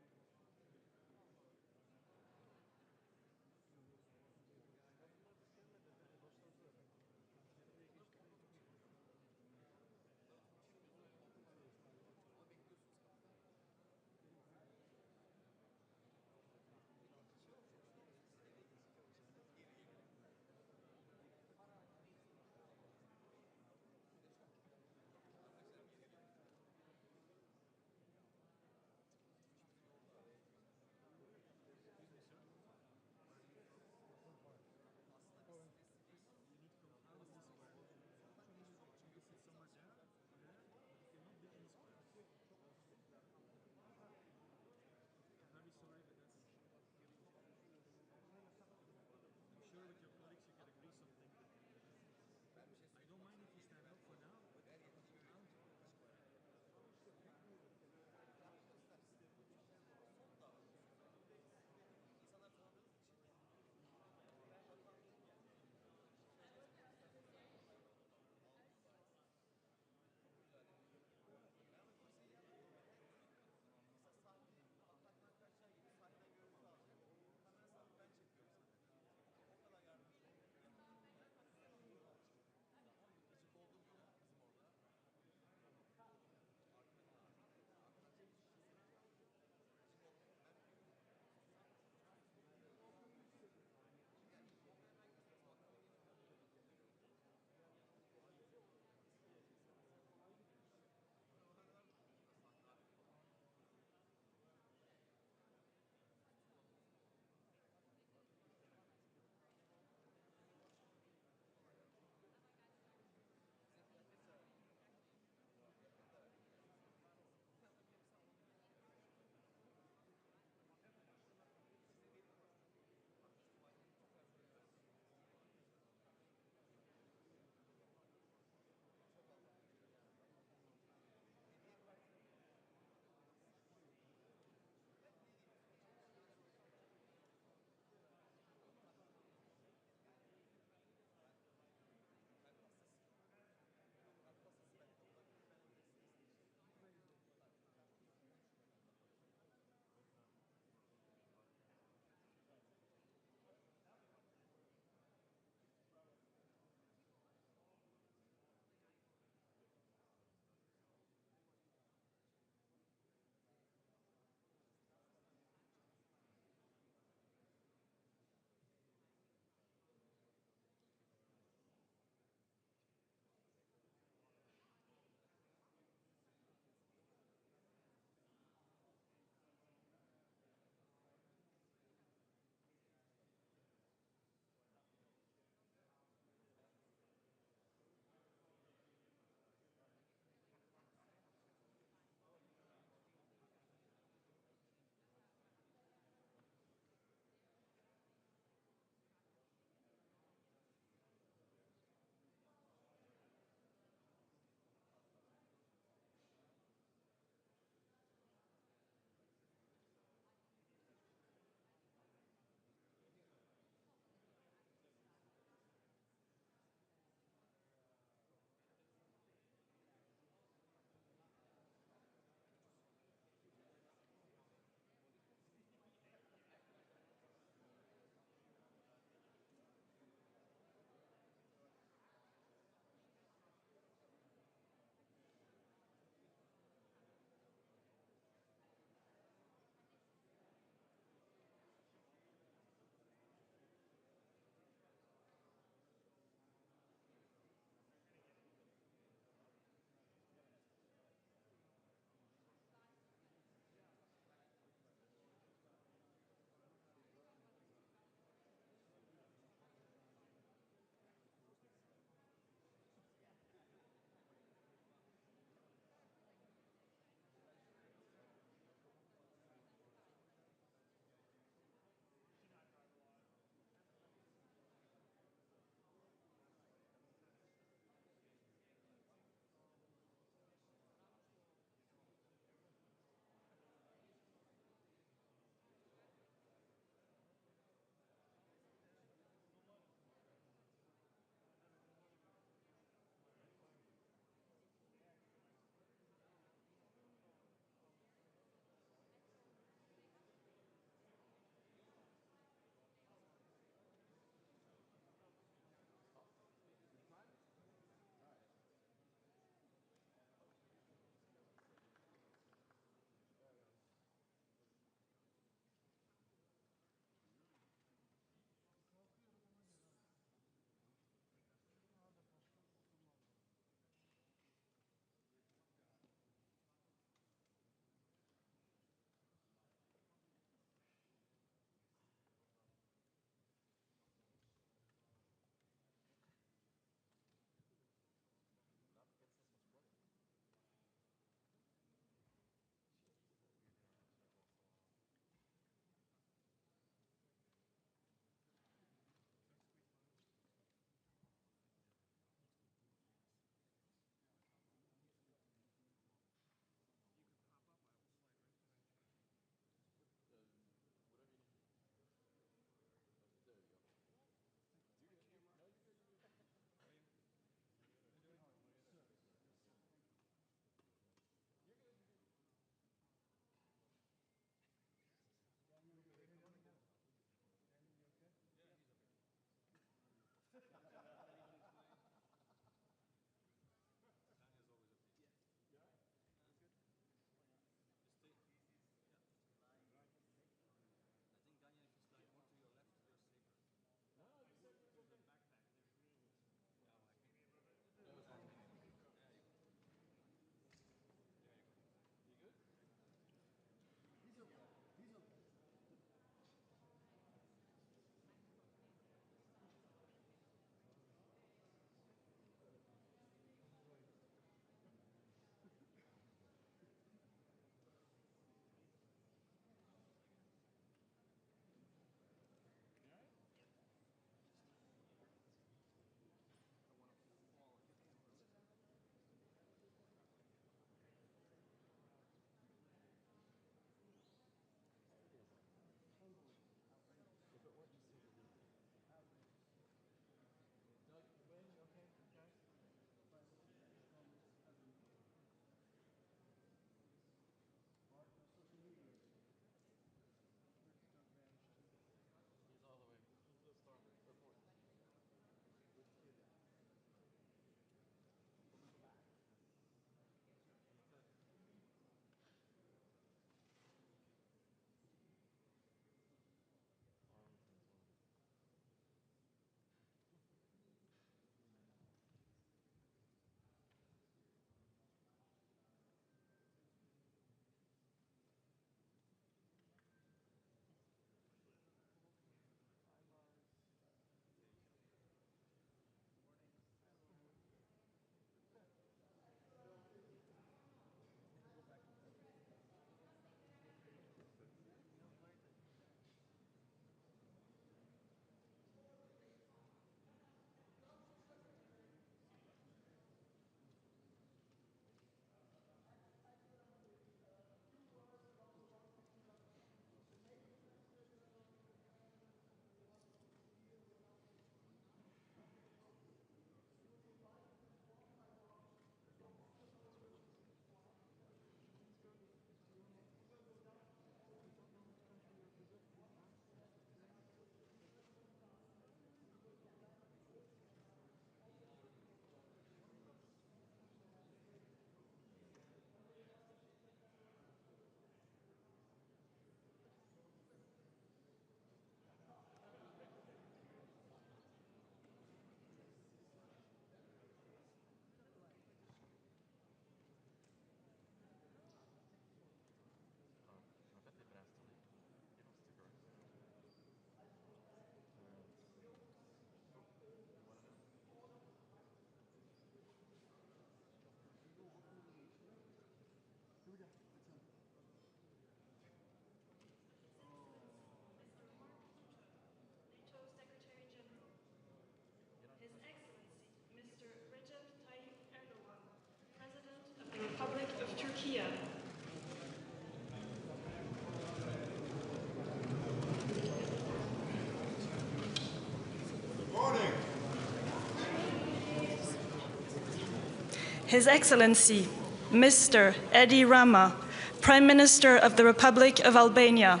His Excellency, Mr. Edi Rama, Prime Minister of the Republic of Albania.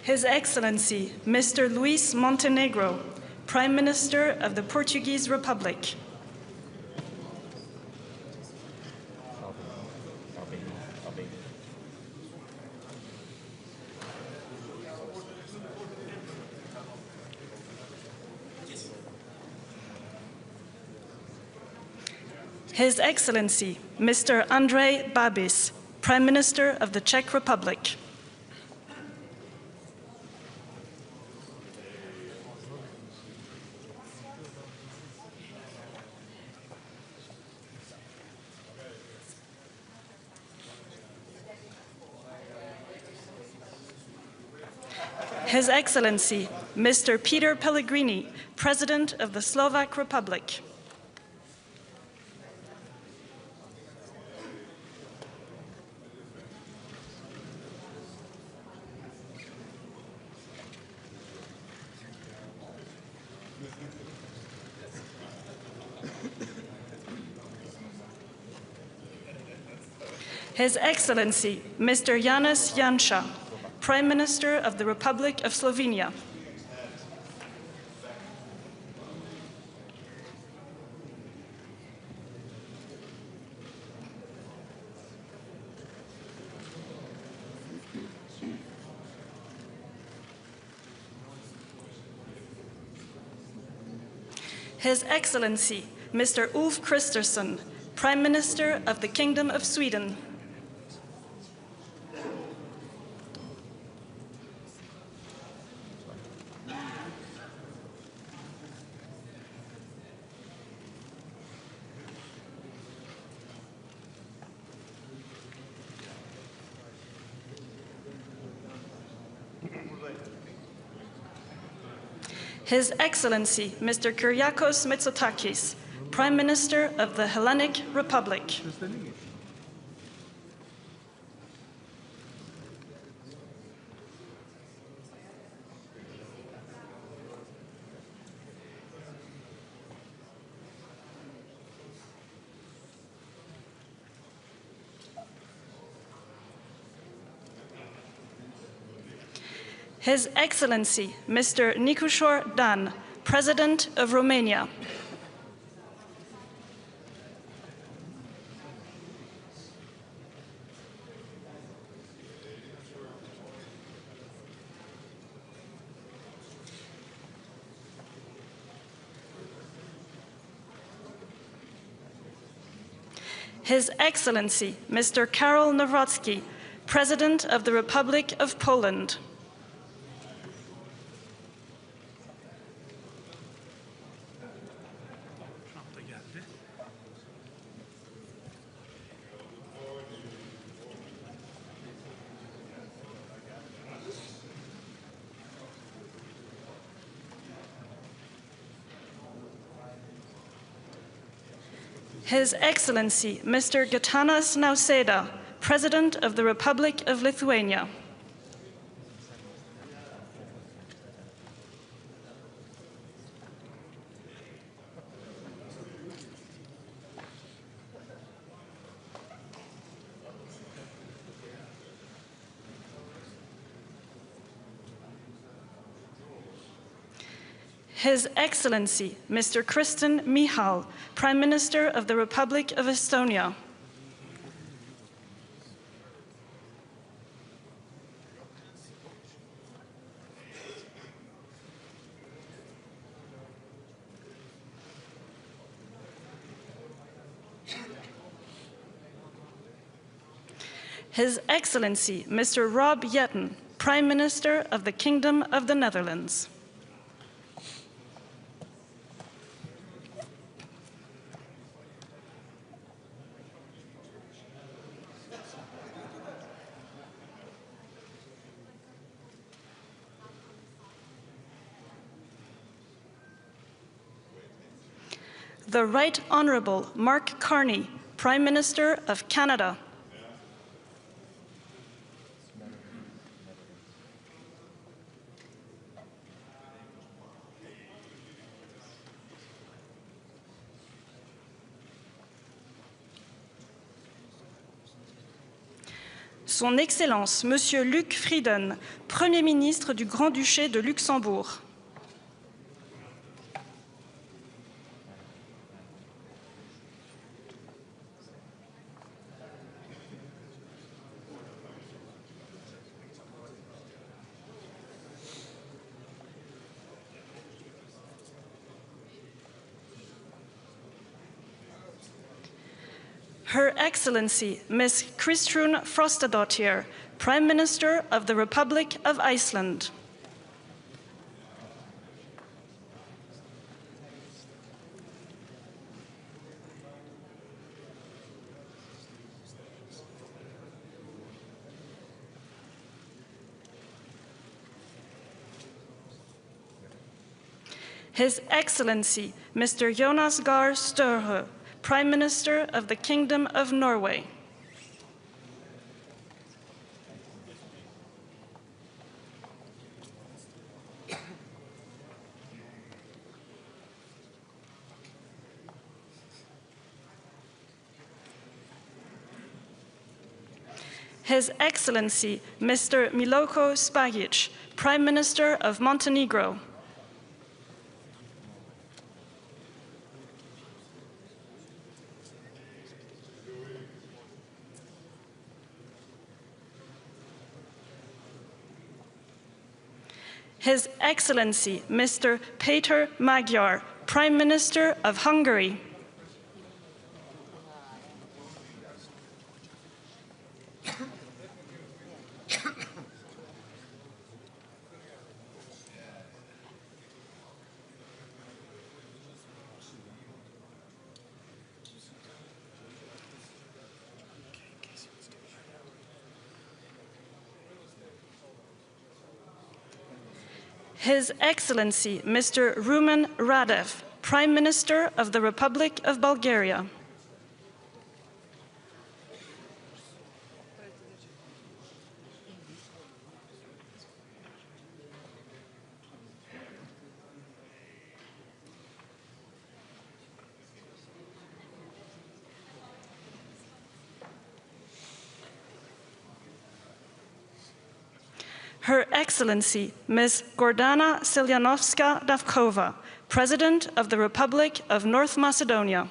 His Excellency, Mr. Luis Montenegro, Prime Minister of the Portuguese Republic. His Excellency, Mr. Andrej Babis, Prime Minister of the Czech Republic. His Excellency, Mr. Peter Pellegrini, President of the Slovak Republic. His Excellency, Mr. Janez Janša, Prime Minister of the Republic of Slovenia. His Excellency, Mr. Ulf Kristersson, Prime Minister of the Kingdom of Sweden. His Excellency, Mr. Kyriakos Mitsotakis, Prime Minister of the Hellenic Republic. His Excellency, Mr. Nicușor Dan, President of Romania. His Excellency, Mr. Karol Nawrocki, President of the Republic of Poland. His Excellency, Mr. Gitanas Nausėda, President of the Republic of Lithuania. His Excellency, Mr. Kristen Michal, Prime Minister of the Republic of Estonia. His Excellency, Mr. Rob Jetten, Prime Minister of the Kingdom of the Netherlands. the Right Honourable Mark Carney, Prime Minister of Canada. Son Excellence, Monsieur Luc Frieden, Premier ministre du Grand-Duché de Luxembourg. Her Excellency, Ms. Kristrún Frostadóttir, Prime Minister of the Republic of Iceland. His Excellency, Mr. Jonas Gahr Støre, Prime Minister of the Kingdom of Norway. His Excellency, Mr. Miloko Spajic, Prime Minister of Montenegro. His Excellency, Mr. Péter Magyar, Prime Minister of Hungary. His Excellency, Mr. Rumen Radev, Prime Minister of the Republic of Bulgaria. Her Excellency, Ms. Gordana Siljanovska-Davkova, President of the Republic of North Macedonia.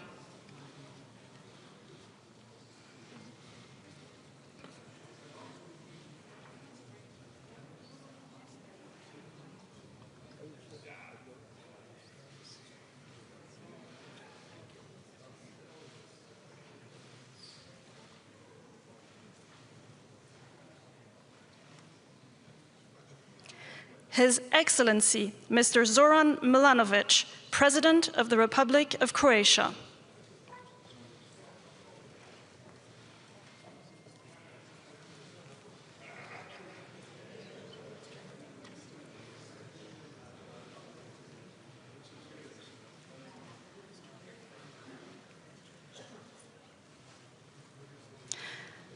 His Excellency, Mr. Zoran Milanovic, President of the Republic of Croatia.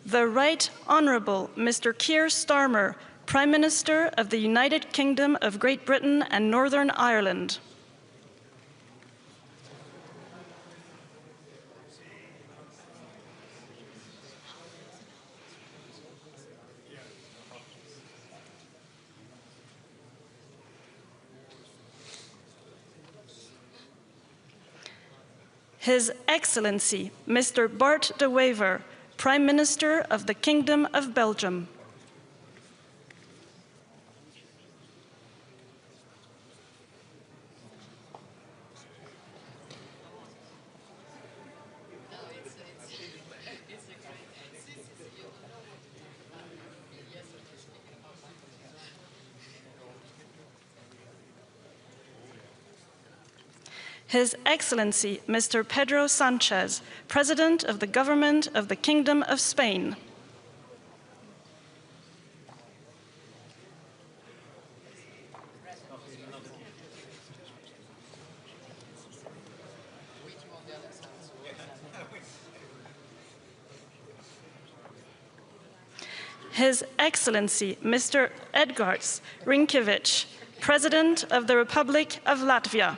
The Right Honourable Mr. Keir Starmer, Prime Minister of the United Kingdom of Great Britain and Northern Ireland. His Excellency, Mr. Bart de Wever, Prime Minister of the Kingdom of Belgium. His Excellency, Mr. Pedro Sanchez, President of the Government of the Kingdom of Spain. His Excellency Mr. Edgars Rinkēvičs, President of the Republic of Latvia.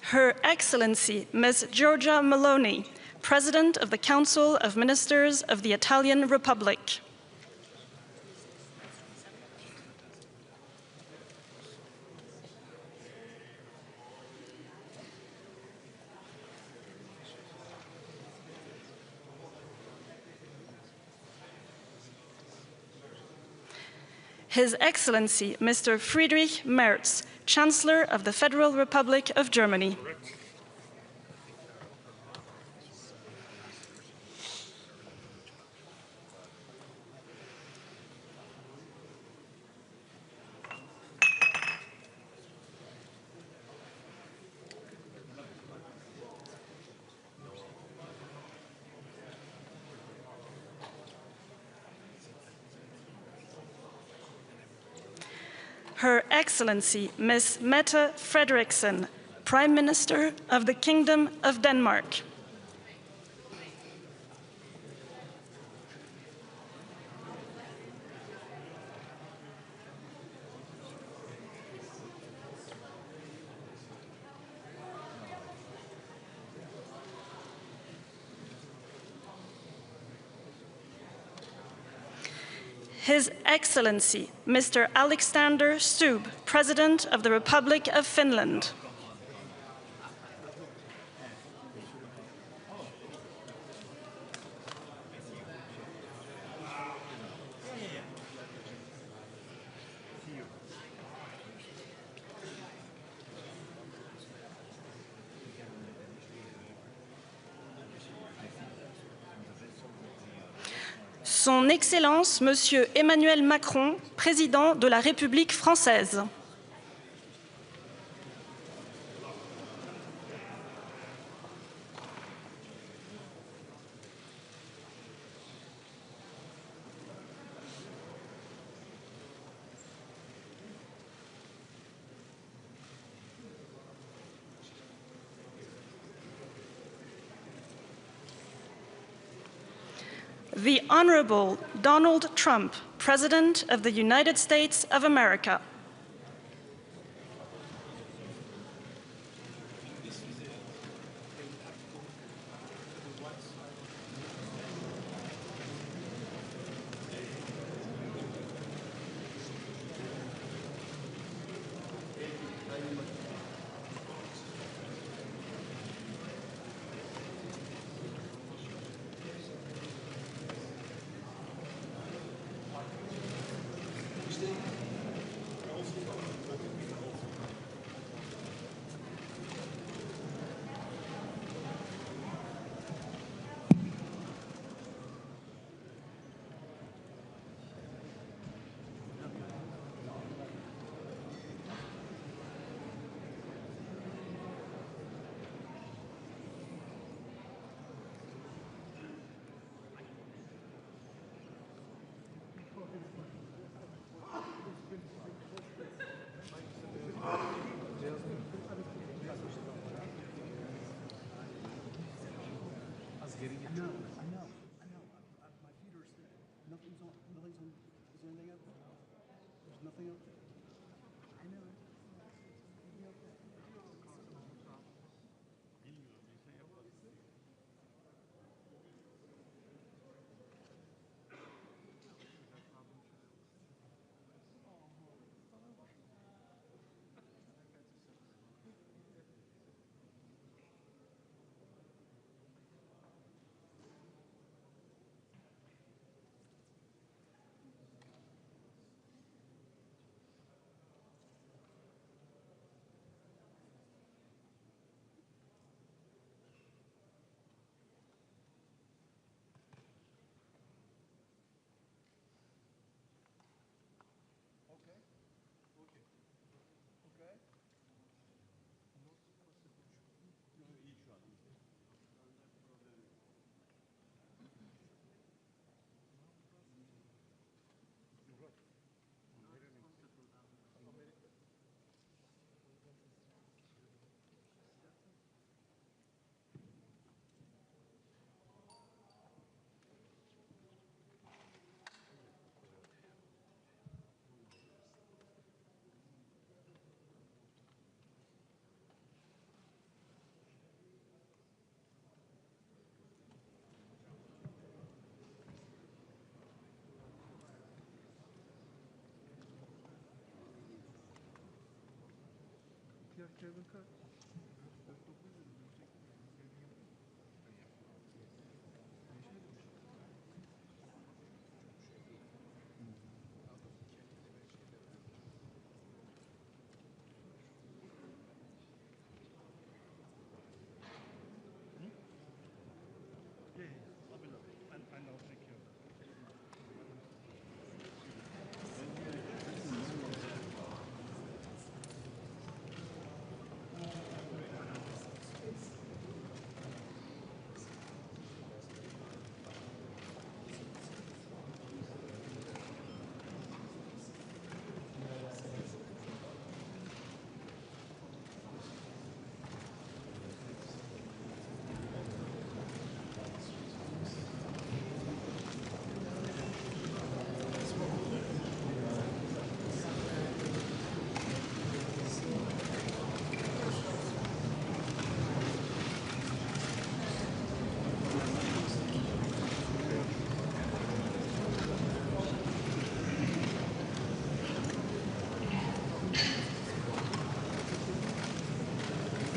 Her Excellency Ms. Giorgia Meloni, President of the Council of Ministers of the Italian Republic. His Excellency Mr. Friedrich Merz, Chancellor of the Federal Republic of Germany. Her Excellency Ms. Mette Frederiksen, Prime Minister of the Kingdom of Denmark. His Excellency Mr. Alexander Stubb, President of the Republic of Finland. Son Excellence, Monsieur Emmanuel Macron, Président de la République française. The Honorable Donald Trump, President of the United States of America.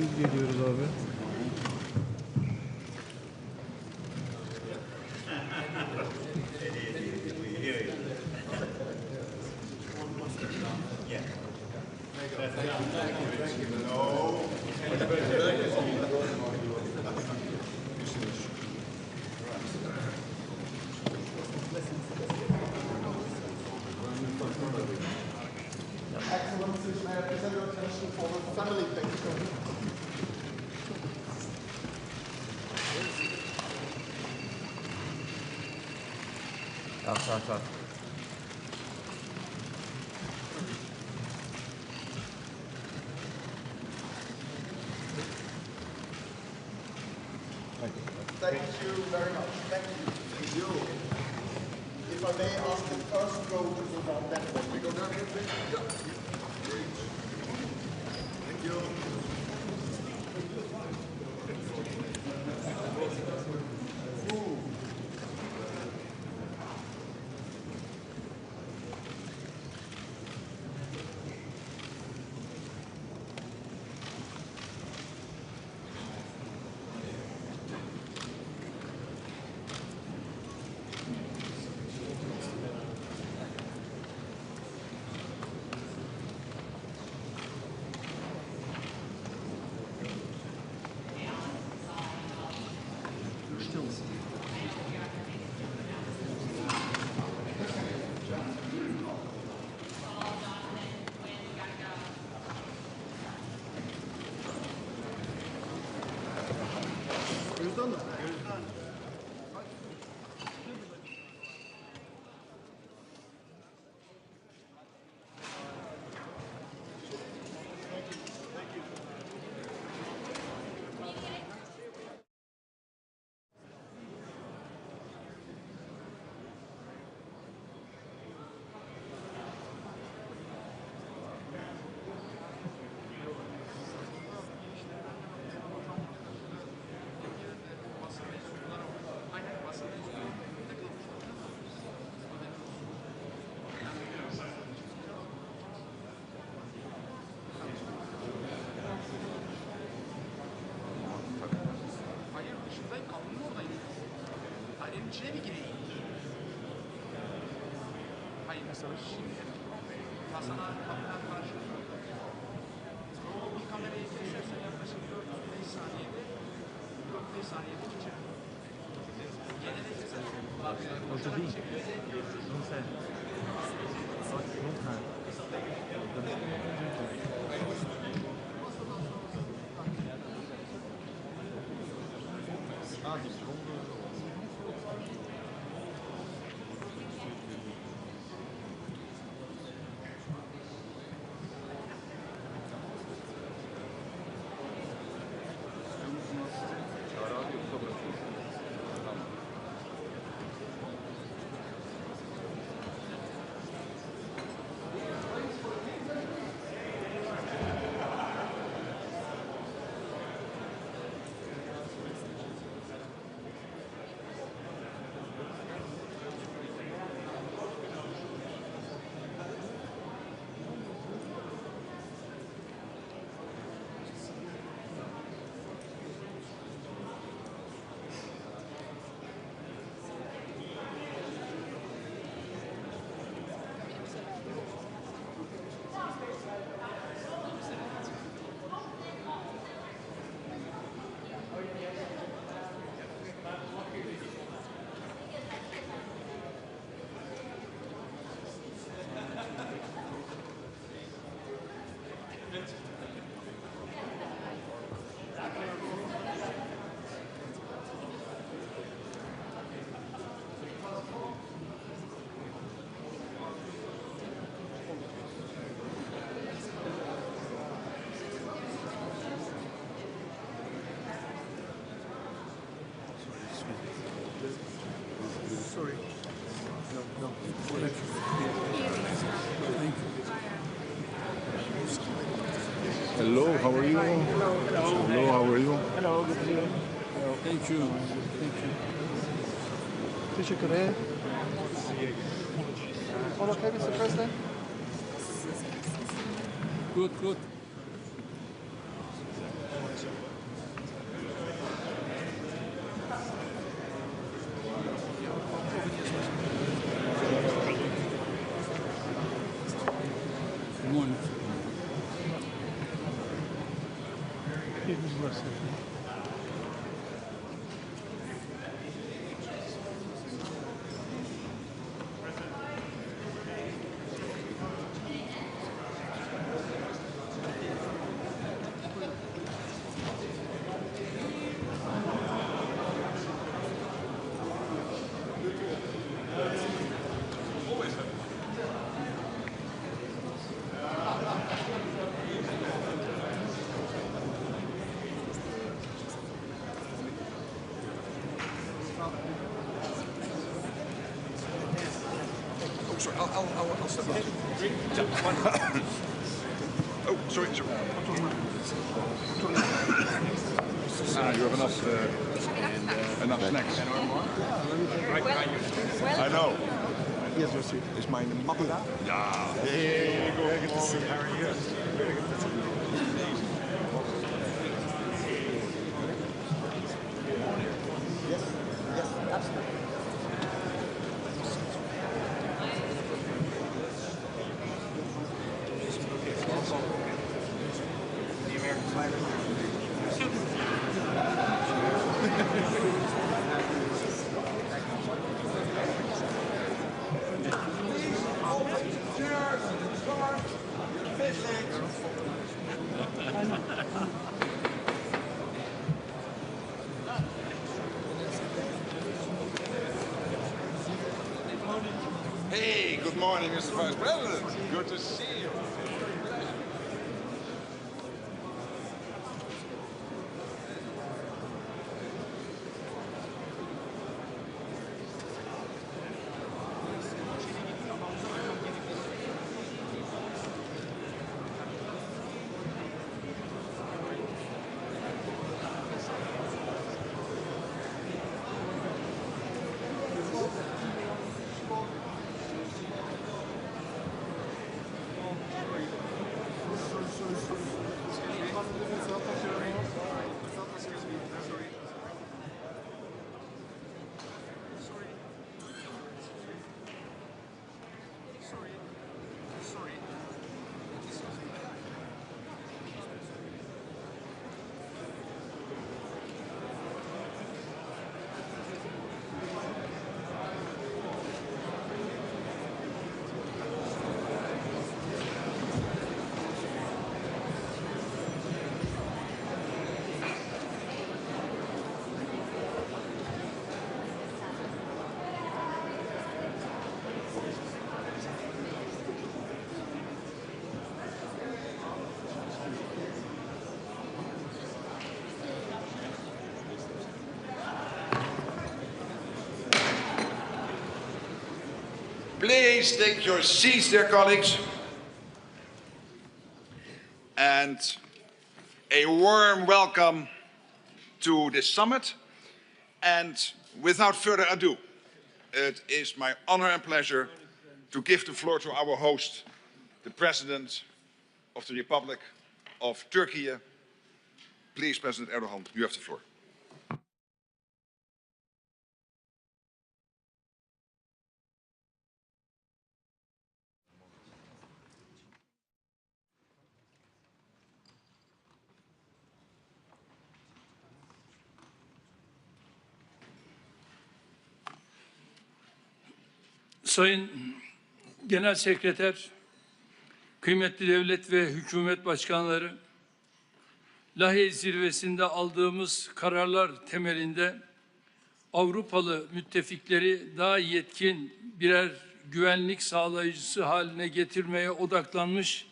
Biz geliyoruz abi. Excellencies, may I present your attention for the family picture? Sağ. Thank you very much. Thank you. Thank you. If I may ask the first row to go down that way. We go down here, please. Yeah. Thank you. İçine mi gireyim? Hayır, mesela şimdi masalar kapıdan karşılıyor. Bir kamerayı kesersen yaklaşık 4-5 saniyede 4-5 saniyede çıkacak. Genelde kesersen. Orada değil. Bunu sen. Bak, bunu sen. sorry. No. Hello, how are you? Hello, how are you? Hello, good to see you. Thank you. Teşekkür ederim. All okay, Mr. President? Good. Good morning. Sorry, I'll step up. Oh, sorry. You have enough snacks. I know. Yes, your seat. Is mijn mappa? Ja. Hey, good to see you. How are you? Very good to see you. Yes, absolutely. The American flag. Hey, good morning, Mr. Vice President. Good to see you. Please take your seats, dear colleagues. And a warm welcome to this summit. And without further ado, it is my honor and pleasure to give the floor to our host, the President of the Republic of Turkey. Please, President Erdogan, you have the floor. Sayın Genel Sekreter, kıymetli devlet ve hükümet başkanları, Lahey zirvesinde aldığımız kararlar temelinde Avrupalı müttefikleri daha yetkin birer güvenlik sağlayıcısı haline getirmeye odaklanmış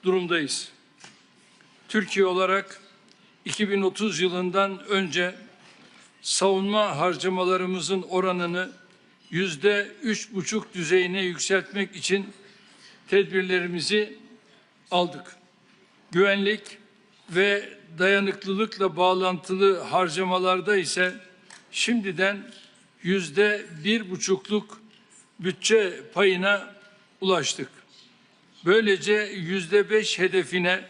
durumdayız. Türkiye olarak 2030 yılından önce savunma harcamalarımızın oranını %3,5 düzeyine yükseltmek için tedbirlerimizi aldık. Güvenlik ve dayanıklılıkla bağlantılı harcamalarda ise şimdiden %1,5'luk bütçe payına ulaştık. Böylece %5 hedefine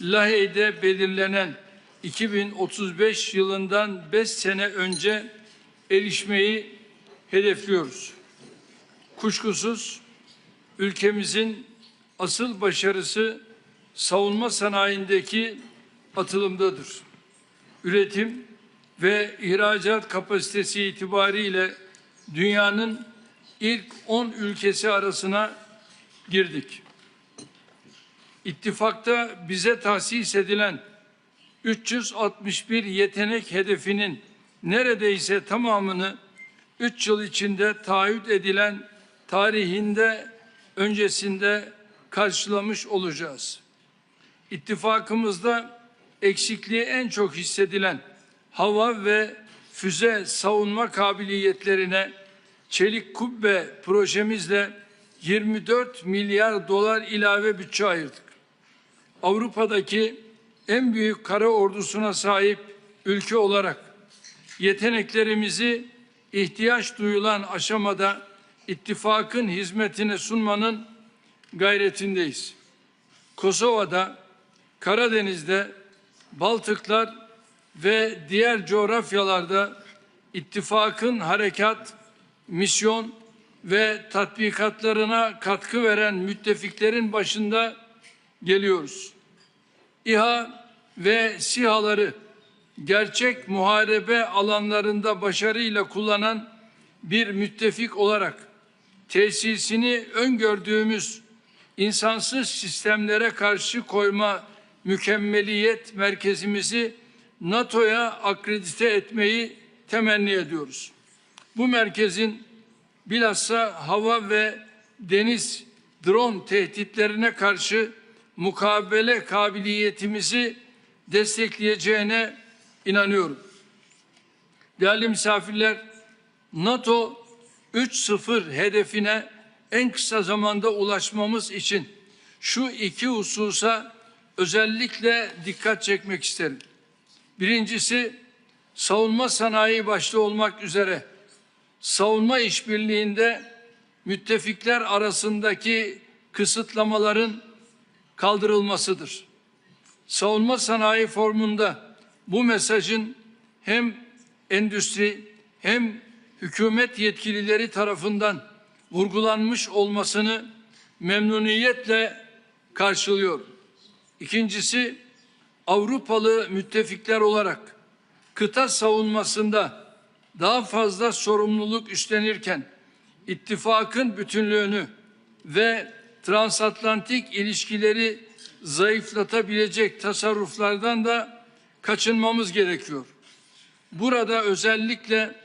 Lahey'de belirlenen 2035 yılından 5 sene önce erişmeyi hedefliyoruz. Kuşkusuz ülkemizin asıl başarısı savunma sanayindeki atılımdadır. Üretim ve ihracat kapasitesi itibariyle dünyanın ilk 10 ülkesi arasına girdik. İttifakta bize tahsis edilen 361 yetenek hedefinin neredeyse tamamını 3 yıl içinde taahhüt edilen tarihinde öncesinde karşılamış olacağız. İttifakımızda eksikliği en çok hissedilen hava ve füze savunma kabiliyetlerine çelik kubbe projemizle 24 milyar dolar ilave bütçe ayırdık. Avrupa'daki en büyük kara ordusuna sahip ülke olarak yeteneklerimizi ihtiyaç duyulan aşamada ittifakın hizmetine sunmanın gayretindeyiz. Kosova'da, Karadeniz'de, Baltıklar ve diğer coğrafyalarda ittifakın harekat, misyon ve tatbikatlarına katkı veren müttefiklerin başında geliyoruz. İHA ve SİHA'ları gerçek muharebe alanlarında başarıyla kullanan bir müttefik olarak tesisini öngördüğümüz insansız sistemlere karşı koyma mükemmeliyet merkezimizi NATO'ya akredite etmeyi temenni ediyoruz. Bu merkezin bilhassa hava ve deniz drone tehditlerine karşı mukabele kabiliyetimizi destekleyeceğine inanıyorum. Değerli misafirler, NATO 3.0 hedefine en kısa zamanda ulaşmamız için şu iki hususa özellikle dikkat çekmek isterim. Birincisi, savunma sanayi başta olmak üzere savunma işbirliğinde müttefikler arasındaki kısıtlamaların kaldırılmasıdır. Savunma sanayi formunda bu mesajın hem endüstri hem hükümet yetkilileri tarafından vurgulanmış olmasını memnuniyetle karşılıyorum. İkincisi, Avrupalı müttefikler olarak kıta savunmasında daha fazla sorumluluk üstlenirken ittifakın bütünlüğünü ve transatlantik ilişkileri zayıflatabilecek tasarruflardan da kaçınmamız gerekiyor. Burada özellikle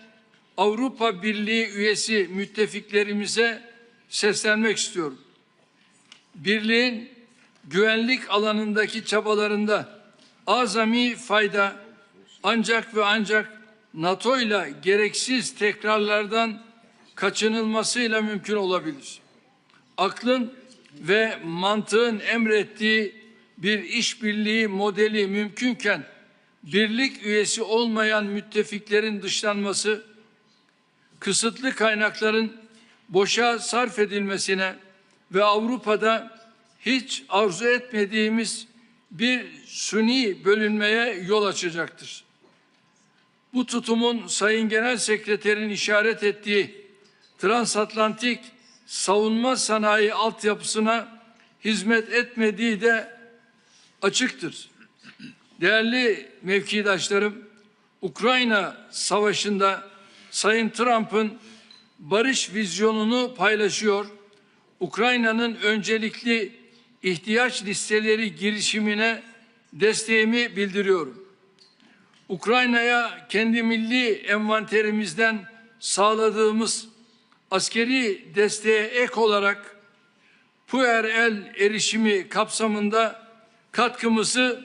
Avrupa Birliği üyesi müttefiklerimize seslenmek istiyorum. Birliğin güvenlik alanındaki çabalarında azami fayda ancak ve ancak NATO ile gereksiz tekrarlardan kaçınılmasıyla mümkün olabilir. Aklın ve mantığın emrettiği bir işbirliği modeli mümkünken birlik üyesi olmayan müttefiklerin dışlanması, kısıtlı kaynakların boşa sarf edilmesine ve Avrupa'da hiç arzu etmediğimiz bir suni bölünmeye yol açacaktır. Bu tutumun Sayın Genel Sekreterin işaret ettiği transatlantik savunma sanayi altyapısına hizmet etmediği de açıktır. Değerli mevkidaşlarım, Ukrayna Savaşı'nda Sayın Trump'ın barış vizyonunu paylaşıyor, Ukrayna'nın öncelikli ihtiyaç listeleri girişimine desteğimi bildiriyorum. Ukrayna'ya kendi milli envanterimizden sağladığımız askeri desteğe ek olarak PUER'el erişimi kapsamında katkımızı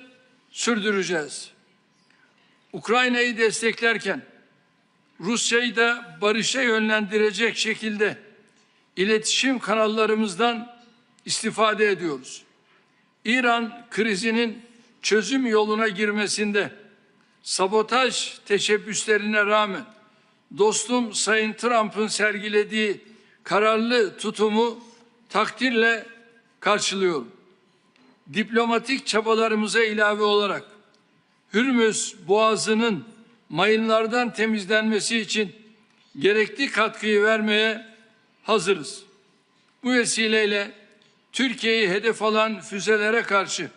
sürdüreceğiz. Ukrayna'yı desteklerken Rusya'yı da barışa yönlendirecek şekilde iletişim kanallarımızdan istifade ediyoruz. İran krizinin çözüm yoluna girmesinde sabotaj teşebbüslerine rağmen dostum Sayın Trump'ın sergilediği kararlı tutumu takdirle karşılıyorum. Diplomatik çabalarımıza ilave olarak Hürmüz Boğazı'nın mayınlardan temizlenmesi için gerekli katkıyı vermeye hazırız. Bu vesileyle Türkiye'yi hedef alan füzelere karşı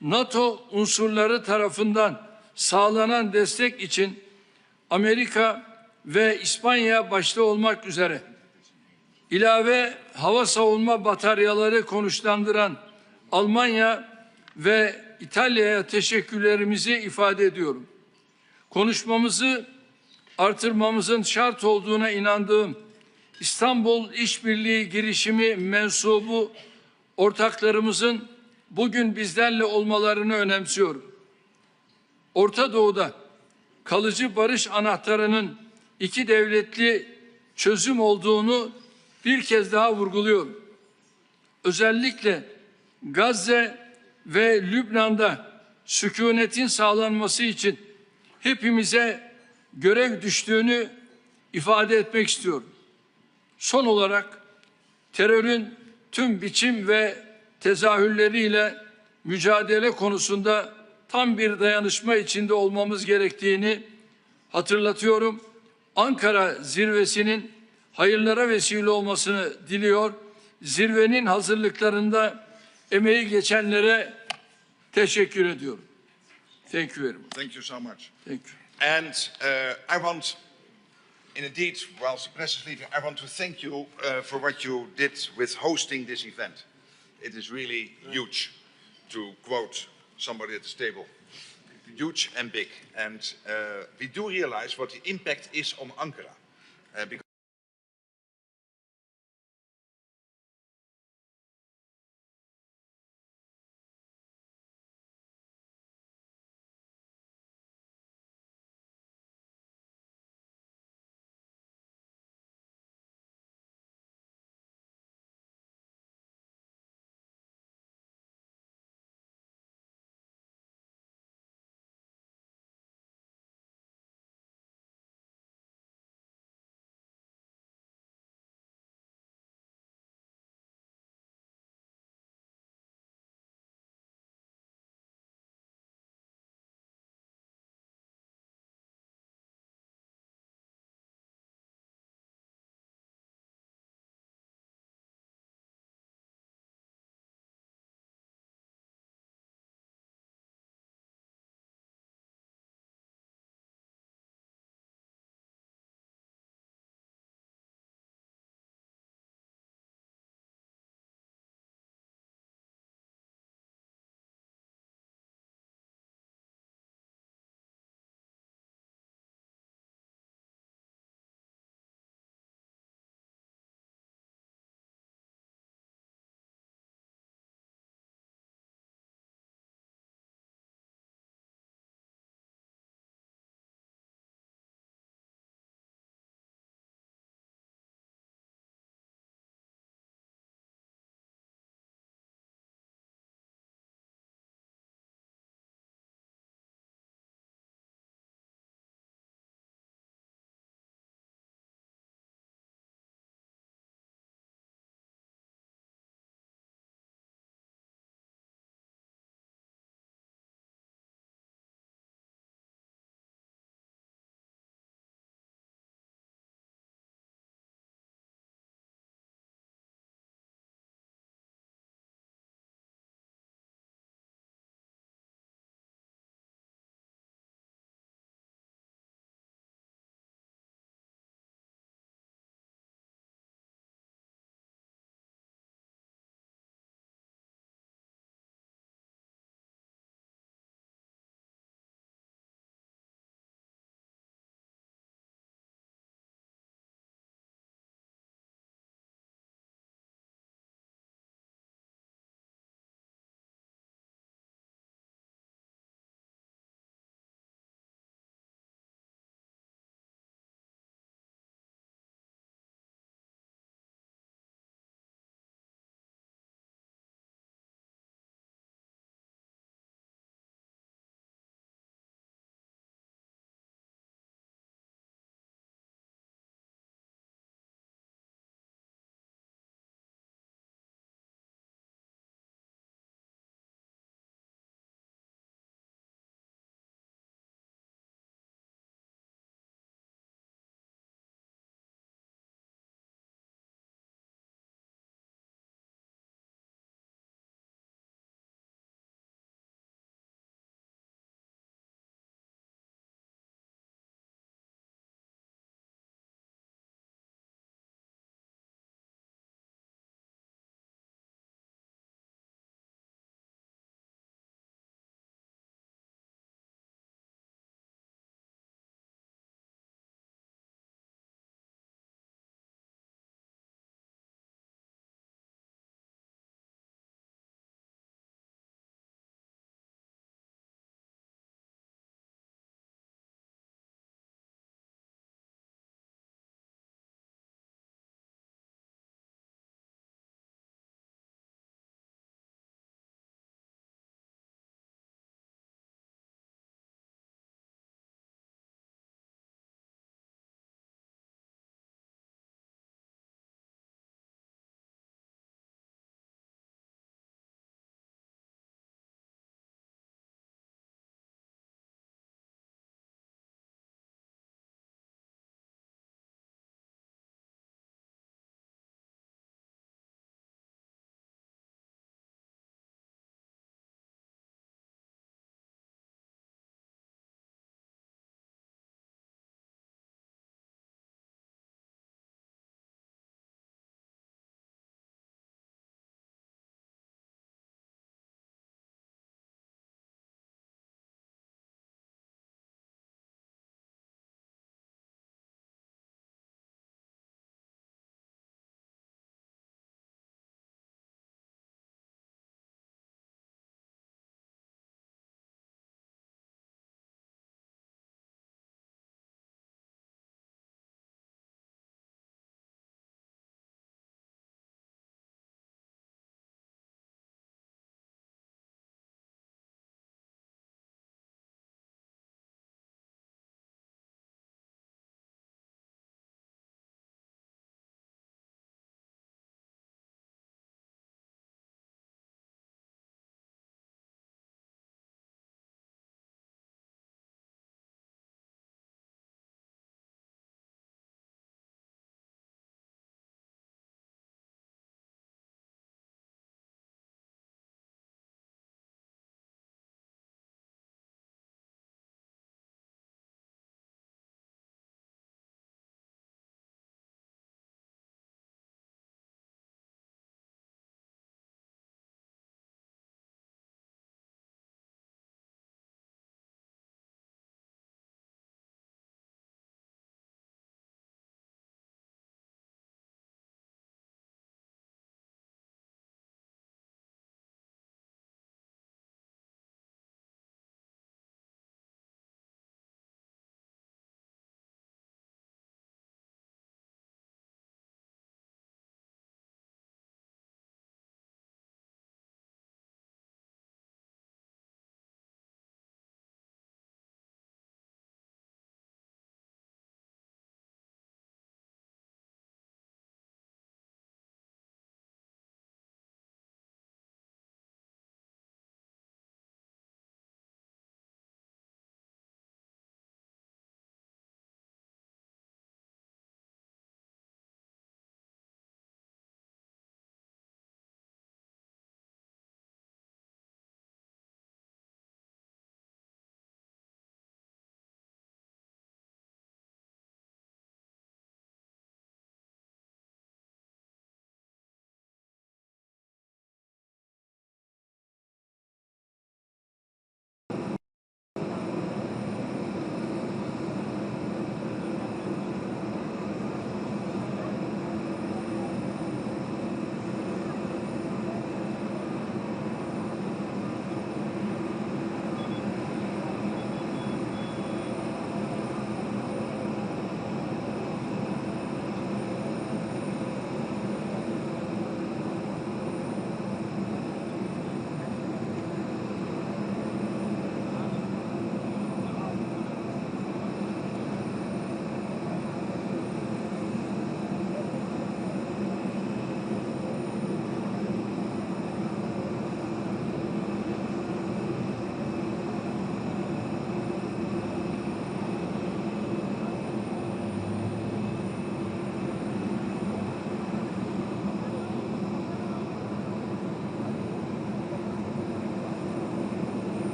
NATO unsurları tarafından sağlanan destek için Amerika ve İspanya başta olmak üzere ilave hava savunma bataryaları konuşlandıran Almanya ve İtalya'ya teşekkürlerimizi ifade ediyorum. Konuşmamızı artırmamızın şart olduğuna inandığım İstanbul İşbirliği girişimi mensubu ortaklarımızın bugün bizlerle olmalarını önemsiyorum. Orta Doğu'da kalıcı barış anahtarının iki devletli çözüm olduğunu bir kez daha vurguluyorum. Özellikle Gazze ve Lübnan'da sükunetin sağlanması için hepimize görev düştüğünü ifade etmek istiyorum. Son olarak terörün tüm biçim ve tezahürleriyle mücadele konusunda tam bir dayanışma içinde olmamız gerektiğini hatırlatıyorum. Ankara zirvesinin hayırlara vesile olmasını diliyor. Zirvenin hazırlıklarında emeği geçenlere teşekkür ediyorum. Thank you very much. Thank you so much. Thank you. And I want, indeed, whilst the press is leaving, I want to thank you for what you did with hosting this event. It is really huge, to quote somebody at this table. Huge and big. And we do realize what the impact is on Ankara. Because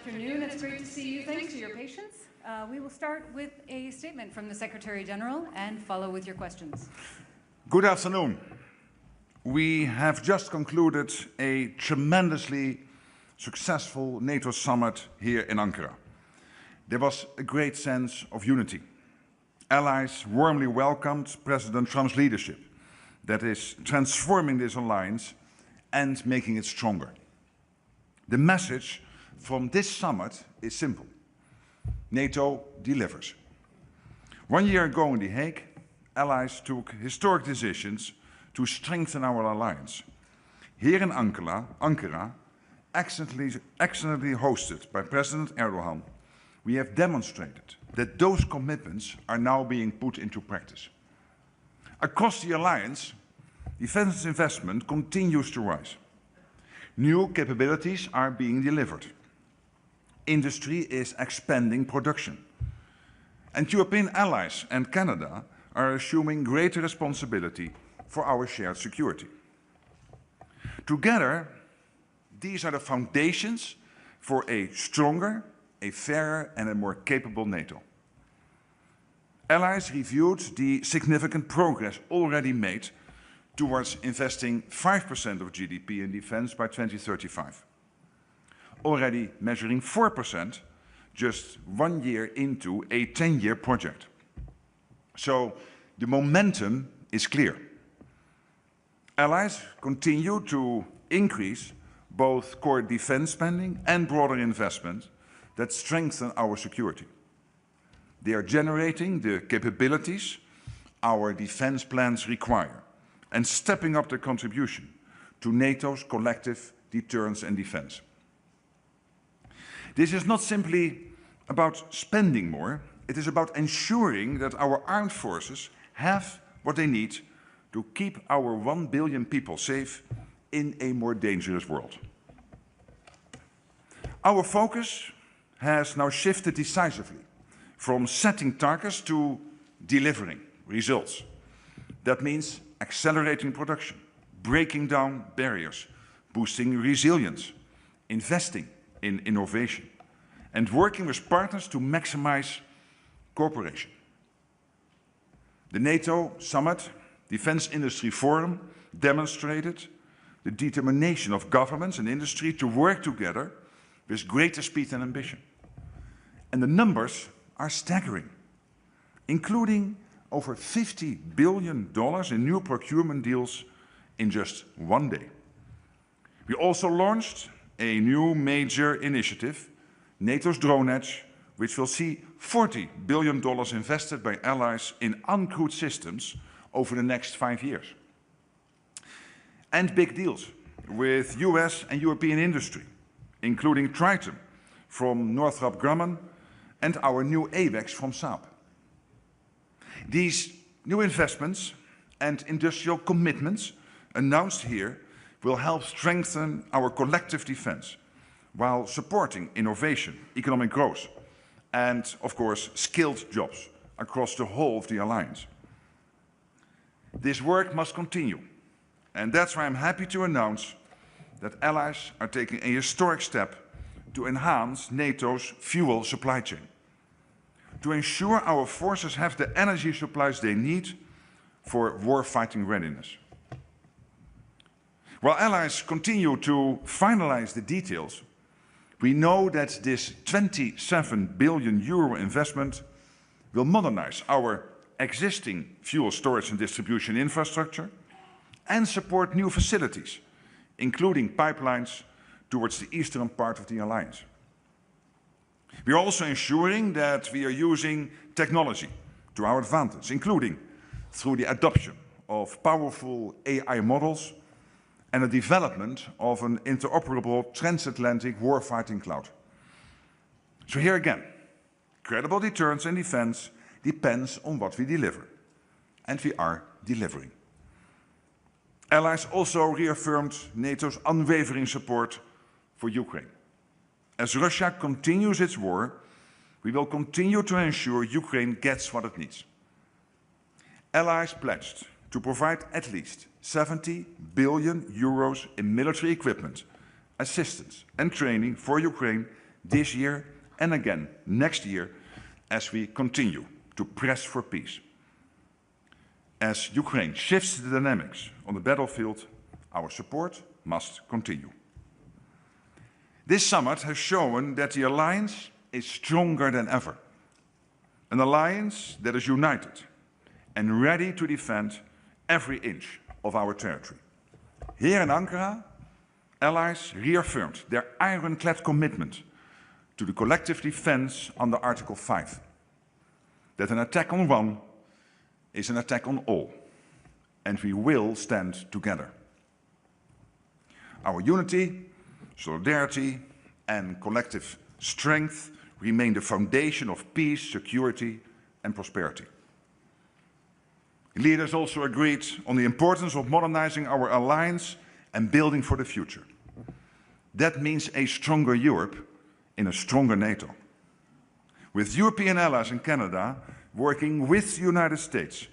afternoon. It's great to see you. Thanks for your patience. We will start with a statement from the Secretary General and follow with your questions. Good afternoon. We have just concluded a tremendously successful NATO summit here in Ankara. There was a great sense of unity. Allies warmly welcomed President Trump's leadership that is transforming this alliance and making it stronger. The message from this summit is simple. NATO delivers. 1 year ago in The Hague, allies took historic decisions to strengthen our alliance. Here in Ankara, excellently hosted by President Erdogan, we have demonstrated that those commitments are now being put into practice. Across the alliance, defense investment continues to rise. New capabilities are being delivered. Industry is expanding production. And European allies and Canada are assuming greater responsibility for our shared security. Together, these are the foundations for a stronger, a fairer and a more capable NATO. Allies reviewed the significant progress already made towards investing 5% of GDP in defense by 2035. Already measuring 4% just 1 year into a 10-year project. So the momentum is clear. Allies continue to increase both core defense spending and broader investment that strengthen our security. They are generating the capabilities our defense plans require and stepping up their contribution to NATO's collective deterrence and defense. This is not simply about spending more, it is about ensuring that our armed forces have what they need to keep our 1 billion people safe in a more dangerous world. Our focus has now shifted decisively from setting targets to delivering results. That means accelerating production, breaking down barriers, boosting resilience, investing in innovation, and working with partners to maximize cooperation. The NATO Summit Defense Industry Forum demonstrated the determination of governments and industry to work together with greater speed and ambition. And the numbers are staggering, including over $50 billion in new procurement deals in just 1 day. We also launched a new major initiative, NATO's Drone Edge, which will see $40 billion invested by allies in uncrewed systems over the next 5 years. And big deals with US and European industry, including Triton from Northrop Grumman and our new AWACS from Saab. These new investments and industrial commitments announced here will help strengthen our collective defense while supporting innovation, economic growth, and, of course, skilled jobs across the whole of the alliance. This work must continue, and that's why I'm happy to announce that allies are taking a historic step to enhance NATO's fuel supply chain, to ensure our forces have the energy supplies they need for war-fighting readiness. While allies continue to finalize the details, we know that this 27 billion euro investment will modernize our existing fuel storage and distribution infrastructure and support new facilities, including pipelines towards the eastern part of the alliance. We are also ensuring that we are using technology to our advantage, including through the adoption of powerful AI models and the development of an interoperable transatlantic warfighting cloud. So here again, credible deterrence and defense depends on what we deliver, and we are delivering. Allies also reaffirmed NATO's unwavering support for Ukraine. As Russia continues its war, we will continue to ensure Ukraine gets what it needs. Allies pledged to provide at least 70 billion euros in military equipment, assistance and training for Ukraine this year and again next year as we continue to press for peace. As Ukraine shifts the dynamics on the battlefield, our support must continue. This summit has shown that the alliance is stronger than ever. An alliance that is united and ready to defend every inch of our territory. Here in Ankara, allies reaffirmed their ironclad commitment to the collective defense under Article 5. That an attack on one is an attack on all, and we will stand together. Our unity, solidarity, and collective strength remain the foundation of peace, security, and prosperity. Leaders also agreed on the importance of modernizing our alliance and building for the future. That means a stronger Europe in a stronger NATO. With European allies in Canada working with the United States,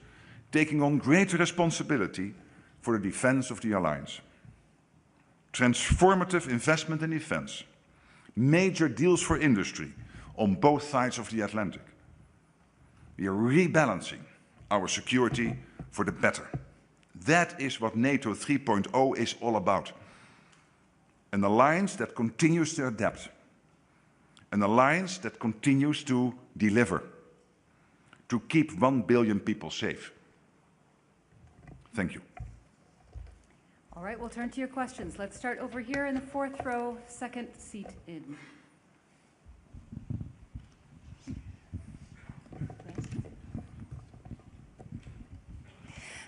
taking on greater responsibility for the defense of the alliance. Transformative investment in defense, major deals for industry on both sides of the Atlantic. We are rebalancing our security for the better. That is what NATO 3.0 is all about. An alliance that continues to adapt. An alliance that continues to deliver. To keep 1 billion people safe. Thank you. All right, we'll turn to your questions. Let's start over here in the fourth row, second seat in.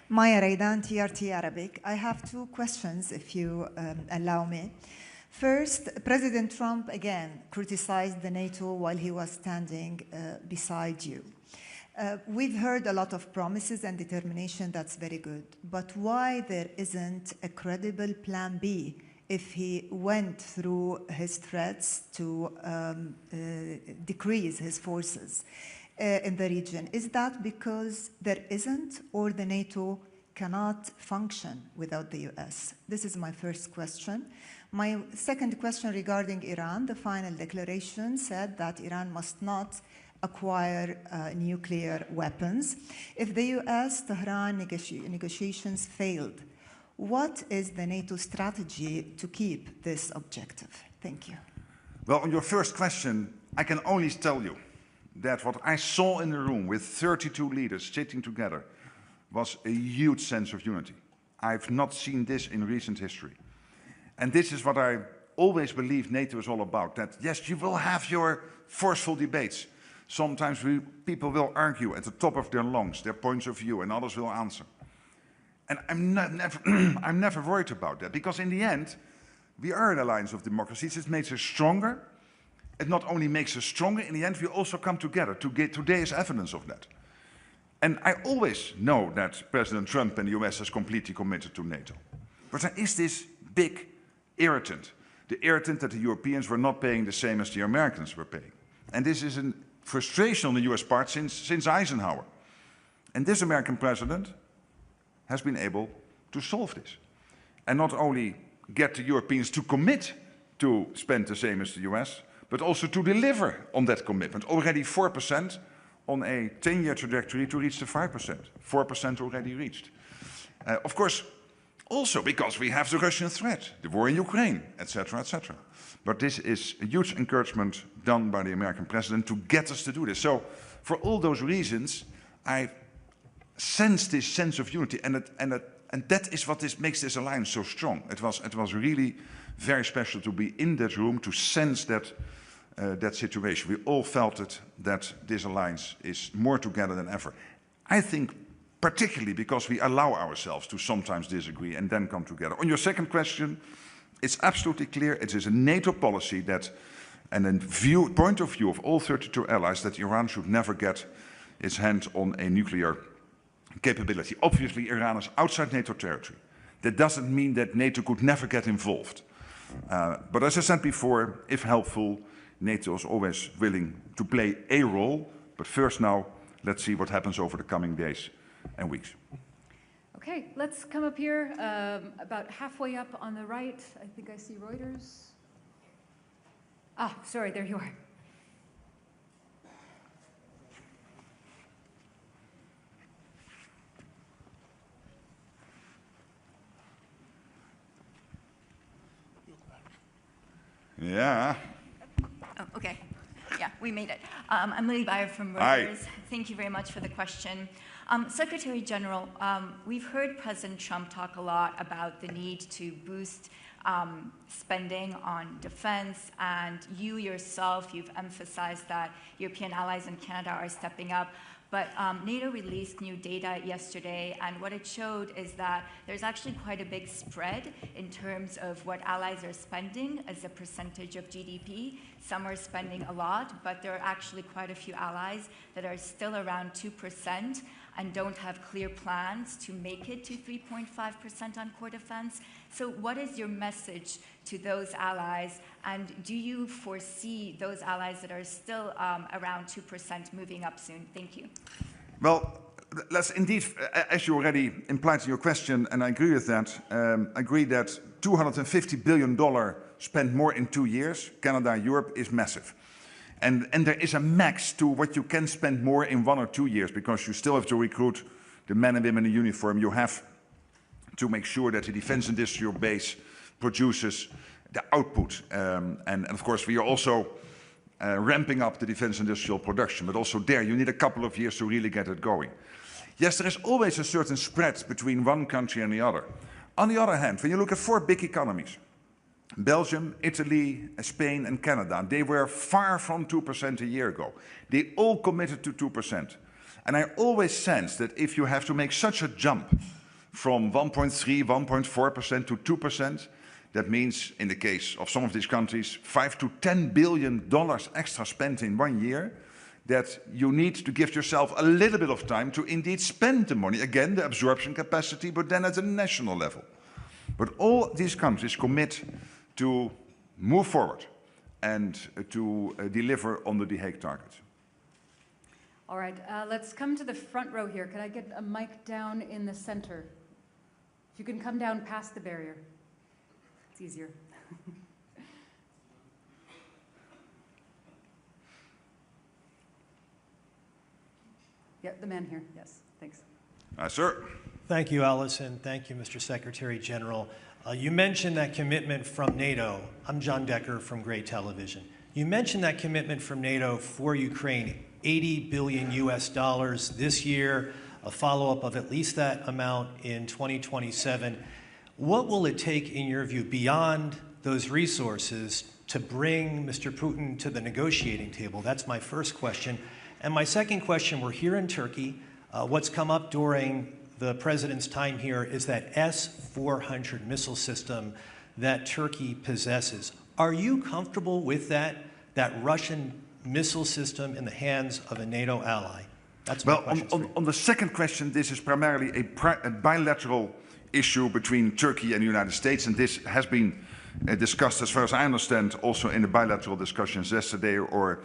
Maya Raidan, TRT Arabic. I have two questions, if you allow me. First, President Trump again criticized the NATO while he was standing beside you. We've heard a lot of promises and determination, that's very good. But why there isn't a credible plan B if he went through his threats to decrease his forces in the region? Is that because there isn't, or the NATO cannot function without the US? This is my first question. My second question regarding Iran, the final declaration said that Iran must not acquire nuclear weapons. If the US-Tehran negotiations failed, what is the NATO strategy to keep this objective? Thank you. Well, on your first question, I can only tell you that what I saw in the room with 32 leaders sitting together was a huge sense of unity. I've not seen this in recent history. And this is what I always believe NATO is all about, that yes, you will have your forceful debates. Sometimes people will argue at the top of their lungs, their points of view, and others will answer. And I'm never worried about that, because in the end, we are an alliance of democracies. It makes us stronger. It not only makes us stronger, in the end, we also come together. Today is evidence of that. And I always know that President Trump and the US is completely committed to NATO. But there is this big irritant, the irritant that the Europeans were not paying the same as the Americans were paying. And this is a frustration on the US part since Eisenhower. And this American president has been able to solve this. And not only get the Europeans to commit to spend the same as the US, but also to deliver on that commitment. Already 4% on a 10-year trajectory to reach the 5%. 4% already reached. Of course, also because we have the Russian threat, the war in Ukraine, etc., etc. But this is a huge encouragement done by the American president to get us to do this. So for all those reasons, I sense this sense of unity, and that is what makes this alliance so strong. It was really very special to be in that room, to sense that that situation. We all felt it, that this alliance is more together than ever. I think particularly because we allow ourselves to sometimes disagree and then come together. On your second question, it's absolutely clear it is a NATO policy that, and a point of view of all 32 allies, that Iran should never get its hand on a nuclear capability. Obviously, Iran is outside NATO territory. That doesn't mean that NATO could never get involved. But as I said before, if helpful, NATO is always willing to play a role. But first now, let's see what happens over the coming days and weeks. Okay, let's come up here, about halfway up on the right. I think I see Reuters. Ah, sorry, there you are. Yeah. Oh, okay. Yeah, we made it. I'm Lily Beyer from Reuters. Hi. Thank you very much for the question. Secretary General, we've heard President Trump talk a lot about the need to boost spending on defense, and you yourself, you've emphasized that European allies and Canada are stepping up. But NATO released new data yesterday, and what it showed is that there's actually quite a big spread in terms of what allies are spending as a percentage of GDP. Some are spending a lot, but there are actually quite a few allies that are still around 2% and don't have clear plans to make it to 3.5% on core defense. So what is your message to those allies, and do you foresee those allies that are still around 2% moving up soon? Thank you. Well, let's indeed, as you already implied in your question, and I agree with that, agree that $250 billion spent more in 2 years, Canada, Europe, is massive. And there is a max to what you can spend more in 1 or 2 years, because you still have to recruit the men and women in uniform. You have to make sure that the defense industrial base produces the output. And of course, we are also ramping up the defense industrial production, but also there you need a couple of years to really get it going. Yes, there is always a certain spread between one country and the other. On the other hand, when you look at 4 big economies, Belgium, Italy, Spain and Canada, they were far from 2% a year ago. They all committed to 2%. And I always sense that if you have to make such a jump from 1.3, 1.4% to 2%, that means, in the case of some of these countries, $5 to $10 billion extra spent in 1 year, that you need to give yourself a little bit of time to indeed spend the money. Again, the absorption capacity, but then at a national level. But all these countries commit to move forward and to deliver on the The Hague targets. All right, let's come to the front row here. Can I get a mic down in the center? If you can come down past the barrier, it's easier. Yeah, the man here, yes, thanks. Sir. Thank you, Alison. Thank you, Mr. Secretary General. You mentioned that commitment from NATO. I'm John Decker from Gray Television. You mentioned that commitment from NATO for Ukraine, $80 billion this year, a follow-up of at least that amount in 2027. What will it take, in your view, beyond those resources to bring Mr. Putin to the negotiating table? That's my first question. And my second question, we're here in Turkey. What's come up during the president's time here is that S-400 missile system that Turkey possesses. Are you comfortable with that Russian missile system in the hands of a NATO ally? That's my question. On the second question, this is primarily a bilateral issue between Turkey and the United States, and this has been discussed, as far as I understand, also in the bilateral discussions yesterday, or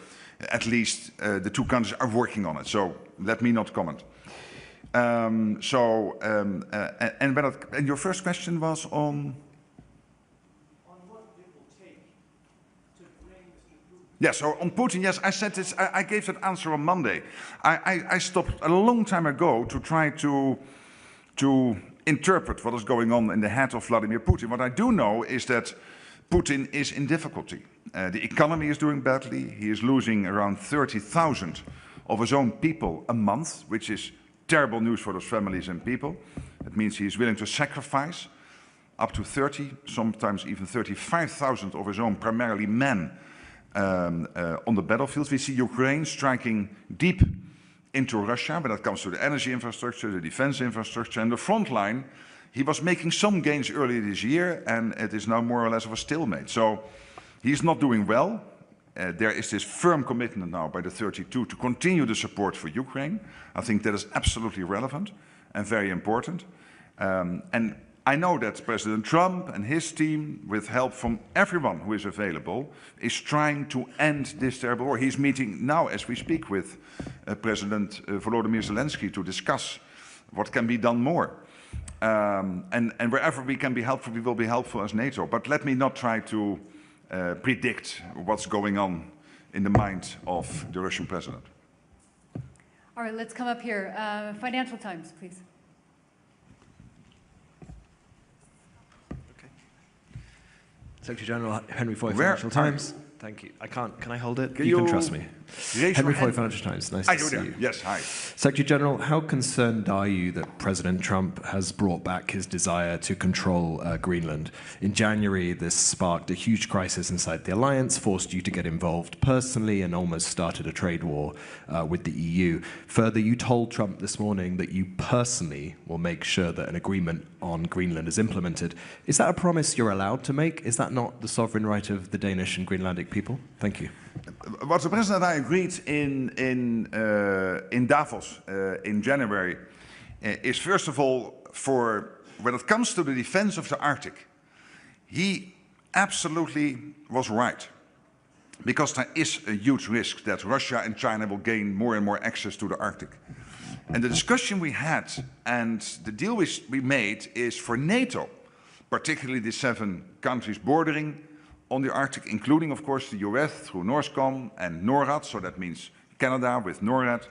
at least the two countries are working on it. So let me not comment. And your first question was on? On what it will take to bring Mr. Putin. Yeah, so on Putin, yes, I said this, I gave that answer on Monday. I stopped a long time ago to try to interpret what is going on in the head of Vladimir Putin. What I do know is that Putin is in difficulty. The economy is doing badly. He is losing around 30,000 of his own people a month, which is terrible news for those families and people. It means he is willing to sacrifice up to 30, sometimes even 35,000 of his own, primarily men, on the battlefield. We see Ukraine striking deep into Russia when it comes to the energy infrastructure, the defense infrastructure, and the front line. He was making some gains earlier this year, and it is now more or less of a stalemate. So he's not doing well. There is this firm commitment now by the 32 to continue the support for Ukraine. I think that is absolutely relevant and very important. And I know that President Trump and his team, with help from everyone who is available, is trying to end this terrible war. He's meeting now, as we speak, with President Volodymyr Zelensky to discuss what can be done more. And wherever we can be helpful, we will be helpful as NATO. But let me not try to predict what's going on in the mind of the Russian president. All right, let's come up here. Financial Times, please. Secretary General Henry Foy, Financial Times. Thank you. Can I hold it? You can trust me. Henry Foy, Financial Times. Nice to see you. Yes, hi. Secretary General, how concerned are you that President Trump has brought back his desire to control Greenland? In January, this sparked a huge crisis inside the alliance, forced you to get involved personally, and almost started a trade war with the EU. Further, you told Trump this morning that you personally will make sure that an agreement on Greenland is implemented. Is that a promise you're allowed to make? Is that not the sovereign right of the Danish and Greenlandic people? Thank you. What the President and I agreed in Davos in January is, first of all, for when it comes to the defense of the Arctic, he absolutely was right. Because there is a huge risk that Russia and China will gain more and more access to the Arctic. And the discussion we had and the deal we made is for NATO, particularly the 7 countries bordering on the Arctic, including, of course, the US through NORSCOM and NORAD, so that means Canada with NORAD,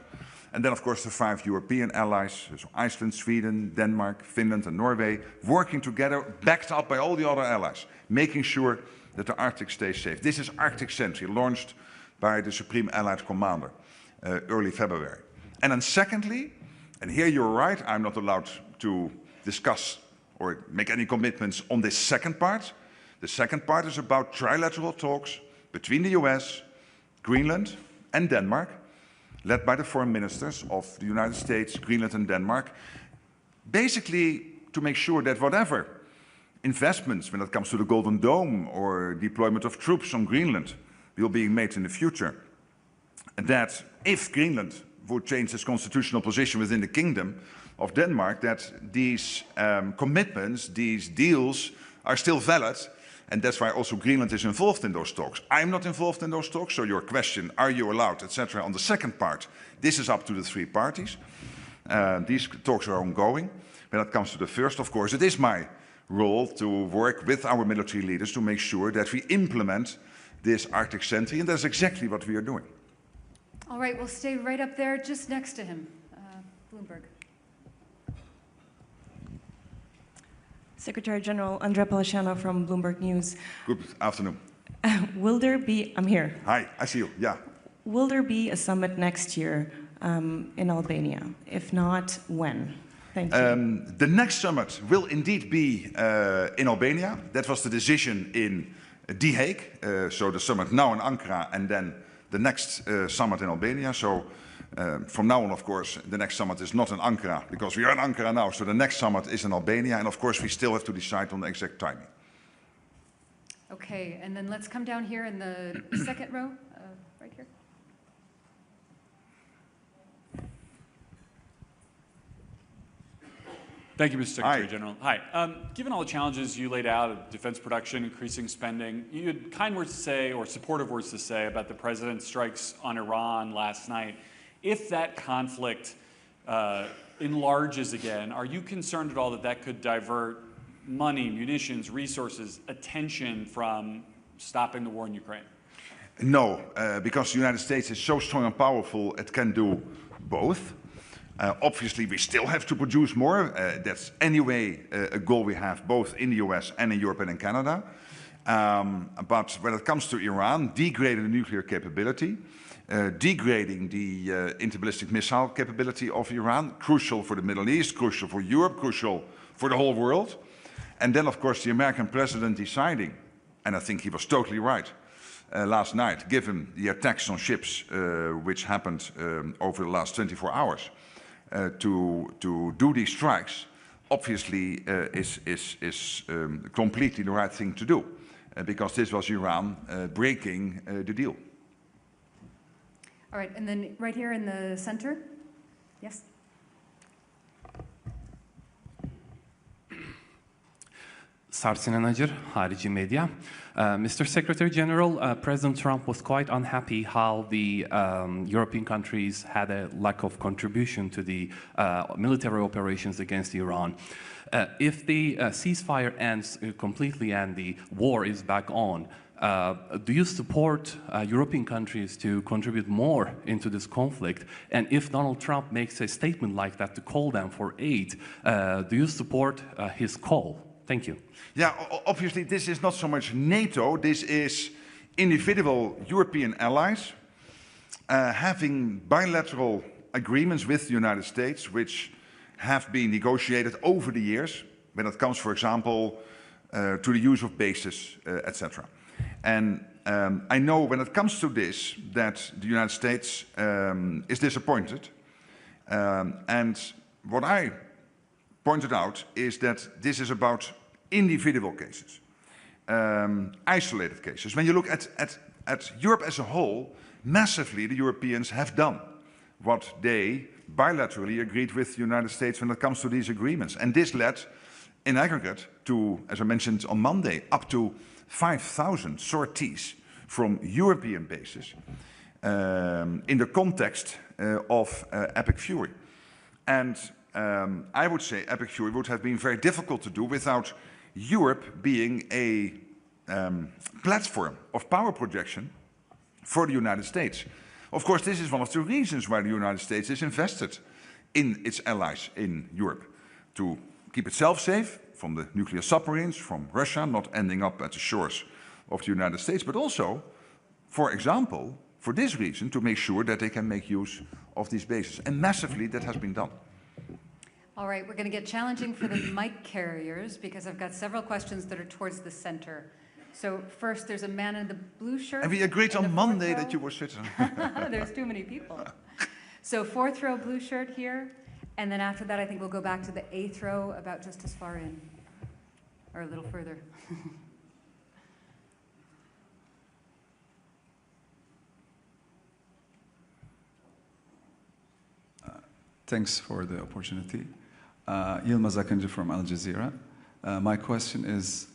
and then, of course, the 5 European allies, so Iceland, Sweden, Denmark, Finland, and Norway, working together, backed up by all the other allies, making sure that the Arctic stays safe. This is Arctic Sentry, launched by the Supreme Allied Commander early February. And then secondly, and here you're right, I'm not allowed to discuss or make any commitments on this second part. The second part is about trilateral talks between the US, Greenland, and Denmark, led by the foreign ministers of the United States, Greenland, and Denmark, basically to make sure that whatever investments when it comes to the Golden Dome or deployment of troops on Greenland will be made in the future, that if Greenland would change its constitutional position within the Kingdom of Denmark, that these commitments, these deals are still valid. And that's why also Greenland is involved in those talks. I'm not involved in those talks, so your question, are you allowed, etc., on the second part, this is up to the 3 parties. These talks are ongoing. When it comes to the first, of course, it is my role to work with our military leaders to make sure that we implement this Arctic Sentry, and that's exactly what we are doing. All right, we'll stay right up there, just next to him. Bloomberg. Secretary General Andrea Policiano from Bloomberg News. Good afternoon. Will there be, I'm here. Hi, I see you, yeah. Will there be a summit next year in Albania? If not, when? Thank you. The next summit will indeed be in Albania. That was the decision in The Hague. So the summit now in Ankara and then the next summit in Albania. So from now on, of course, the next summit is not in Ankara because we are in Ankara now. So the next summit is in Albania. And of course, we still have to decide on the exact timing. Okay, and then let's come down here in the second row, right here. Thank you, Mr. Secretary General. Hi. Given all the challenges you laid out of defense production, increasing spending, you had kind words to say or supportive words to say about the president's strikes on Iran last night. If that conflict enlarges again, are you concerned at all that that could divert money, munitions, resources, attention from stopping the war in Ukraine? No, because the United States is so strong and powerful, it can do both. Obviously, we still have to produce more. That's anyway a goal we have both in the US and in Europe and in Canada. But when it comes to Iran, degrading the nuclear capability, degrading the interballistic missile capability of Iran, crucial for the Middle East, crucial for Europe, crucial for the whole world. And then, of course, the American president deciding, and I think he was totally right, last night, given the attacks on ships which happened over the last 24 hours, to do these strikes, obviously is completely the right thing to do, because this was Iran breaking the deal. All right, and then right here in the center, yes? Sarsin Anajer, Harici Media. Mr. Secretary General, President Trump was quite unhappy how the European countries had a lack of contribution to the military operations against Iran. If the ceasefire ends completely and the war is back on, Do you support European countries to contribute more into this conflict? And if Donald Trump makes a statement like that to call them for aid, do you support his call? Thank you. Yeah, obviously this is not so much NATO, this is individual European allies having bilateral agreements with the United States, which have been negotiated over the years, when it comes, for example, to the use of bases, etc. And I know when it comes to this, that the United States is disappointed. And what I pointed out is that this is about individual cases, isolated cases. When you look at Europe as a whole, massively the Europeans have done what they bilaterally agreed with the United States when it comes to these agreements. And this led, in aggregate, to, as I mentioned on Monday, up to 5,000 sorties from European bases in the context of Epic Fury. And I would say Epic Fury would have been very difficult to do without Europe being a platform of power projection for the United States. Of course, this is one of the reasons why the United States is invested in its allies in Europe, to keep itself safe from the nuclear submarines, from Russia not ending up at the shores of the United States, but also, for example, for this reason, to make sure that they can make use of these bases. And massively that has been done. All right, we're going to get challenging for the mic carriers because I've got several questions that are towards the center. So first, there's a man in the blue shirt. And we agreed on Monday that you were sitting. There's too many people. So fourth row blue shirt here. And then after that, I think we'll go back to the eighth row, about just as far in, or a little further. Thanks for the opportunity. Yilmaz Akıncı from Al Jazeera. My question is,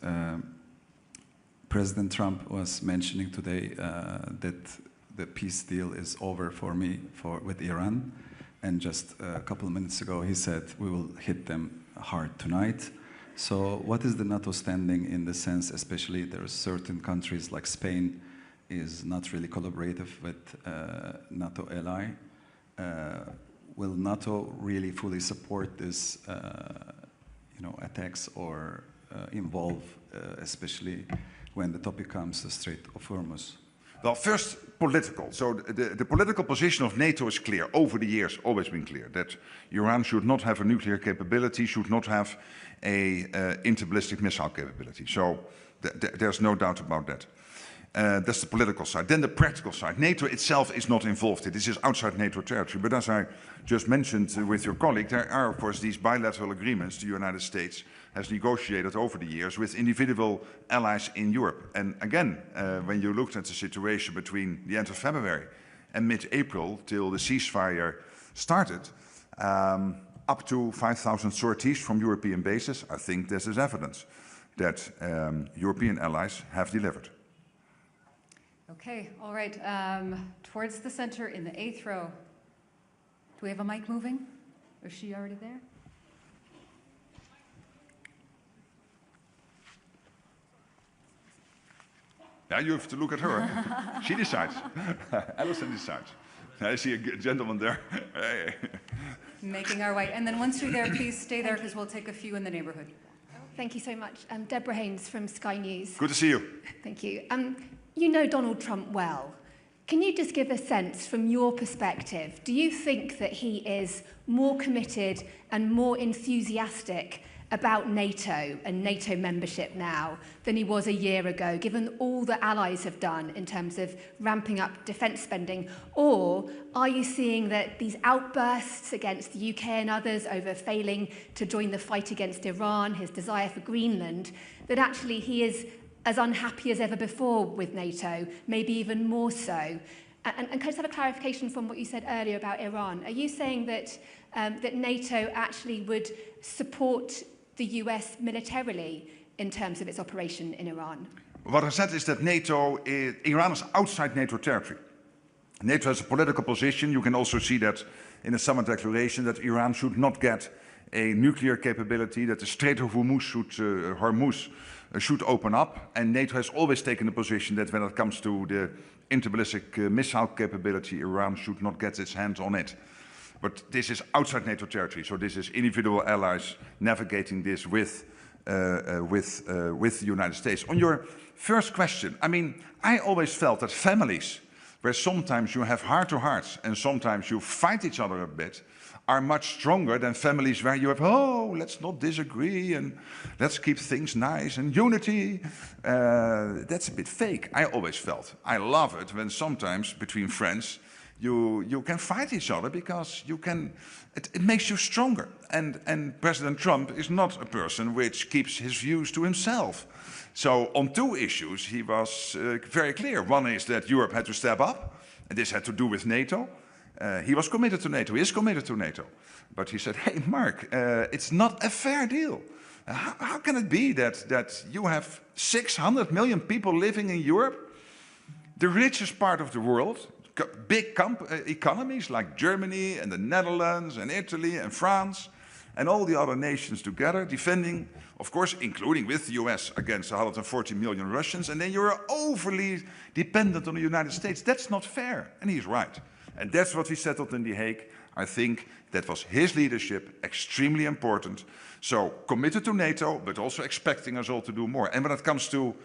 President Trump was mentioning today that the peace deal is over for me with Iran. And just a couple of minutes ago, he said, we will hit them hard tonight. So what is the NATO standing in the sense, especially there are certain countries like Spain is not really collaborative with NATO ally. Will NATO really fully support this attacks or involve, especially when the topic comes to Strait of Hormuz? Well, first, political. So the political position of NATO is clear, over the years, always been clear, that Iran should not have a nuclear capability, should not have a interballistic missile capability. So there's no doubt about that. That's the political side. Then the practical side. NATO itself is not involved. This is outside NATO territory. But as I just mentioned with your colleague, there are, of course, these bilateral agreements the United States has negotiated over the years with individual allies in Europe. And again, when you looked at the situation between the end of February and mid-April till the ceasefire started, up to 5,000 sorties from European bases, I think this is evidence that European allies have delivered. Okay, all right. Towards the center in the eighth row. Do we have a mic moving? Is she already there? Yeah, you have to look at her. She decides. Alison decides. I see a gentleman there. Hey. Making our way. And then once you're there, please stay there because we'll take a few in the neighborhood. Thank you so much. I'm Deborah Haynes from Sky News. Good to see you. Thank you. You know Donald Trump well. Can you just give a sense from your perspective, do you think that he is more committed and more enthusiastic about NATO and NATO membership now than he was a year ago, given all the allies have done in terms of ramping up defence spending? Or are you seeing that these outbursts against the UK and others over failing to join the fight against Iran, his desire for Greenland, that actually he is as unhappy as ever before with NATO, maybe even more so? And can I just have a clarification from what you said earlier about Iran? Are you saying that, that NATO actually would support the US militarily in terms of its operation in Iran? What I said is that Iran is outside NATO territory. NATO has a political position. You can also see that in the summit declaration that Iran should not get a nuclear capability, that the Strait of Hormuz should open up. And NATO has always taken the position that when it comes to the interballistic missile capability, Iran should not get its hands on it. But this is outside NATO territory, so this is individual allies navigating this with the United States. On your first question, I mean, I always felt that families, where sometimes you have heart-to-hearts and sometimes you fight each other a bit, are much stronger than families where you have, oh, let's not disagree and let's keep things nice and unity. That's a bit fake, I always felt. I love it when sometimes between friends you can fight each other because it makes you stronger. And President Trump is not a person which keeps his views to himself. So on two issues he was very clear. One is that Europe had to step up, and this had to do with NATO. He was committed to NATO, he is committed to NATO. But he said, hey Mark, it's not a fair deal. How can it be that you have 600 million people living in Europe, the richest part of the world, big economies like Germany and the Netherlands and Italy and France and all the other nations together defending, of course, including with the US against 140 million Russians, and then you're overly dependent on the United States. That's not fair, and he's right. And that's what we settled in The Hague. I think that was his leadership, extremely important. So committed to NATO, but also expecting us all to do more. And when it comes to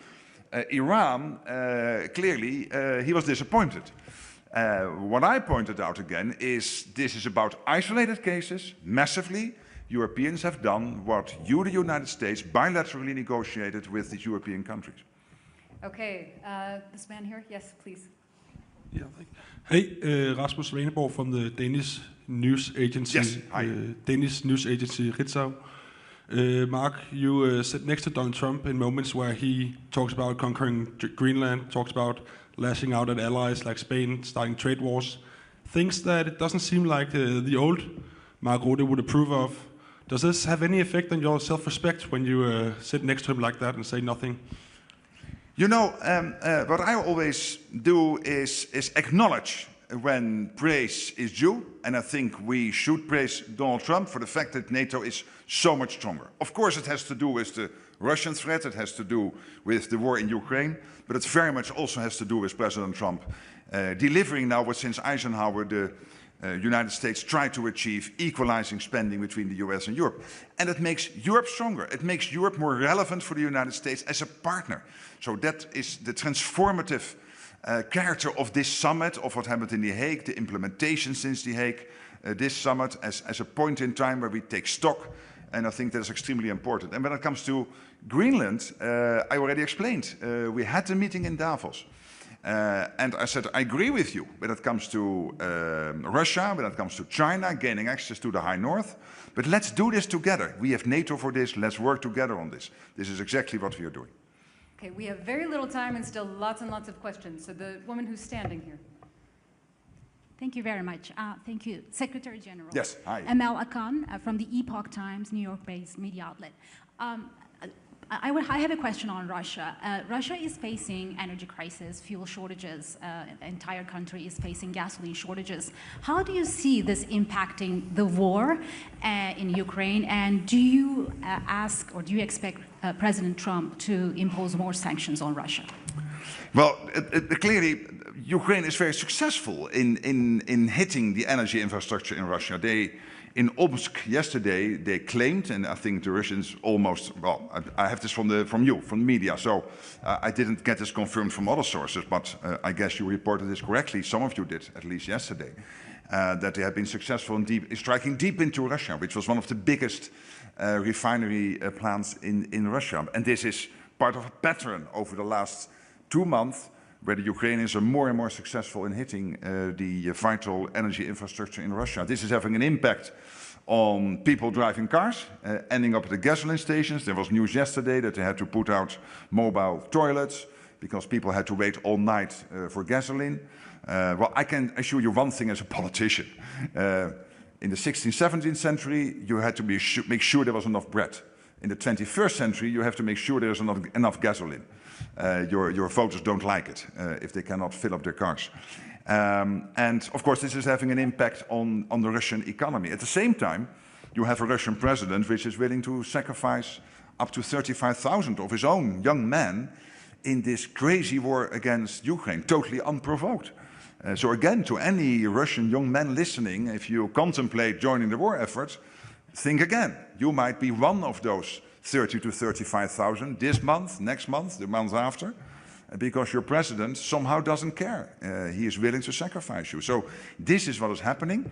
Iran, clearly he was disappointed. What I pointed out again is this is about isolated cases, massively. Europeans have done what you, the United States, bilaterally negotiated with the European countries. Okay, this man here, yes, please. Yeah, hey, Rasmus Svaneborg from the Danish news agency. Yes, hi. Danish news agency Ritzau. Mark, you sit next to Donald Trump in moments where he talks about conquering Greenland, talks about lashing out at allies like Spain, starting trade wars, things that it doesn't seem like the old Mark Rutte would approve of. Does this have any effect on your self-respect when you sit next to him like that and say nothing? You know, what I always do is acknowledge when praise is due, and I think we should praise Donald Trump for the fact that NATO is so much stronger. Of course, it has to do with the Russian threat, it has to do with the war in Ukraine, but it very much also has to do with President Trump delivering now what since Eisenhower the United States tried to achieve, equalizing spending between the US and Europe. And it makes Europe stronger. It makes Europe more relevant for the United States as a partner. So that is the transformative character of this summit, of what happened in The Hague, the implementation since The Hague, this summit as a point in time where we take stock. And I think that is extremely important. And when it comes to Greenland, I already explained. We had a meeting in Davos. And I said, I agree with you when it comes to Russia, when it comes to China, gaining access to the High North. But let's do this together. We have NATO for this. Let's work together on this. This is exactly what we are doing. Okay, we have very little time and still lots and lots of questions. So the woman who's standing here. Thank you very much. Thank you, Secretary General. Yes, hi. Emel Akan from the Epoch Times, New York-based media outlet. I have a question on Russia. Russia is facing energy crisis, fuel shortages. The entire country is facing gasoline shortages. How do you see this impacting the war in Ukraine? And do you ask or do you expect President Trump to impose more sanctions on Russia? Well, clearly, Ukraine is very successful in hitting the energy infrastructure in Russia. In Omsk yesterday, they claimed, and I think the Russians almost, well, I have this from the media, so I didn't get this confirmed from other sources, but I guess you reported this correctly, some of you did, at least yesterday, that they have been successful in striking deep into Russia, which was one of the biggest refinery plants in Russia. And this is part of a pattern over the last 2 months, where the Ukrainians are more and more successful in hitting the vital energy infrastructure in Russia. This is having an impact on people driving cars, ending up at the gasoline stations. There was news yesterday that they had to put out mobile toilets because people had to wait all night for gasoline. Well, I can assure you one thing as a politician. In the 16th, 17th century, you had to make sure there was enough bread. In the 21st century, you have to make sure there's enough gasoline. Your voters don't like it if they cannot fill up their cars. And of course, this is having an impact on the Russian economy. At the same time, you have a Russian president which is willing to sacrifice up to 35,000 of his own young men in this crazy war against Ukraine, totally unprovoked. So again, to any Russian young man listening, if you contemplate joining the war effort, think again. You might be one of those 30 to 35,000 this month, next month, the month after, because your president somehow doesn't care. He is willing to sacrifice you. So this is what is happening.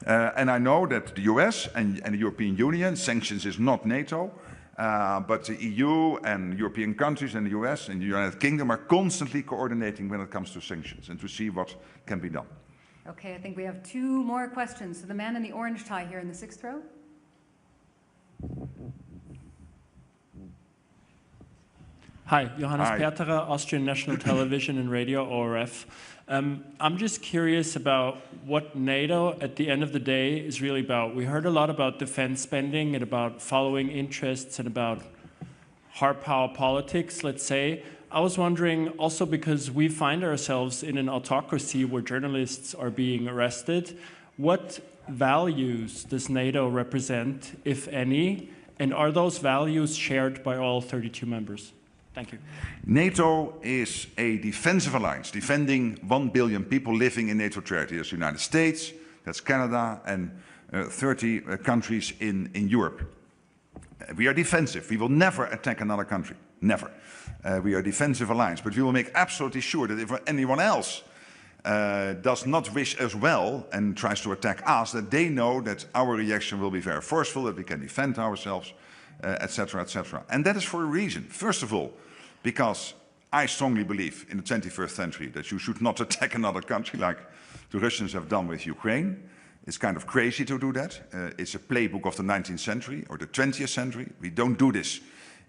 And I know that the US and the European Union, sanctions is not NATO, but the EU and European countries and the US and the United Kingdom are constantly coordinating when it comes to sanctions and to see what can be done. Okay, I think we have 2 more questions. So the man in the orange tie here in the 6th row. Hi, Johannes Perterer, Austrian National Television and Radio, ORF. I'm just curious about what NATO, at the end of the day, is really about. We heard a lot about defense spending and about following interests and about hard power politics, let's say. I was wondering also, because we find ourselves in an autocracy where journalists are being arrested, what values does NATO represent, if any, and are those values shared by all 32 members? Thank you. NATO is a defensive alliance, defending 1 billion people living in NATO territory. That's the United States, that's Canada, and 30 countries in Europe. We are defensive. We will never attack another country. Never. We are a defensive alliance, but we will make absolutely sure that if anyone else does not wish us well and tries to attack us, that they know that our reaction will be very forceful, that we can defend ourselves, etc., etc. And that is for a reason. First of all, because I strongly believe in the 21st century that you should not attack another country like the Russians have done with Ukraine. It's kind of crazy to do that. It's a playbook of the 19th century or the 20th century. We don't do this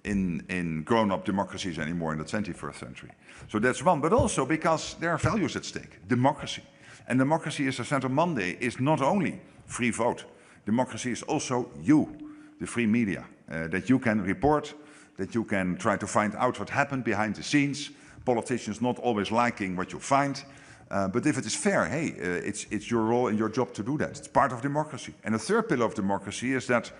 in grown-up democracies anymore in the 21st century. So that's one, but also because there are values at stake. Democracy. And democracy, as I said on Monday, is not only free vote. Democracy is also you, the free media, that you can report, that you can try to find out what happened behind the scenes, politicians not always liking what you find. But if it is fair, hey, it's your role and your job to do that. It's part of democracy. And the third pillar of democracy is that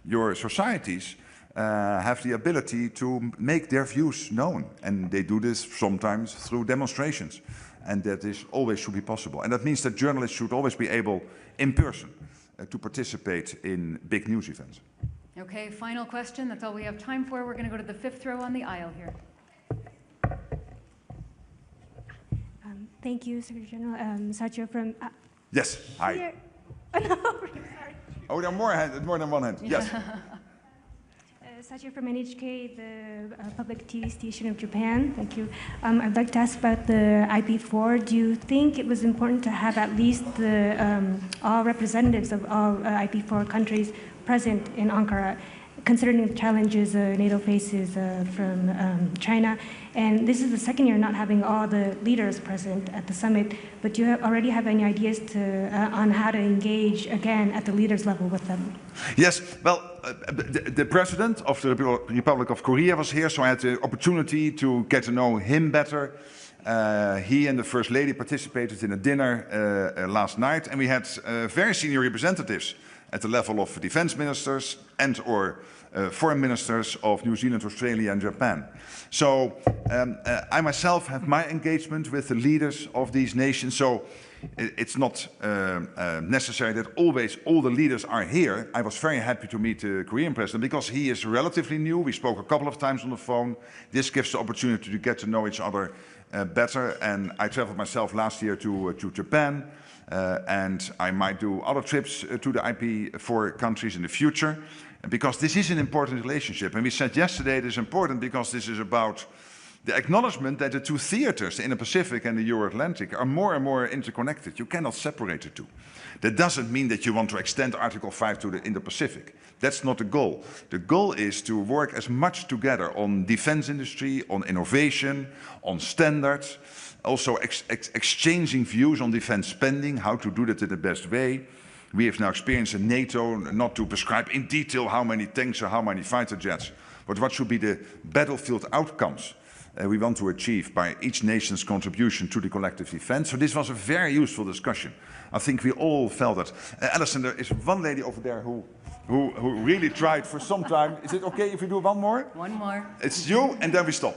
your societies have the ability to make their views known. And they do this sometimes through demonstrations. And that is always should be possible. And that means that journalists should always be able, in person, to participate in big news events. Okay, final question. That's all we have time for. We're going to go to the 5th row on the aisle here. Thank you, Secretary General. Satya from... yes, hi. Sorry. Oh, there are more than one hand. Yes. Satya from NHK, the public TV station of Japan. Thank you. I'd like to ask about the IP4. Do you think it was important to have at least the all representatives of all IP4 countries present in Ankara, considering the challenges NATO faces from China? And this is the second year not having all the leaders present at the summit, but do you already have any ideas on how to engage again at the leaders level with them? Yes, well, the president of the Republic of Korea was here, so I had the opportunity to get to know him better. He and the First Lady participated in a dinner last night, and we had very senior representatives at the level of defense ministers and or foreign ministers of New Zealand, Australia and Japan. So I myself have my engagement with the leaders of these nations, so it's not necessary that always all the leaders are here. I was very happy to meet the Korean president because he is relatively new. We spoke a couple of times on the phone. This gives the opportunity to get to know each other better, and I traveled myself last year to Japan. And I might do other trips to the IP4 countries in the future, because this is an important relationship. And we said yesterday it is important because this is about the acknowledgement that the two theaters, the Indo-Pacific and the Euro-Atlantic, are more and more interconnected. You cannot separate the two. That doesn't mean that you want to extend Article 5 to the Indo-Pacific. That's not the goal. The goal is to work as much together on defense industry, on innovation, on standards, also exchanging views on defense spending, how to do that in the best way. We have now experienced in NATO not to prescribe in detail how many tanks or how many fighter jets, but what should be the battlefield outcomes we want to achieve by each nation's contribution to the collective defense. So this was a very useful discussion. I think we all felt that. Alison, there is one lady over there who who really tried for some time. Is it okay if we do one more? One more. It's you, and then we stop.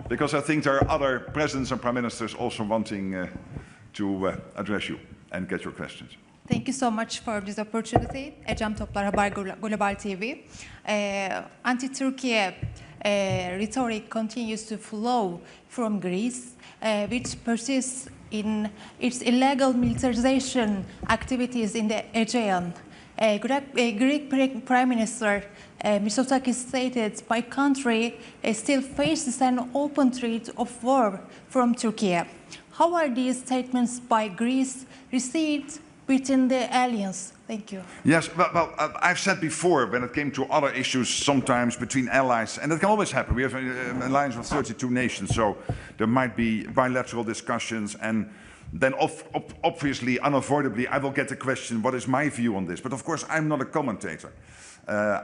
Because I think there are other presidents and prime ministers also wanting to address you and get your questions. Thank you so much for this opportunity. Ecem Toplar, Haber Global TV. Anti-Turkey rhetoric continues to flow from Greece, which persists in its illegal militarization activities in the Aegean. Greek Prime Minister Mitsotakis stated, "My country still faces an open threat of war from Turkey." How are these statements by Greece received within the alliance? Thank you. Yes, well, I've said before, when it came to other issues, sometimes between allies, and that can always happen. We have an alliance of 32 nations, so there might be bilateral discussions, and then obviously, unavoidably, I will get the question, what is my view on this? But of course, I'm not a commentator.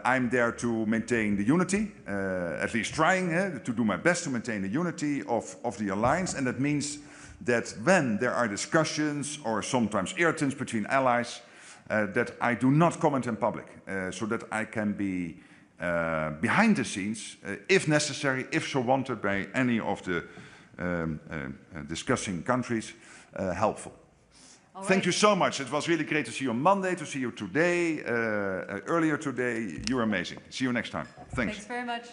I'm there to maintain the unity, at least trying to do my best to maintain the unity of the alliance, and that means that when there are discussions or sometimes irritants between allies, that I do not comment in public, so that I can be behind the scenes, if necessary, if so wanted by any of the discussing countries, helpful. Thank you so much. It was really great to see you on Monday, to see you today, earlier today. You're amazing. See you next time. Thanks. Thanks very much.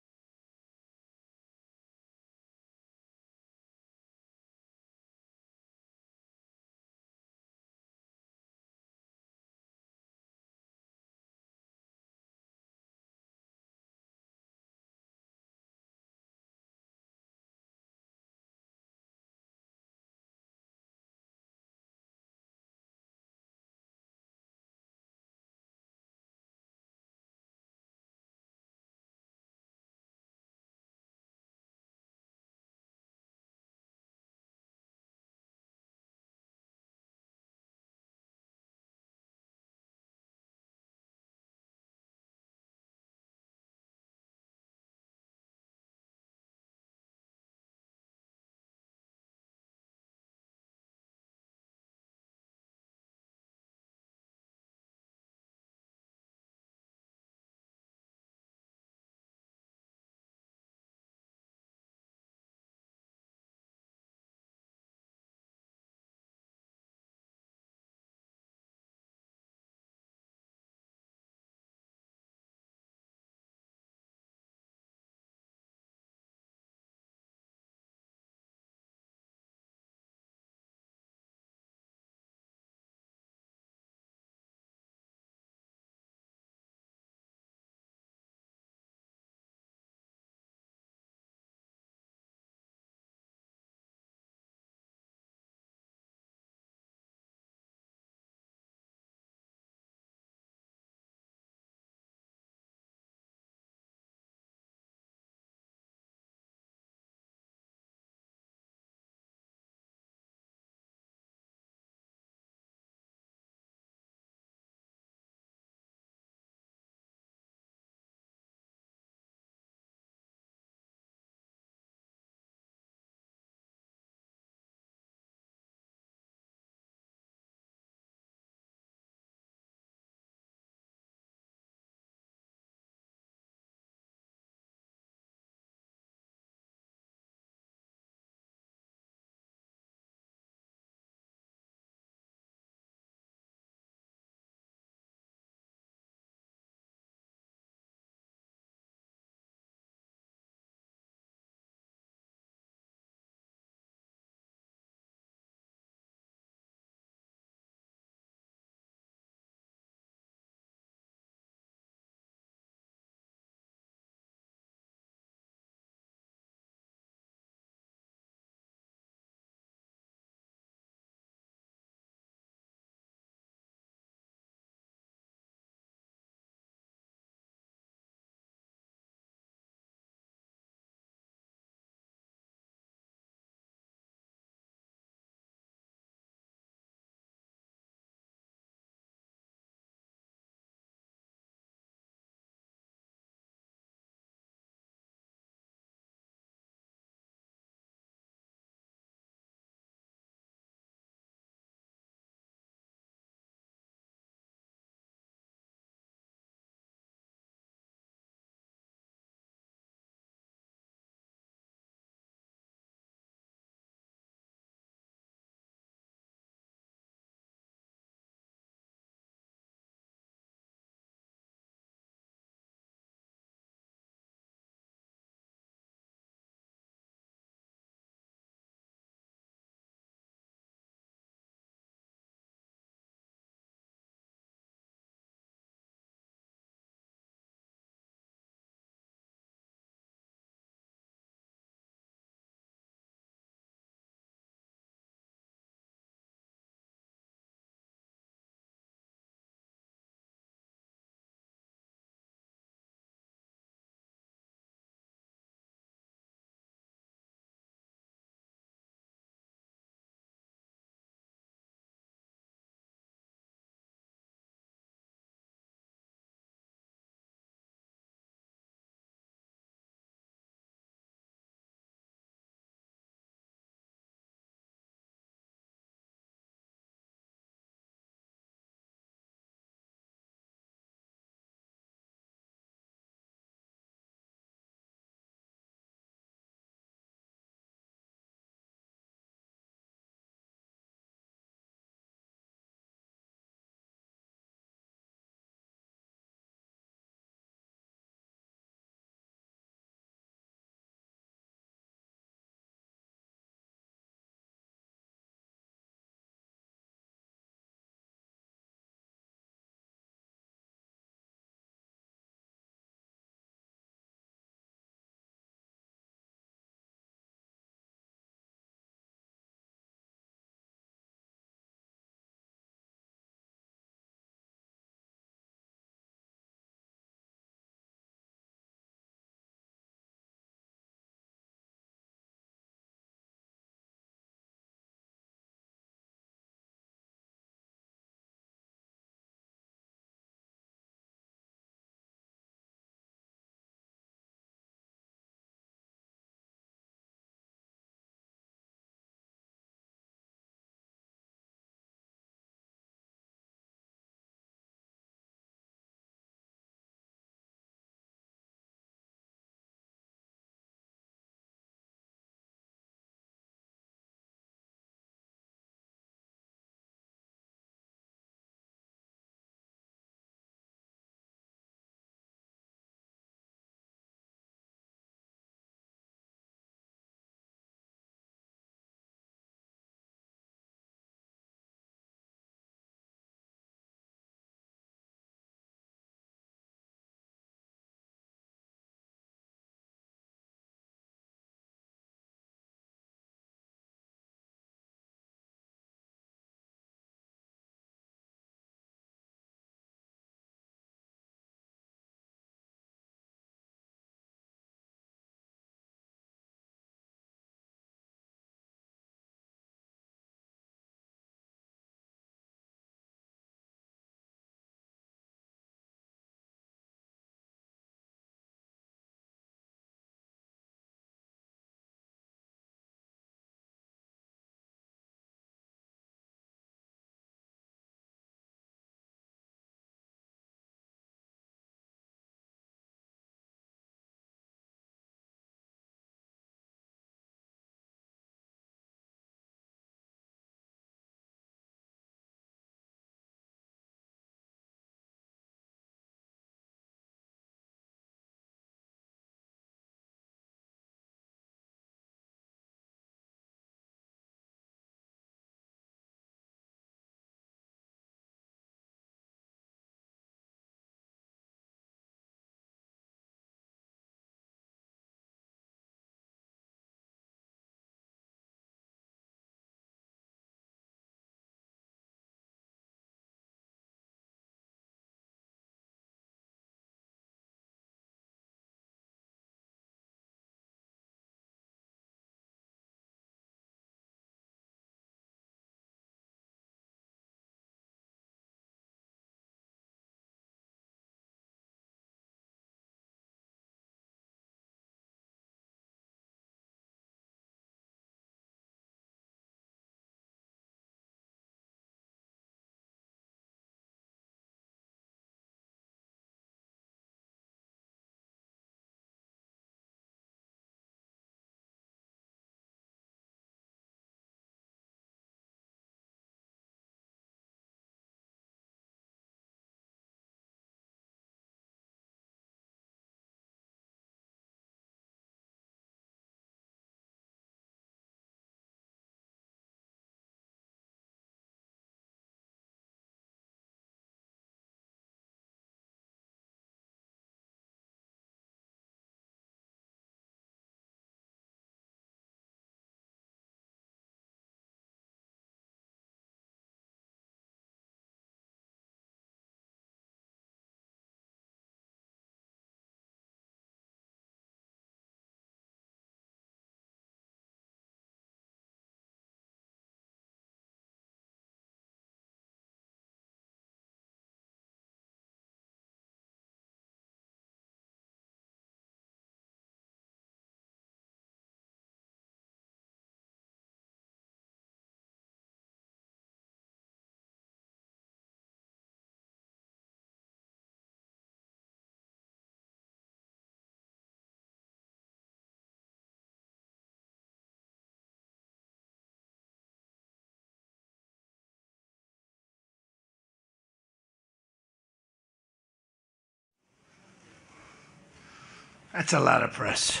That's a lot of press.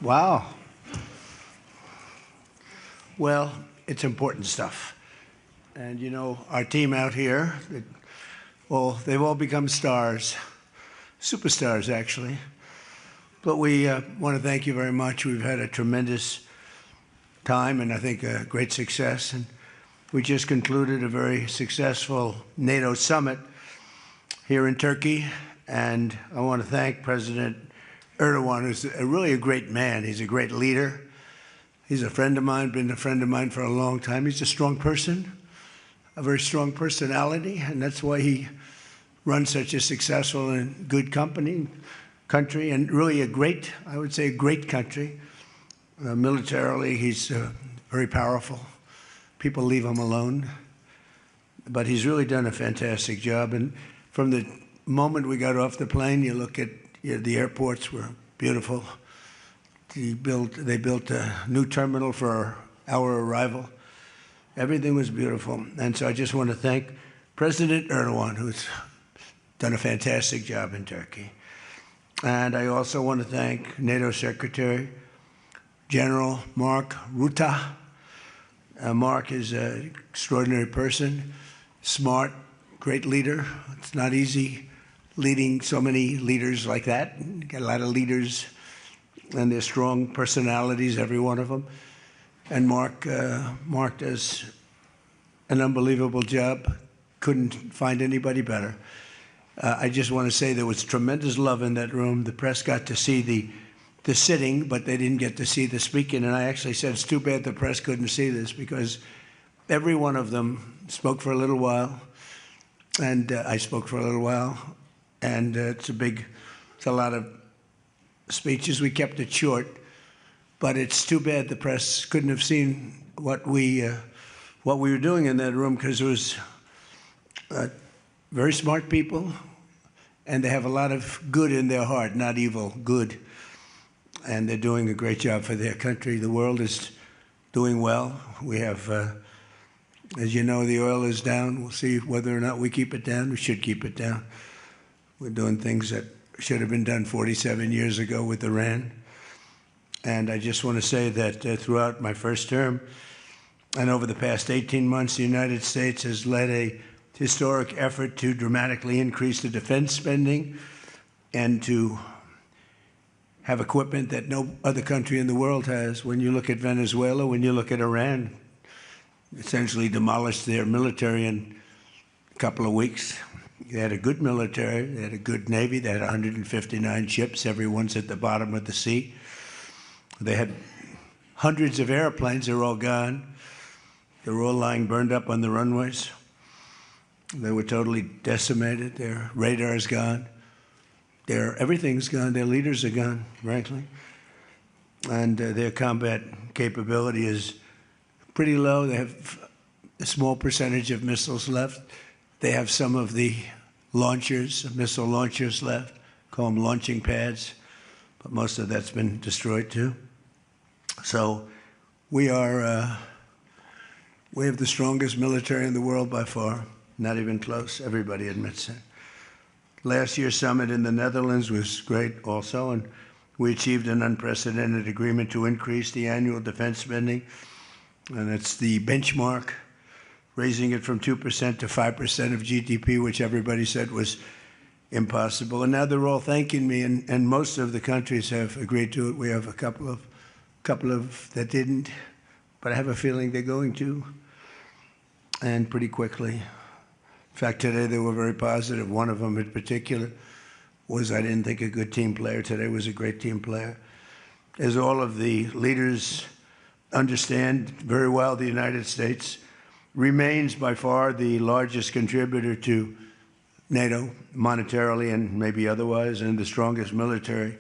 Wow. Well, it's important stuff. And you know, our team out here, well, they've all become stars, superstars actually. But we want to thank you very much. We've had a tremendous time and I think a great success. And we just concluded a very successful NATO summit here in Turkey. And I want to thank President Erdogan, who's really a great man. He's a great leader. He's a friend of mine, been a friend of mine for a long time. He's a strong person, a very strong personality, and that's why he runs such a successful and good country, and really a great, I would say, a great country. Militarily, he's very powerful. People leave him alone. But he's really done a fantastic job. And from the moment we got off the plane, you look at the airports were beautiful. They built a new terminal for our arrival. Everything was beautiful. And so I just want to thank President Erdogan, who's done a fantastic job in Turkey. And I also want to thank NATO Secretary General Mark Rutte. Mark is an extraordinary person, smart, great leader. It's not easy leading so many leaders like that. You got a lot of leaders, and they're strong personalities, every one of them. And Mark does an unbelievable job. Couldn't find anybody better. I just want to say there was tremendous love in that room. The press got to see the sitting, but they didn't get to see the speaking. And I actually said, it's too bad the press couldn't see this, because every one of them spoke for a little while, and I spoke for a little while. And it's a lot of speeches. We kept it short, but it's too bad the press couldn't have seen what we were doing in that room, because it was very smart people, and they have a lot of good in their heart, not evil, good. And they're doing a great job for their country. The world is doing well. We have, as you know, the oil is down. We'll see whether or not we keep it down. We should keep it down. We're doing things that should have been done 47 years ago with Iran. And I just want to say that throughout my first term and over the past 18 months, the United States has led a historic effort to dramatically increase the defense spending and to have equipment that no other country in the world has. When you look at Venezuela, when you look at Iran, essentially demolished their military in a couple of weeks. They had a good military, they had a good navy, they had 159 ships, everyone's at the bottom of the sea. They had hundreds of airplanes, they're all gone. They were all lying burned up on the runways. They were totally decimated, their radar's gone. Everything's gone, their leaders are gone, frankly. And their combat capability is pretty low. They have a small percentage of missiles left. They have some of the launchers, missile launchers left, call them launching pads, but most of that's been destroyed too. So we have the strongest military in the world by far, not even close, everybody admits it. Last year's summit in the Netherlands was great also, and we achieved an unprecedented agreement to increase the annual defense spending, and it's the benchmark, raising it from 2% to 5% of GDP, which everybody said was impossible. And now they're all thanking me, and most of the countries have agreed to it. We have a couple of that didn't, but I have a feeling they're going to, and pretty quickly. In fact, today they were very positive. One of them in particular was, I didn't think, a good team player. Today was a great team player. As all of the leaders understand very well, the United States remains by far the largest contributor to NATO, monetarily and maybe otherwise, and the strongest military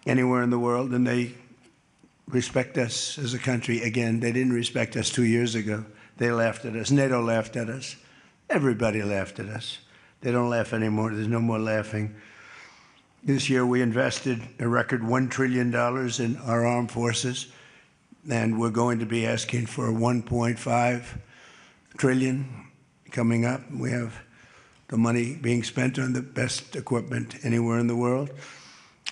anywhere in the world. And they respect us as a country. Again, they didn't respect us 2 years ago. They laughed at us. NATO laughed at us. Everybody laughed at us. They don't laugh anymore. There's no more laughing. This year we invested a record $1 trillion in our armed forces, and we're going to be asking for $1.5 trillion coming up. We have the money being spent on the best equipment anywhere in the world.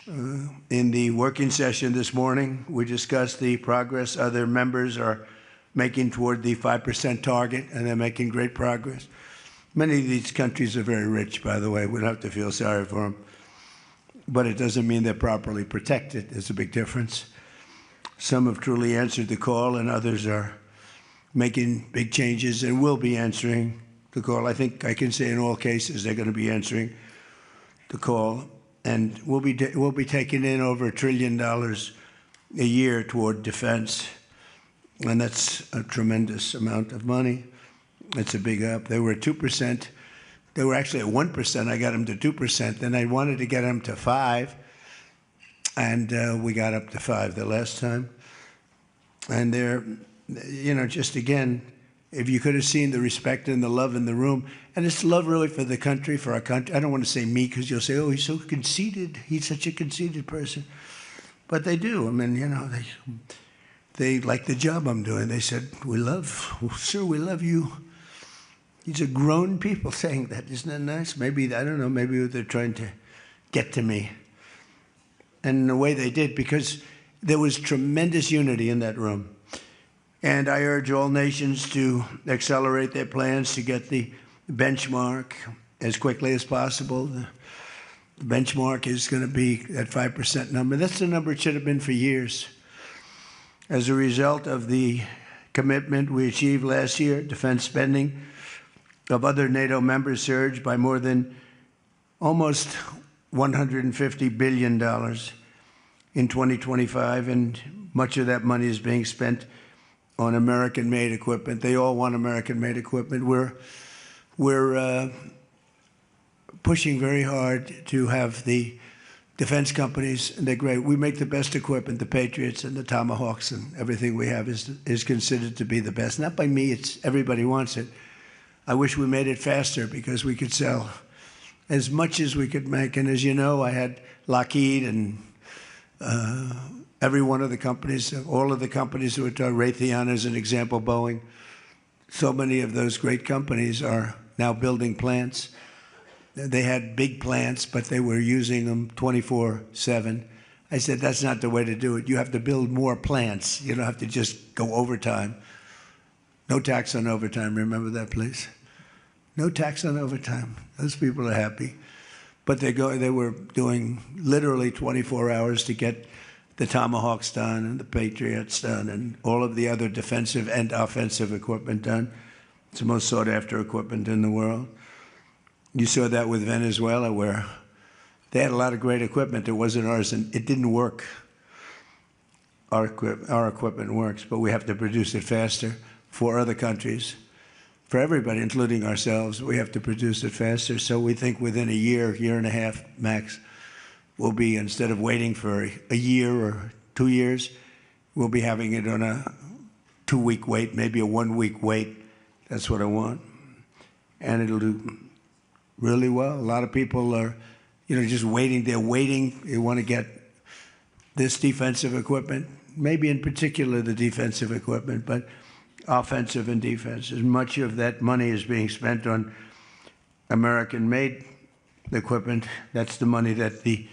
In the working session this morning, we discussed the progress other members are making toward the 5% target, and they're making great progress. Many of these countries are very rich, by the way. We don't have to feel sorry for them. But it doesn't mean they're properly protected. There's a big difference. Some have truly answered the call, and others are making big changes and will be answering the call. I think I can say in all cases they're going to be answering the call. And we'll be taking in over $1 trillion a year toward defense. And that's a tremendous amount of money. It's a big up. They were at 2%. They were actually at 1%. I got them to 2%. Then I wanted to get them to 5%. And we got up to 5% the last time. And they're, you know, just again, if you could have seen the respect and the love in the room, and it's love really for the country, for our country. I don't want to say me because you'll say, oh, he's so conceited. He's such a conceited person. But they do. I mean, you know, they like the job I'm doing. They said, sir, we love you. These are grown people saying that. Isn't that nice? Maybe, I don't know, maybe they're trying to get to me. And in a way they did, because there was tremendous unity in that room. And I urge all nations to accelerate their plans to get the benchmark as quickly as possible. The benchmark is going to be that 5% number. That's the number it should have been for years. As a result of the commitment we achieved last year, defense spending of other NATO members surged by more than almost $150 billion in 2025, and much of that money is being spent on American-made equipment. They all want American-made equipment. We're pushing very hard to have the defense companies, and they're great. We make the best equipment. The Patriots and the Tomahawks and everything we have is considered to be the best. Not by me, it's everybody wants it. I wish we made it faster because we could sell as much as we could make. And as you know, I had Lockheed and every one of the companies, all of the companies who are Raytheon as an example, Boeing. So many of those great companies are now building plants. They had big plants, but they were using them 24/7. I said, that's not the way to do it. You have to build more plants. You don't have to just go overtime. No tax on overtime. Remember that, please? No tax on overtime. Those people are happy. But they were doing literally 24 hours to get the Tomahawks done and the Patriots done and all of the other defensive and offensive equipment done. It's the most sought-after equipment in the world. You saw that with Venezuela, where they had a lot of great equipment. It wasn't ours, and it didn't work. Our equipment works, but we have to produce it faster for other countries. For everybody, including ourselves, we have to produce it faster. So we think within a year and a half max, we'll be, instead of waiting for a year or 2 years, we'll be having it on a 2-week wait, maybe a 1-week wait. That's what I want. And it'll do really well. A lot of people are, just waiting. They're waiting. They want to get this defensive equipment, maybe in particular the defensive equipment, but offensive and defense. As much of that money is being spent on American-made equipment. That's the money that the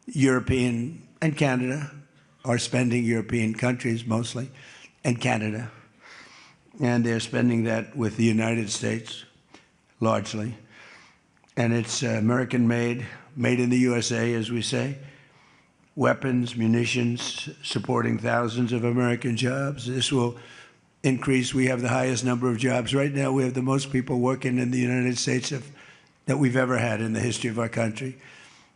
European and Canada are spending, European countries mostly, and Canada. And they're spending that with the United States, largely. And it's American-made, made in the USA, as we say. Weapons, munitions, supporting thousands of American jobs. This will increase. We have the highest number of jobs. Right now, we have the most people working in the United States that we've ever had in the history of our country.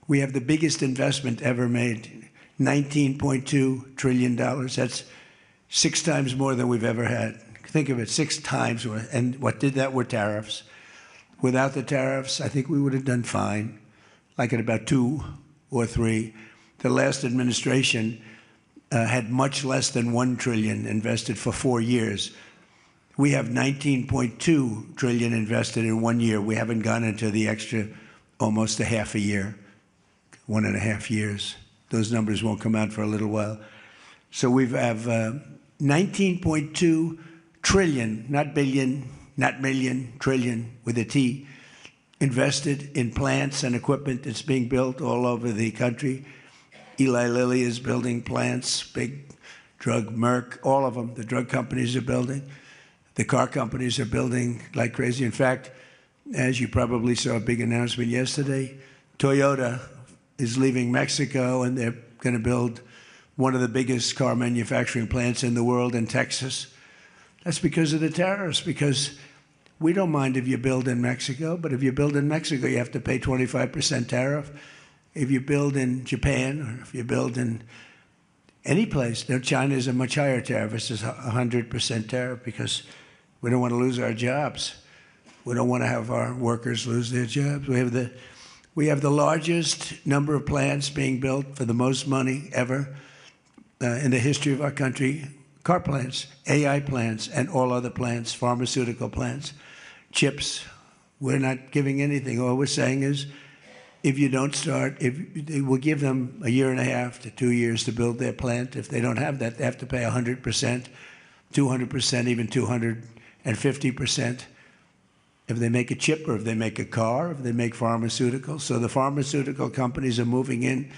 We have the biggest investment ever made, $19.2 trillion. That's 6 times more than we've ever had. Think of it, 6 times more. And what did that were tariffs. Without the tariffs, I think we would have done fine, like at about 2 or 3. The last administration had much less than $1 trillion invested for 4 years. We have $19.2 trillion invested in 1 year. We haven't gone into the extra almost a half a year, 1.5 years. Those numbers won't come out for a little while. So we have 19.2 trillion, not billion, not million, trillion with a T, invested in plants and equipment that's being built all over the country. Eli Lilly is building plants, big drug, Merck, all of them, the drug companies are building. The car companies are building like crazy. In fact, as you probably saw a big announcement yesterday, Toyota is leaving Mexico and they're going to build one of the biggest car manufacturing plants in the world in Texas. That's because of the tariffs, because we don't mind if you build in Mexico, but if you build in Mexico, you have to pay 25% tariff. If you build in Japan, or if you build in any place, China is a much higher tariff. It's 100% tariff because we don't want to lose our jobs. We don't want to have our workers lose their jobs. We have the largest number of plants being built for the most money ever in the history of our country. Car plants, AI plants, and all other plants, pharmaceutical plants, chips. We're not giving anything. All we're saying is, if you don't start, we'll give them 1.5 to 2 years to build their plant. If they don't have that, they have to pay 100%, 200%, even 250%. If they make a chip, or if they make a car, if they make pharmaceuticals. So the pharmaceutical companies are moving in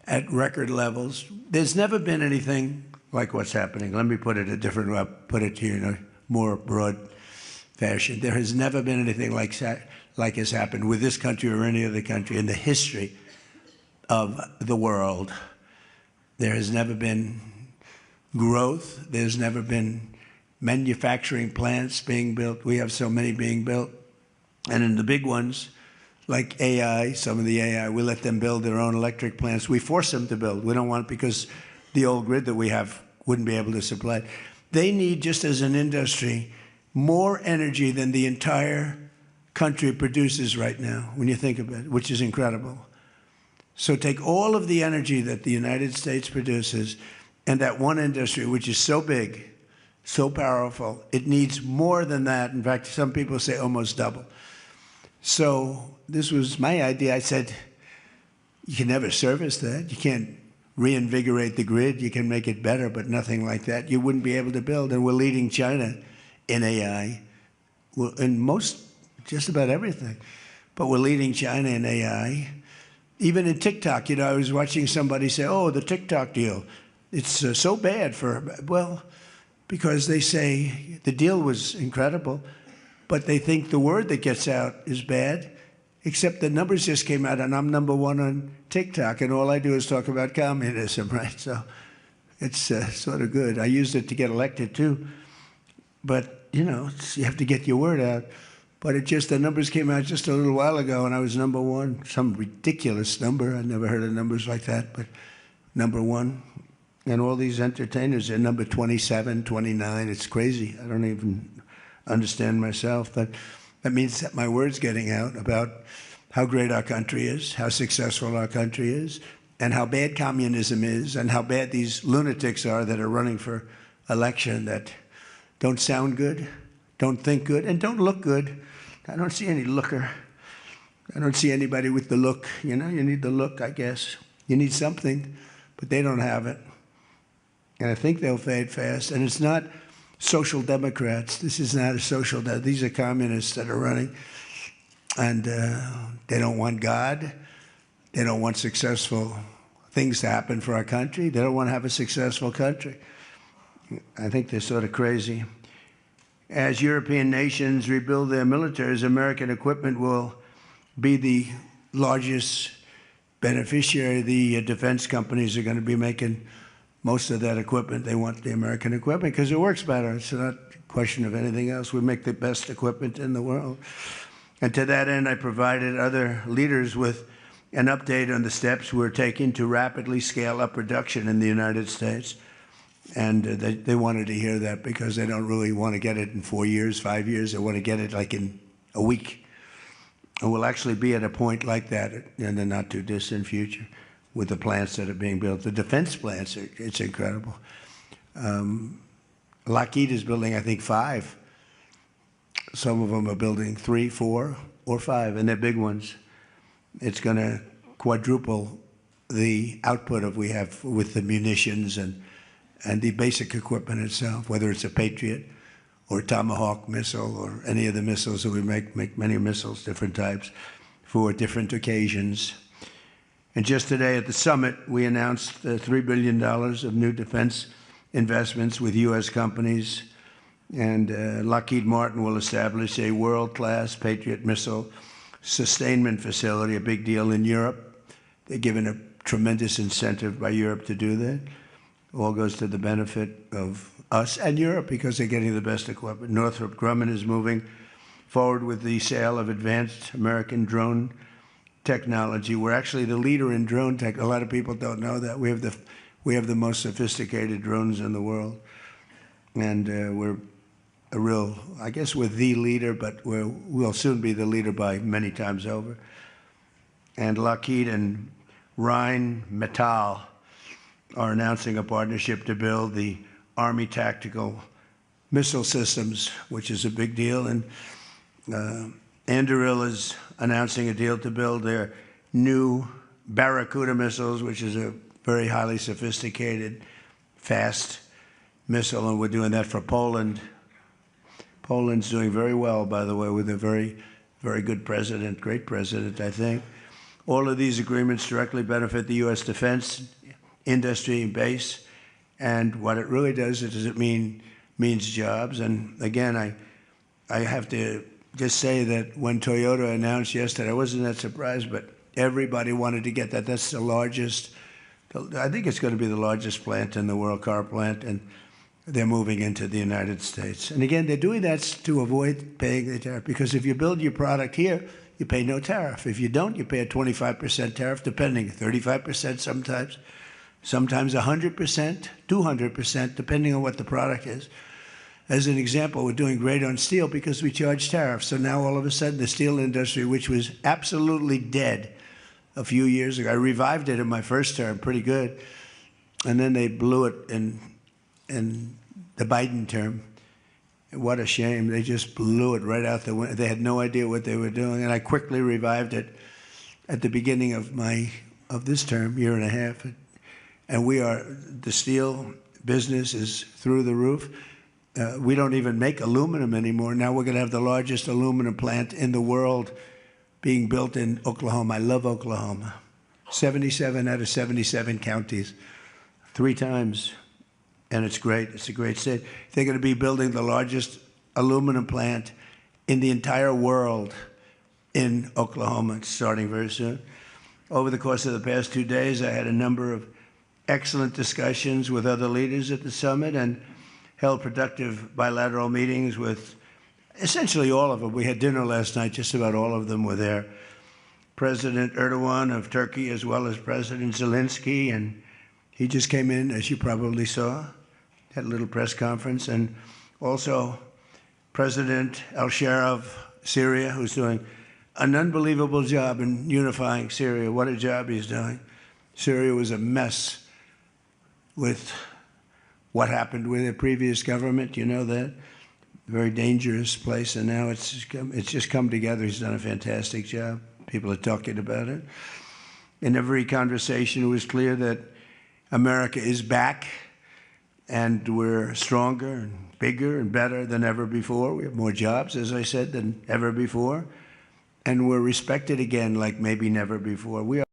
at record levels. There's never been anything like what's happening. Let me put it a different way. I'll put it to you in a more broad fashion. There has never been anything like has happened with this country or any other country in the history of the world. There has never been growth. There's never been manufacturing plants being built. We have so many being built. And in the big ones, like AI, some of the AI, we let them build their own electric plants. We force them to build. We don't want it because the old grid that we have wouldn't be able to supply it. They need, just as an industry, more energy than the entire country produces right now, when you think of it, which is incredible. So take all of the energy that the United States produces, and that one industry, which is so big, so powerful, it needs more than that. In fact, some people say almost double. So this was my idea. I said, you can never service that. You can't reinvigorate the grid. You can make it better, but nothing like that. You wouldn't be able to build. And we're leading China in AI, in just about everything. But we're leading China in AI. Even in TikTok, I was watching somebody say, oh, the TikTok deal, it's so bad well, because they say the deal was incredible, but they think the word that gets out is bad, except the numbers just came out, and I'm #1 on TikTok, and all I do is talk about communism, right? So it's sort of good. I used it to get elected, too. But, you have to get your word out. But the numbers came out just a little while ago, and I was #1, some ridiculous number. I never heard of numbers like that, but #1. And all these entertainers are number 27, 29. It's crazy. I don't even understand myself. But that means that my word's getting out about how great our country is, how successful our country is, and how bad communism is, and how bad these lunatics are that are running for election that don't sound good, don't think good, and don't look good. I don't see any looker. I don't see anybody with the look. You need the look, I guess. You need something, but they don't have it. And I think they'll fade fast. And it's not social democrats. This is not a social democrat. These are communists that are running. And they don't want God. They don't want successful things to happen for our country. They don't want to have a successful country. I think they're sort of crazy. As European nations rebuild their militaries, American equipment will be the largest beneficiary. The defense companies are going to be making most of that equipment. They want the American equipment because it works better. It's not a question of anything else. We make the best equipment in the world. And to that end, I provided other leaders with an update on the steps we're taking to rapidly scale up production in the United States. And they wanted to hear that because they don't really want to get it in 4 years, 5 years. They want to get it like in a week. And we'll actually be at a point like that in the not too distant future with the plants that are being built. The defense plants, it's incredible. Lockheed is building, I think, 5. Some of them are building 3, 4, or 5, and they're big ones. It's going to quadruple the output we have with the munitions and the basic equipment itself, whether it's a Patriot or Tomahawk missile, or any of the missiles that we make many missiles, different types, for different occasions. And just today at the summit, we announced $3 billion of new defense investments with U.S. companies, and Lockheed Martin will establish a world-class Patriot missile sustainment facility, a big deal in Europe. They're given a tremendous incentive by Europe to do that. All goes to the benefit of us and Europe because they're getting the best equipment. Northrop Grumman is moving forward with the sale of advanced American drone technology. We're actually the leader in drone tech. A lot of people don't know that. We have the most sophisticated drones in the world. And we're a real, I guess we're the leader, but we'll soon be the leader by many times over. And Lockheed and Rheinmetall are announcing a partnership to build the Army Tactical Missile Systems, which is a big deal. And Anduril is announcing a deal to build their new Barracuda missiles, which is a very highly sophisticated, fast missile, and we're doing that for Poland. Poland's doing very well, by the way, with a very, very good president, great president, I think. All of these agreements directly benefit the U.S. defense industry and base, and what it really does is it means jobs. And again, I have to just say that when Toyota announced yesterday, I wasn't that surprised, but everybody wanted to get that. That's the largest, I think it's going to be the largest plant in the world, car plant, and they're moving into the United States. And again, they're doing that to avoid paying the tariff, because if you build your product here, you pay no tariff. If you don't, you pay a 25% tariff, depending, 35% sometimes 100%, 200%, depending on what the product is. As an example, we're doing great on steel because we charge tariffs. So now all of a sudden the steel industry, which was absolutely dead a few years ago, I revived it in my first term, pretty good. And then they blew it in the Biden term. What a shame. They just blew it right out the window. They had no idea what they were doing. And I quickly revived it at the beginning of this term, year and a half. And the steel business is through the roof. We don't even make aluminum anymore. Now we're going to have the largest aluminum plant in the world being built in Oklahoma. I love Oklahoma. 77 out of 77 counties, 3 times. And it's great. It's a great state. They're going to be building the largest aluminum plant in the entire world in Oklahoma. It's starting very soon. Over the course of the past 2 days, I had a number of excellent discussions with other leaders at the summit and held productive bilateral meetings with essentially all of them. We had dinner last night. Just about all of them were there. President Erdogan of Turkey, as well as President Zelensky, and he just came in, as you probably saw, had a little press conference, and also President al-Shara of Syria, who's doing an unbelievable job in unifying Syria. What a job he's doing. Syria was a mess with what happened with the previous government, you know that. Very dangerous place, and now it's just come together. He's done a fantastic job. People are talking about it. In every conversation, it was clear that America is back, and we're stronger and bigger and better than ever before. We have more jobs, as I said, than ever before. And we're respected again like maybe never before. We are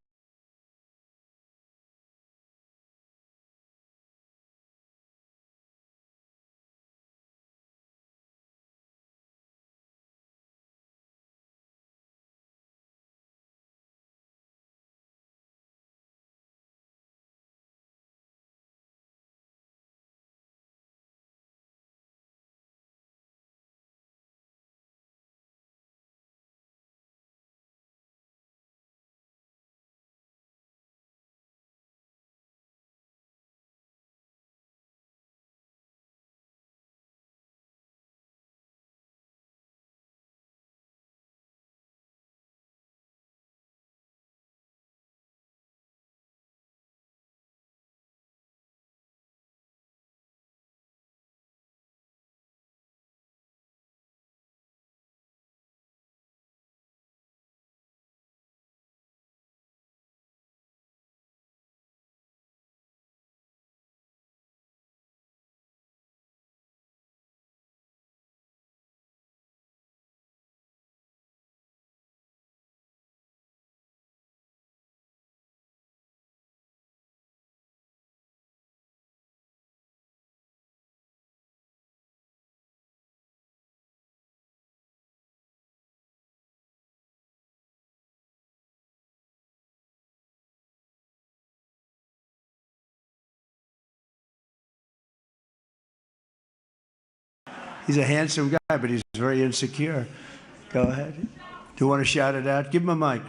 He's a handsome guy, but he's very insecure. Go ahead. Do you want to shout it out? Give him a mic.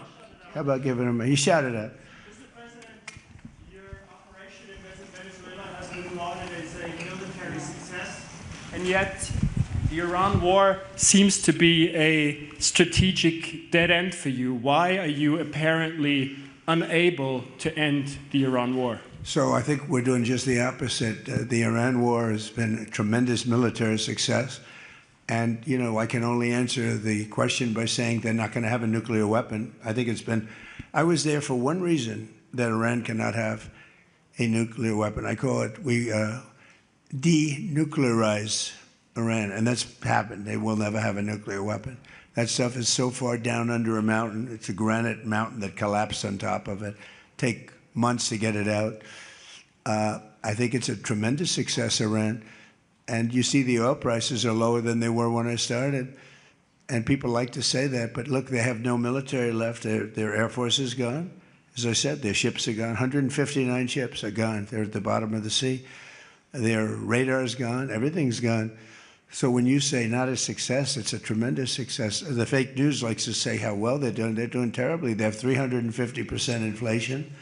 How about giving him a mic? He shouted out. Mr. President, your operation in Venezuela has been lauded as a military success, and yet the Iran war seems to be a strategic dead end for you. Why are you apparently unable to end the Iran war? So I think we're doing just the opposite. The Iran war has been a tremendous military success. And, you know, I can only answer the question by saying they're not going to have a nuclear weapon. I think it's been, I was there for one reason, that Iran cannot have a nuclear weapon. I call it, we denuclearize Iran, and that's happened. They will never have a nuclear weapon. That stuff is so far down under a mountain. It's a granite mountain that collapsed on top of it. Take months to get it out. I think it's a tremendous success, Iran. And you see the oil prices are lower than they were when I started. And people like to say that, but look, they have no military left. Their Air Force is gone. As I said, their ships are gone. 159 ships are gone. They're at the bottom of the sea. Their radar is gone. Everything's gone. So when you say not a success, it's a tremendous success. The fake news likes to say how well they're doing. They're doing terribly. They have 350% inflation.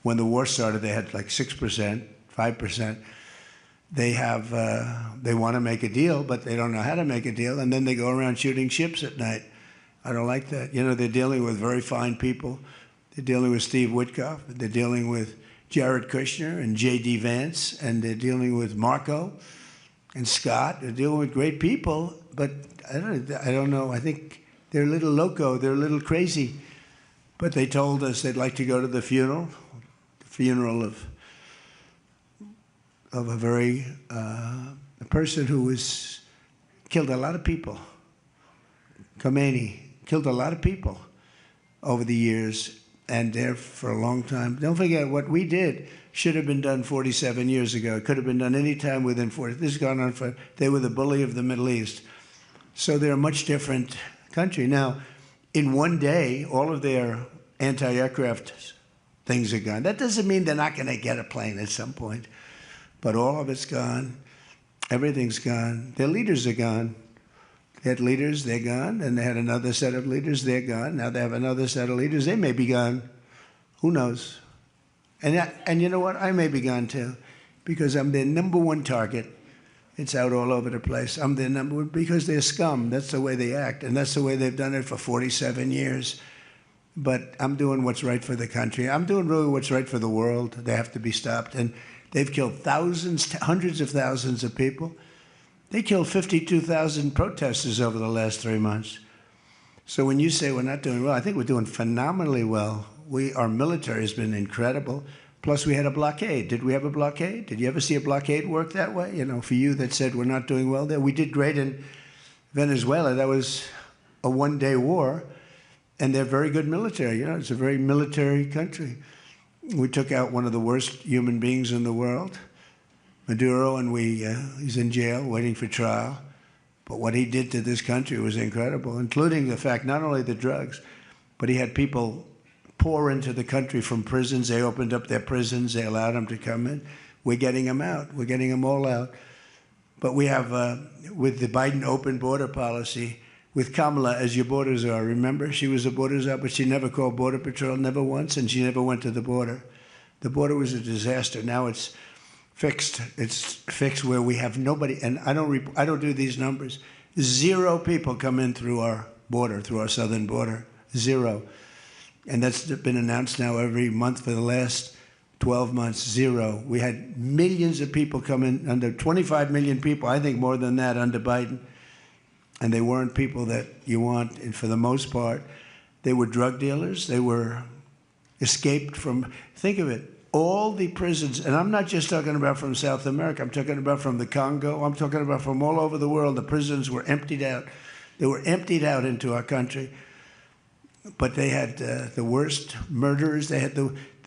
When the war started, they had like 6%, 5%. They have, they want to make a deal, but they don't know how to make a deal, and then they go around shooting ships at night. I don't like that. You know, they're dealing with very fine people. They're dealing with Steve Witkoff. They're dealing with Jared Kushner and J.D. Vance, and they're dealing with Marco and Scott. They're dealing with great people, but I don't know. I think they're a little loco. They're a little crazy. But they told us they'd like to go to the funeral of a very, a person who was, killed a lot of people. Khomeini killed a lot of people over the years, and there for a long time. Don't forget, what we did should have been done 47 years ago. It could have been done any time within 40. This has gone on for, they were the bully of the Middle East. So they're a much different country. Now, in one day, all of their anti-aircraft things are gone. That doesn't mean they're not going to get a plane at some point. But all of it's gone. Everything's gone. Their leaders are gone. They had leaders, they're gone. And they had another set of leaders, they're gone. Now they have another set of leaders, they may be gone. Who knows? And you know what? I may be gone too, because I'm their number one target. It's out all over the place. I'm their number one, because they're scum. That's the way they act. And that's the way they've done it for 47 years. But I'm doing what's right for the country. I'm doing really what's right for the world. They have to be stopped. And they've killed thousands, hundreds of thousands of people. They killed 52,000 protesters over the last 3 months. So when you say we're not doing well, I think we're doing phenomenally well. Our military has been incredible. Plus, we had a blockade. Did we have a blockade? Did you ever see a blockade work that way? You know, for you that said we're not doing well there. We did great in Venezuela. That was a one-day war, and they're very good military. You know, it's a very military country. We took out one of the worst human beings in the world, Maduro, and he's in jail waiting for trial. But what he did to this country was incredible, including the fact, not only the drugs, but he had people pour into the country from prisons. They opened up their prisons. They allowed them to come in. We're getting them out. We're getting them all out. But we have, with the Biden open border policy, with Kamala as your border czar. Remember, she was a border czar, but she never called Border Patrol, never once, and she never went to the border. The border was a disaster. Now it's fixed. It's fixed where we have nobody, and I don't do these numbers. 0 people come in through our border, through our southern border. 0. And that's been announced now every month for the last 12 months. 0. We had millions of people come in, under 25 million people, I think more than that under Biden. And they weren't people that you want, and for the most part, they were drug dealers. They were escaped from, think of it, all the prisons, and I'm not just talking about from South America, I'm talking about from the Congo, I'm talking about from all over the world. The prisons were emptied out. They were emptied out into our country. But they had the worst murderers.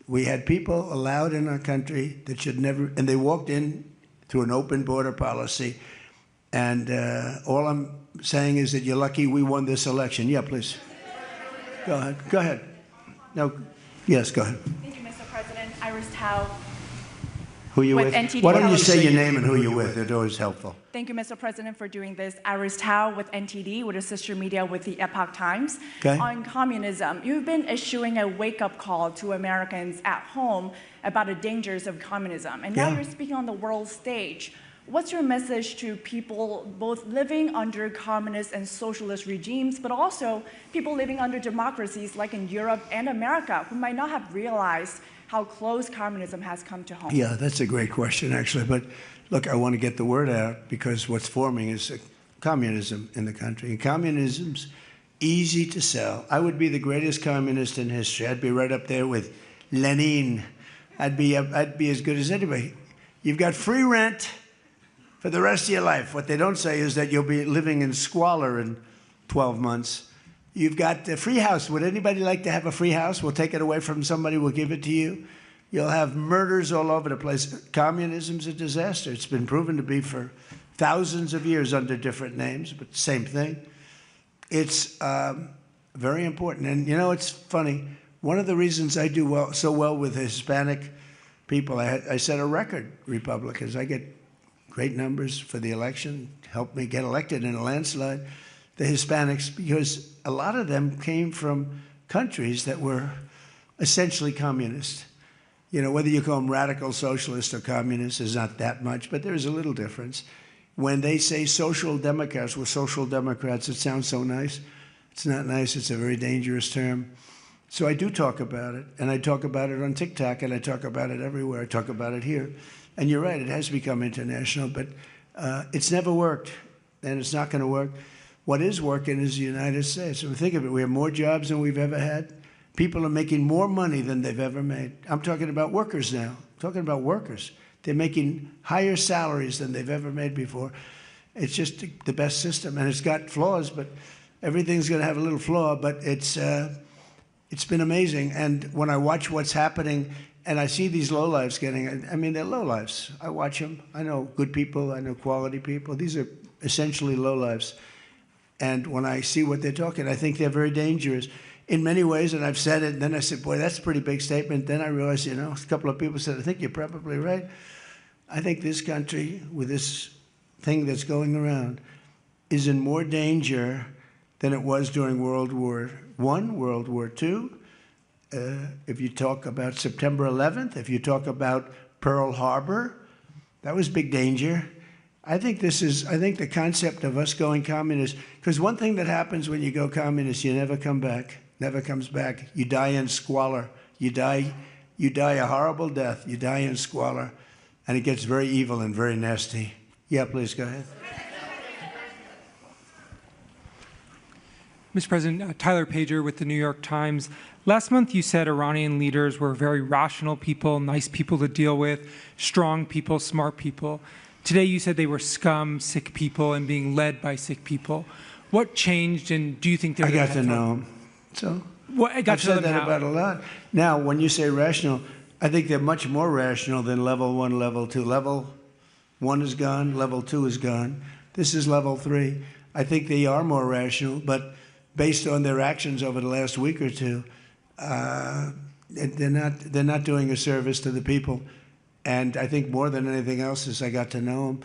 We had people allowed in our country that should never, and they walked in through an open border policy. And all I'm saying is that you're lucky we won this election. Yeah, please. Go ahead. Go ahead. No. Yes, go ahead. Thank you, Mr. President. Iris Tao. Who you with with? NTD Why don't you say your Television. name and who you're with? It's always helpful. Thank you, Mr. President, for doing this. Iris Tao with NTD, with a sister media with the Epoch Times. Okay. On communism, you've been issuing a wake-up call to Americans at home about the dangers of communism. And now Yeah. you're speaking on the world stage. What's your message to people both living under communist and socialist regimes, but also people living under democracies like in Europe and America who might not have realized how close communism has come to home? Yeah, that's a great question, actually. But look, I want to get the word out because what's forming is communism in the country. And communism's easy to sell. I would be the greatest communist in history. I'd be right up there with Lenin. I'd be as good as anybody. You've got free rent for the rest of your life. What they don't say is that you'll be living in squalor in 12 months. You've got a free house. Would anybody like to have a free house? We'll take it away from somebody. We'll give it to you. You'll have murders all over the place. Communism's a disaster. It's been proven to be for thousands of years under different names, but same thing. It's very important. And, you know, it's funny. One of the reasons I do so well with Hispanic people, I set a record, Republicans. I get great numbers for the election, helped me get elected in a landslide, the Hispanics, because a lot of them came from countries that were essentially communist. You know, whether you call them radical socialist or communist is not that much, but there's a little difference. When they say social democrats, we're social democrats, it sounds so nice. It's not nice, it's a very dangerous term. So I do talk about it, and I talk about it on TikTok, and I talk about it everywhere. I talk about it here. And you're right, it has become international, but it's never worked, and it's not going to work. What is working is the United States. And think of it, we have more jobs than we've ever had. People are making more money than they've ever made. I'm talking about workers now. I'm talking about workers. They're making higher salaries than they've ever made before. It's just the best system, and it's got flaws, but everything's going to have a little flaw, but it's been amazing. And when I watch what's happening, and I see these lowlifes getting, I mean, they're lowlifes. I watch them. I know good people. I know quality people. These are essentially lowlifes. And when I see what they're talking, I think they're very dangerous in many ways. And I've said it, and then I said, boy, that's a pretty big statement. Then I realized, you know, a couple of people said, I think you're probably right. I think this country, with this thing that's going around, is in more danger than it was during World War I, World War II. If you talk about September 11th, if you talk about Pearl Harbor, that was big danger. I think the concept of us going communist, because one thing that happens when you go communist, you never come back, never comes back. You die in squalor. You die a horrible death. You die in squalor, and it gets very evil and very nasty. Yeah, please go ahead. Mr. President, Tyler Pager with the New York Times. Last month you said Iranian leaders were very rational people, nice people to deal with, strong people, smart people. Today you said they were scum, sick people, and being led by sick people. What changed, and do you think they're... I got to know them. So I've said that about a lot. Now, when you say rational, I think they're much more rational than level 1, level 2. Level 1 is gone, level 2 is gone. This is level 3. I think they are more rational, but based on their actions over the last week or two, they're not doing a service to the people. And I think more than anything else is I got to know them.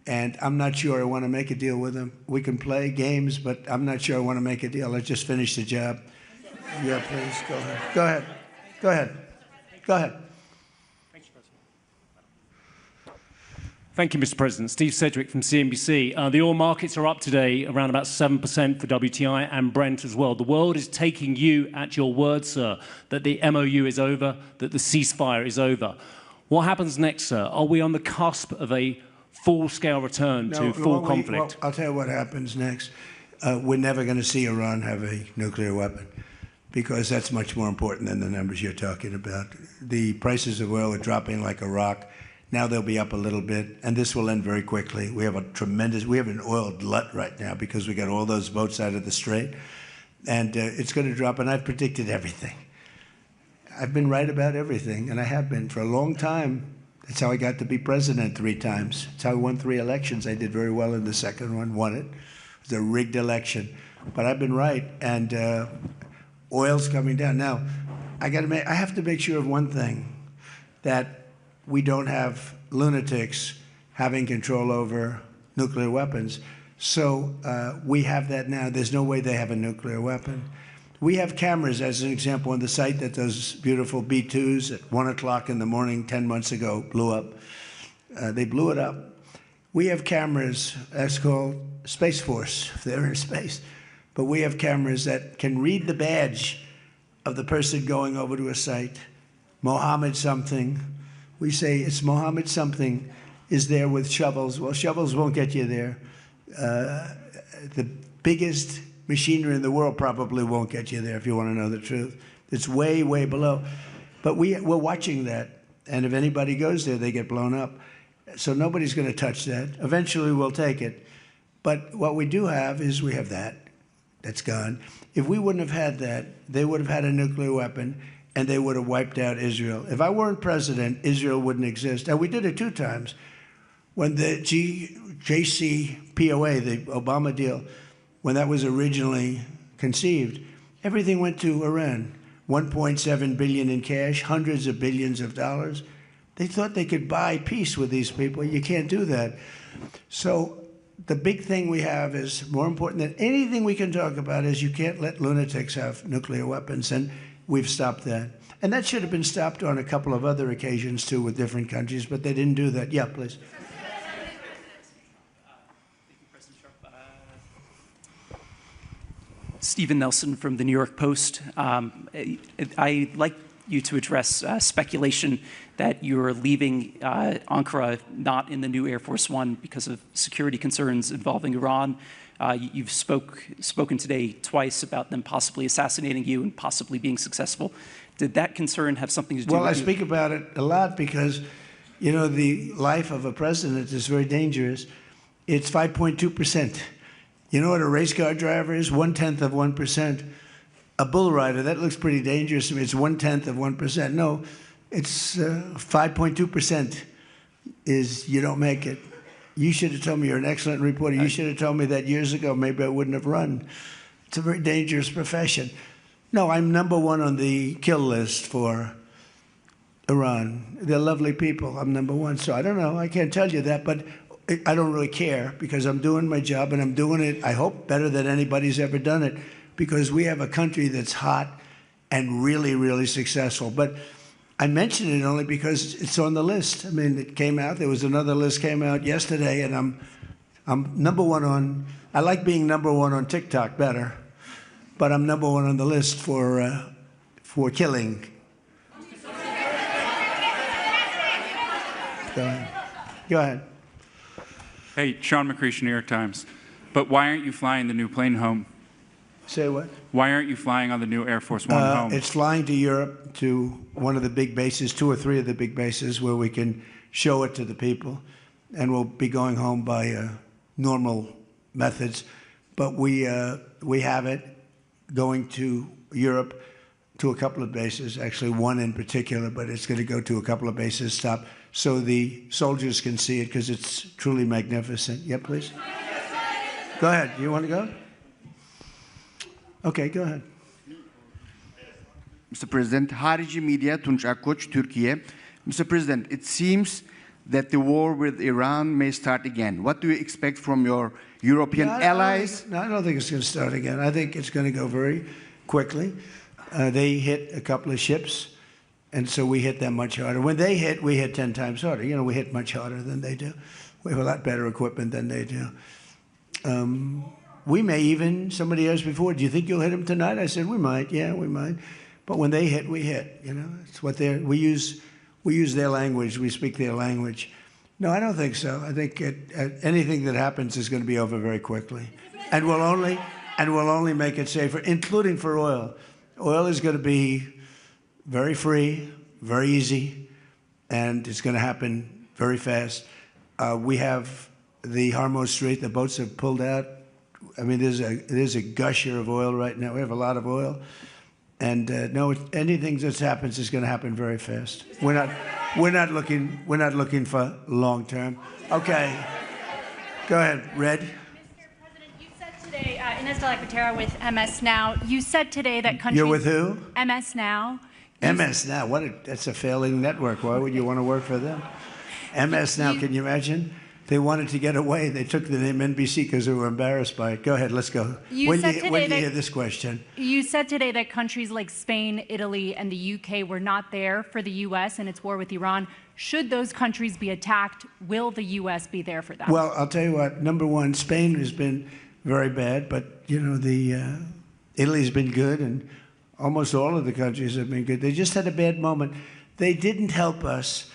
And I'm not sure I want to make a deal with them. We can play games, but I'm not sure I want to make a deal. I just finished the job. Yeah, please, go ahead. Go ahead. Go ahead. Go ahead. Thank you, Mr. President. Steve Sedgwick from CNBC. The oil markets are up today, around about 7% for WTI and Brent as well. The world is taking you at your word, sir, that the MOU is over, that the ceasefire is over. What happens next, sir? Are we on the cusp of a full-scale return to full conflict? Well, I'll tell you what happens next. We're never going to see Iran have a nuclear weapon because that's much more important than the numbers you're talking about. The prices of oil are dropping like a rock. Now they'll be up a little bit, and this will end very quickly. We have an oil glut right now because we got all those boats out of the strait, and it's going to drop, and I've predicted everything. I've been right about everything, and I have been for a long time. That's how I got to be president 3 times. That's how I won 3 elections. I did very well in the second one, won it. It was a rigged election, but I've been right, and oil's coming down. Now, I have to make sure of one thing, that we don't have lunatics having control over nuclear weapons. So we have that now. There's no way they have a nuclear weapon. We have cameras, as an example, on the site that those beautiful B-2s at 1 o'clock in the morning 10 months ago blew up. They blew it up. We have cameras, that's called Space Force, if they're in space. But we have cameras that can read the badge of the person going over to a site. Mohammed something. We say it's Mohammed something is there with shovels. Well, shovels won't get you there. The biggest machinery in the world probably won't get you there if you want to know the truth. It's way, way below. But we're watching that. And if anybody goes there, they get blown up. So nobody's going to touch that. Eventually, we'll take it. But what we do have is we have that. That's gone. If we wouldn't have had that, they would have had a nuclear weapon, and they would have wiped out Israel. If I weren't president, Israel wouldn't exist. And we did it 2 times. When the JCPOA, the Obama deal, when that was originally conceived, everything went to Iran. $1.7 billion in cash, hundreds of billions of dollars. They thought they could buy peace with these people. You can't do that. So the big thing we have is more important than anything we can talk about is you can't let lunatics have nuclear weapons, and we've stopped that. And that should have been stopped on a couple of other occasions, too, with different countries, but they didn't do that. Yeah, please. Stephen Nelson from the New York Post. I'd like you to address speculation that you're leaving Ankara not in the new Air Force One because of security concerns involving Iran. You've spoken today twice about them possibly assassinating you and possibly being successful. Did that concern have something to do with Well, I speak about it a lot because, you know, the life of a president is very dangerous. It's 5.2%. You know what a race car driver is? 1/10 of 1%. A bull rider, that looks pretty dangerous to me. It's 1/10 of 1%. No, it's 5.2% is you don't make it. You should have told me, you're an excellent reporter. You should have told me that years ago. Maybe I wouldn't have run. It's a very dangerous profession. No, I'm #1 on the kill list for Iran. They're lovely people. I'm #1. So I don't know. I can't tell you that, but I don't really care because I'm doing my job and I'm doing it, I hope, better than anybody's ever done it because we have a country that's hot and really, really successful. But I mention it only because it's on the list. I mean, it came out. There was another list came out yesterday, and I'm #1 on. I like being #1 on TikTok better, but I'm #1 on the list for killing. Go ahead. Hey, Sean McCreesh, New York Times. But why aren't you flying the new plane home? Say what? Why aren't you flying on the new Air Force One home? It's flying to Europe, to one of the big bases, 2 or 3 of the big bases, where we can show it to the people. And we'll be going home by normal methods. But we have it going to Europe to a couple of bases, actually 1 in particular, but it's going to go to a couple of bases, stop, so the soldiers can see it because it's truly magnificent. Yeah, please? Go ahead. You want to go? Okay, go ahead. Mr. President, Harici Media, Tunç Akkoç, Türkiye. Mr. President, it seems that the war with Iran may start again. What do you expect from your European allies? I don't think it's going to start again. I think it's going to go very quickly. They hit a couple of ships, and so we hit them much harder. When they hit, we hit 10 times harder. You know, we hit much harder than they do. We have a lot better equipment than they do. We may even, somebody asked before, do you think you'll hit them tonight? I said, we might. Yeah, we might. But when they hit, we hit. You know, it's what we use their language. We speak their language. No, I don't think so. I think anything that happens is going to be over very quickly, and we'll only make it safer, including for oil. Oil is going to be very free, very easy, and it's going to happen very fast. We have the Hormuz Strait. The boats have pulled out. I mean, there's a gusher of oil right now. We have a lot of oil. And no, anything that happens is going to happen very fast. We're not looking for long term. Okay, go ahead, Red. Mr. President, you said today, Ines de la Cuetara with MS Now. You said today that countries. You're with who? MS Now. MS Now, that's a failing network. Why would you want to work for them? MS Now, can you imagine? They wanted to get away. They took the name NBC because they were embarrassed by it. Go ahead, let's go. When do you hear this question? You said today that countries like Spain, Italy, and the UK were not there for the U.S. in its war with Iran. Should those countries be attacked, will the U.S. be there for them? Well, I'll tell you what. Number one, Spain has been very bad, but Italy's been good, and almost all of the countries have been good. They just had a bad moment. They didn't help us.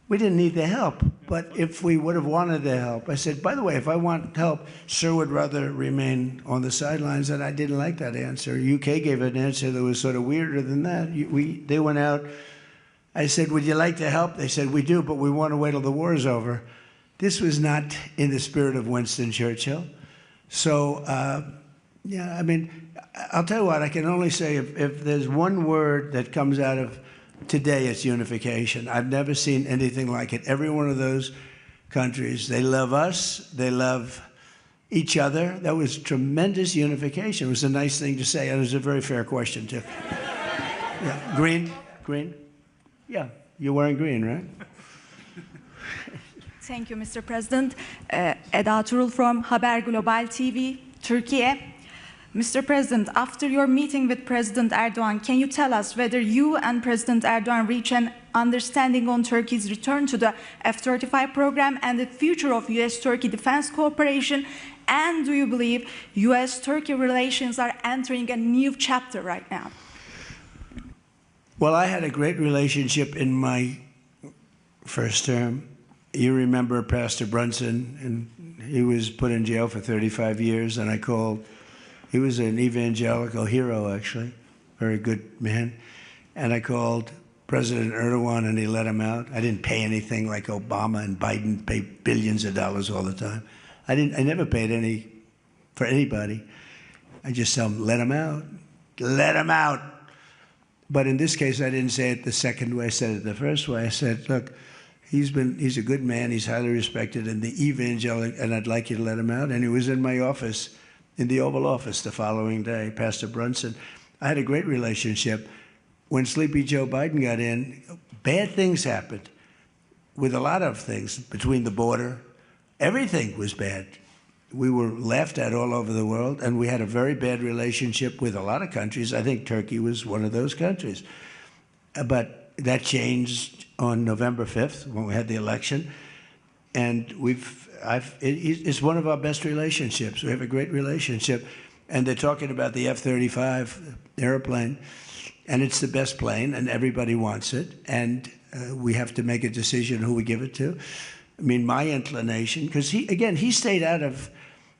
We didn't need the help, but if we would have wanted the help, I said, by the way, if I want help, Sir would rather remain on the sidelines, and I didn't like that answer. UK gave an answer that was sort of weirder than that. They went out. I said, would you like to help? They said, we do, but we want to wait till the war is over. This was not in the spirit of Winston Churchill. So, yeah, I mean, I'll tell you what, I can only say if there's one word that comes out of today, it's unification. I've never seen anything like it. Every one of those countries, they love us, they love each other. That was tremendous unification. It was a nice thing to say, and it was a very fair question, too. Yeah. Green? Green? Yeah, you're wearing green, right? Thank you, Mr. President. Eda Turul from Haber Global TV, Turkey. Mr. President, after your meeting with President Erdogan, can you tell us whether you and President Erdogan reach an understanding on Turkey's return to the F-35 program and the future of U.S.-Turkey defense cooperation? And do you believe U.S.-Turkey relations are entering a new chapter right now? Well, I had a great relationship in my first term. You remember Pastor Brunson, and he was put in jail for 35 years, and I called. He was an evangelical hero, actually, very good man. And I called President Erdogan, and he let him out. I didn't pay anything like Obama and Biden pay billions of dollars all the time. I never paid any for anybody. I just tell him, let him out. Let him out. But in this case, I didn't say it the second way. I said it the first way. I said, look, he's a good man. He's highly respected in the evangelical, and I'd like you to let him out. And he was in my office, in the Oval Office the following day, Pastor Brunson. I had a great relationship. When Sleepy Joe Biden got in, bad things happened with a lot of things between the border. Everything was bad. We were laughed at all over the world, and we had a very bad relationship with a lot of countries. I think Turkey was one of those countries. But that changed on November 5th when we had the election. And it's one of our best relationships. We have a great relationship. And they're talking about the F-35 airplane. And it's the best plane, and everybody wants it. And we have to make a decision who we give it to. I mean, my inclination, because he stayed out of,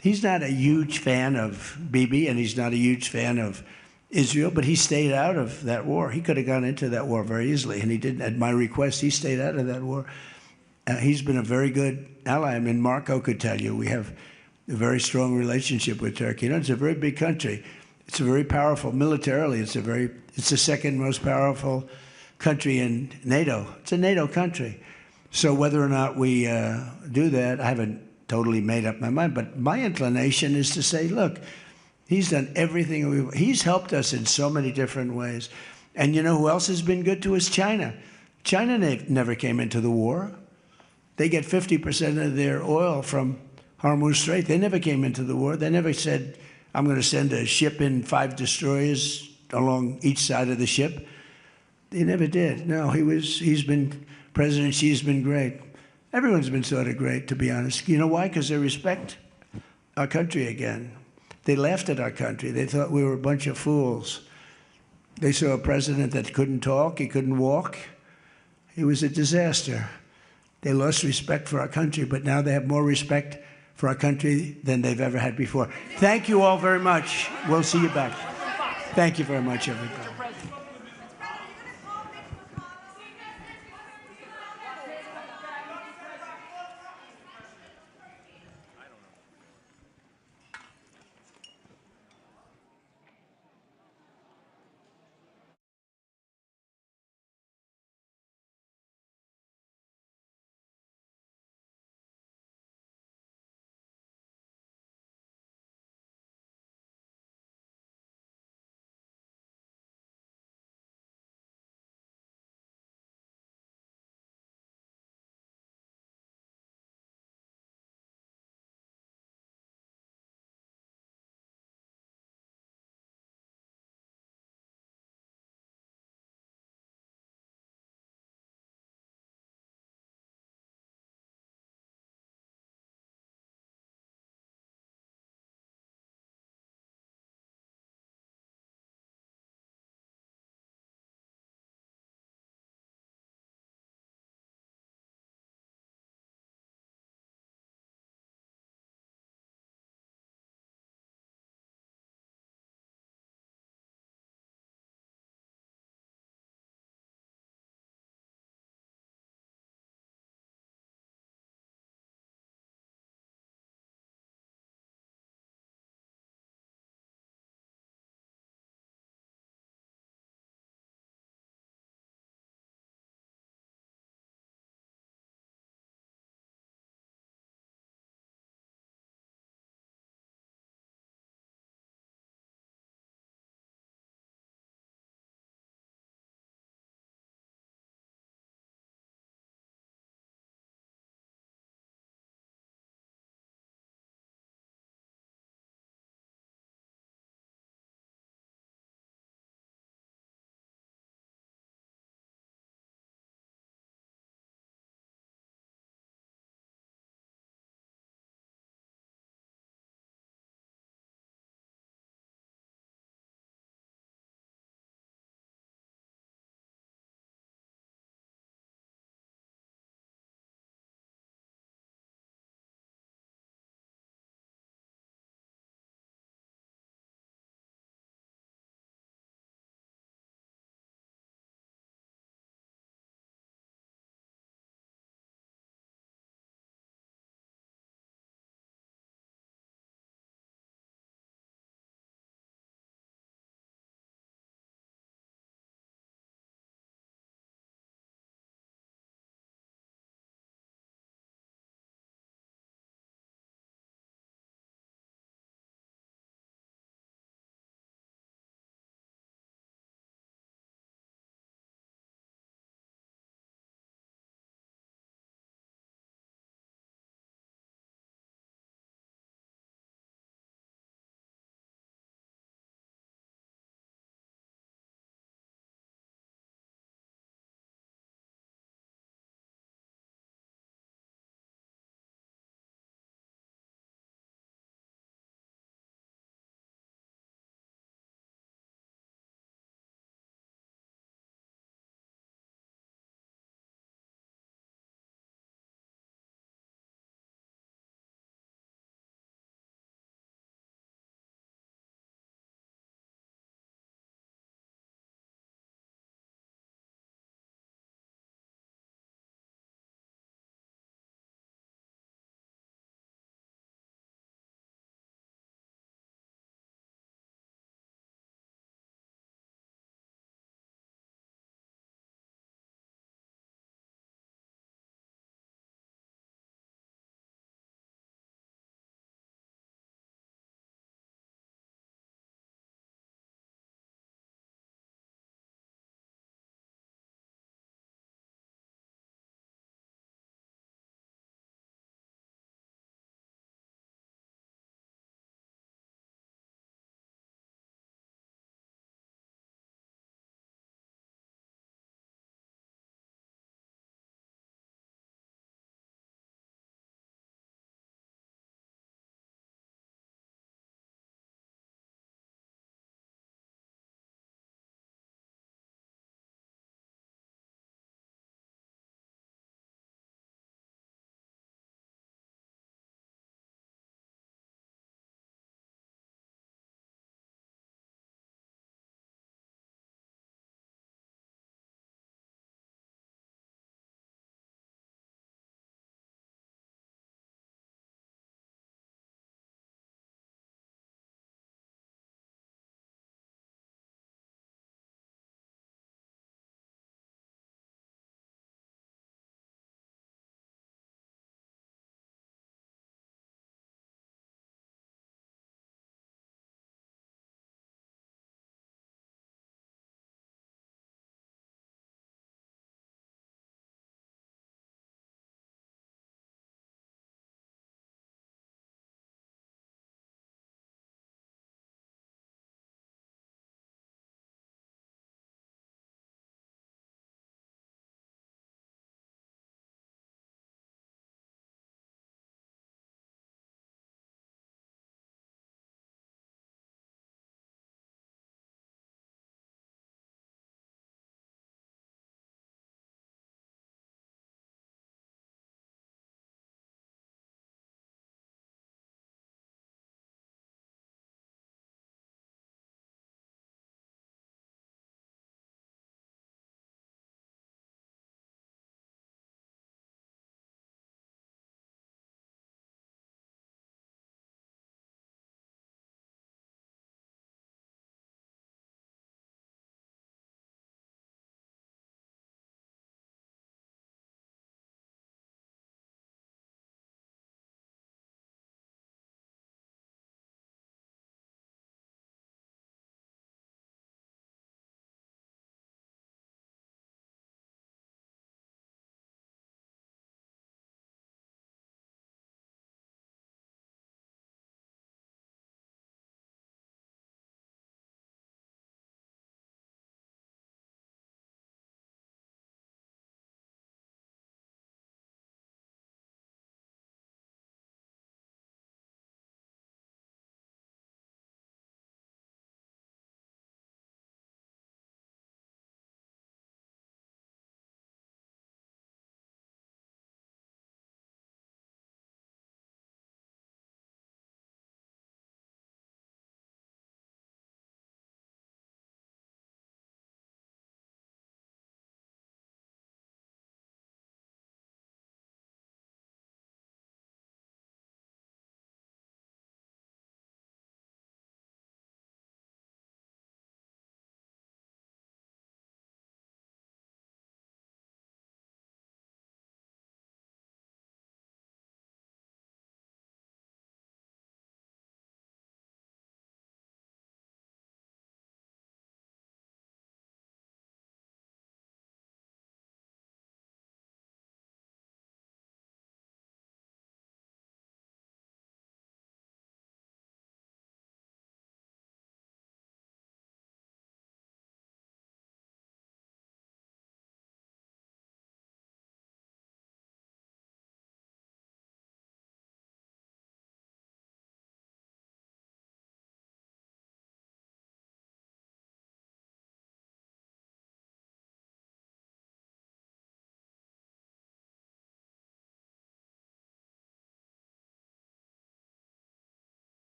he's not a huge fan of Bibi, and he's not a huge fan of Israel, but he stayed out of that war. He could have gone into that war very easily, and he didn't. At my request, he stayed out of that war. He's been a very good ally. I mean, Marco could tell you, we have a very strong relationship with Turkey. You know, it's a very big country. It's a very powerful, militarily, it's the second most powerful country in NATO. It's a NATO country. So whether or not we do that, I haven't totally made up my mind, but my inclination is to say, look, he's done everything. He's helped us in so many different ways. And you know who else has been good to us? China. China never came into the war. They get 50% of their oil from Hormuz Strait. They never came into the war. They never said, I'm going to send a ship in 5 destroyers along each side of the ship. They never did. No, President Xi's been great. Everyone's been sort of great, to be honest. You know why? Because they respect our country again. They laughed at our country. They thought we were a bunch of fools. They saw a president that couldn't talk, he couldn't walk. He was a disaster. They lost respect for our country, but now they have more respect for our country than they've ever had before. Thank you all very much. We'll see you back. Thank you very much, everybody.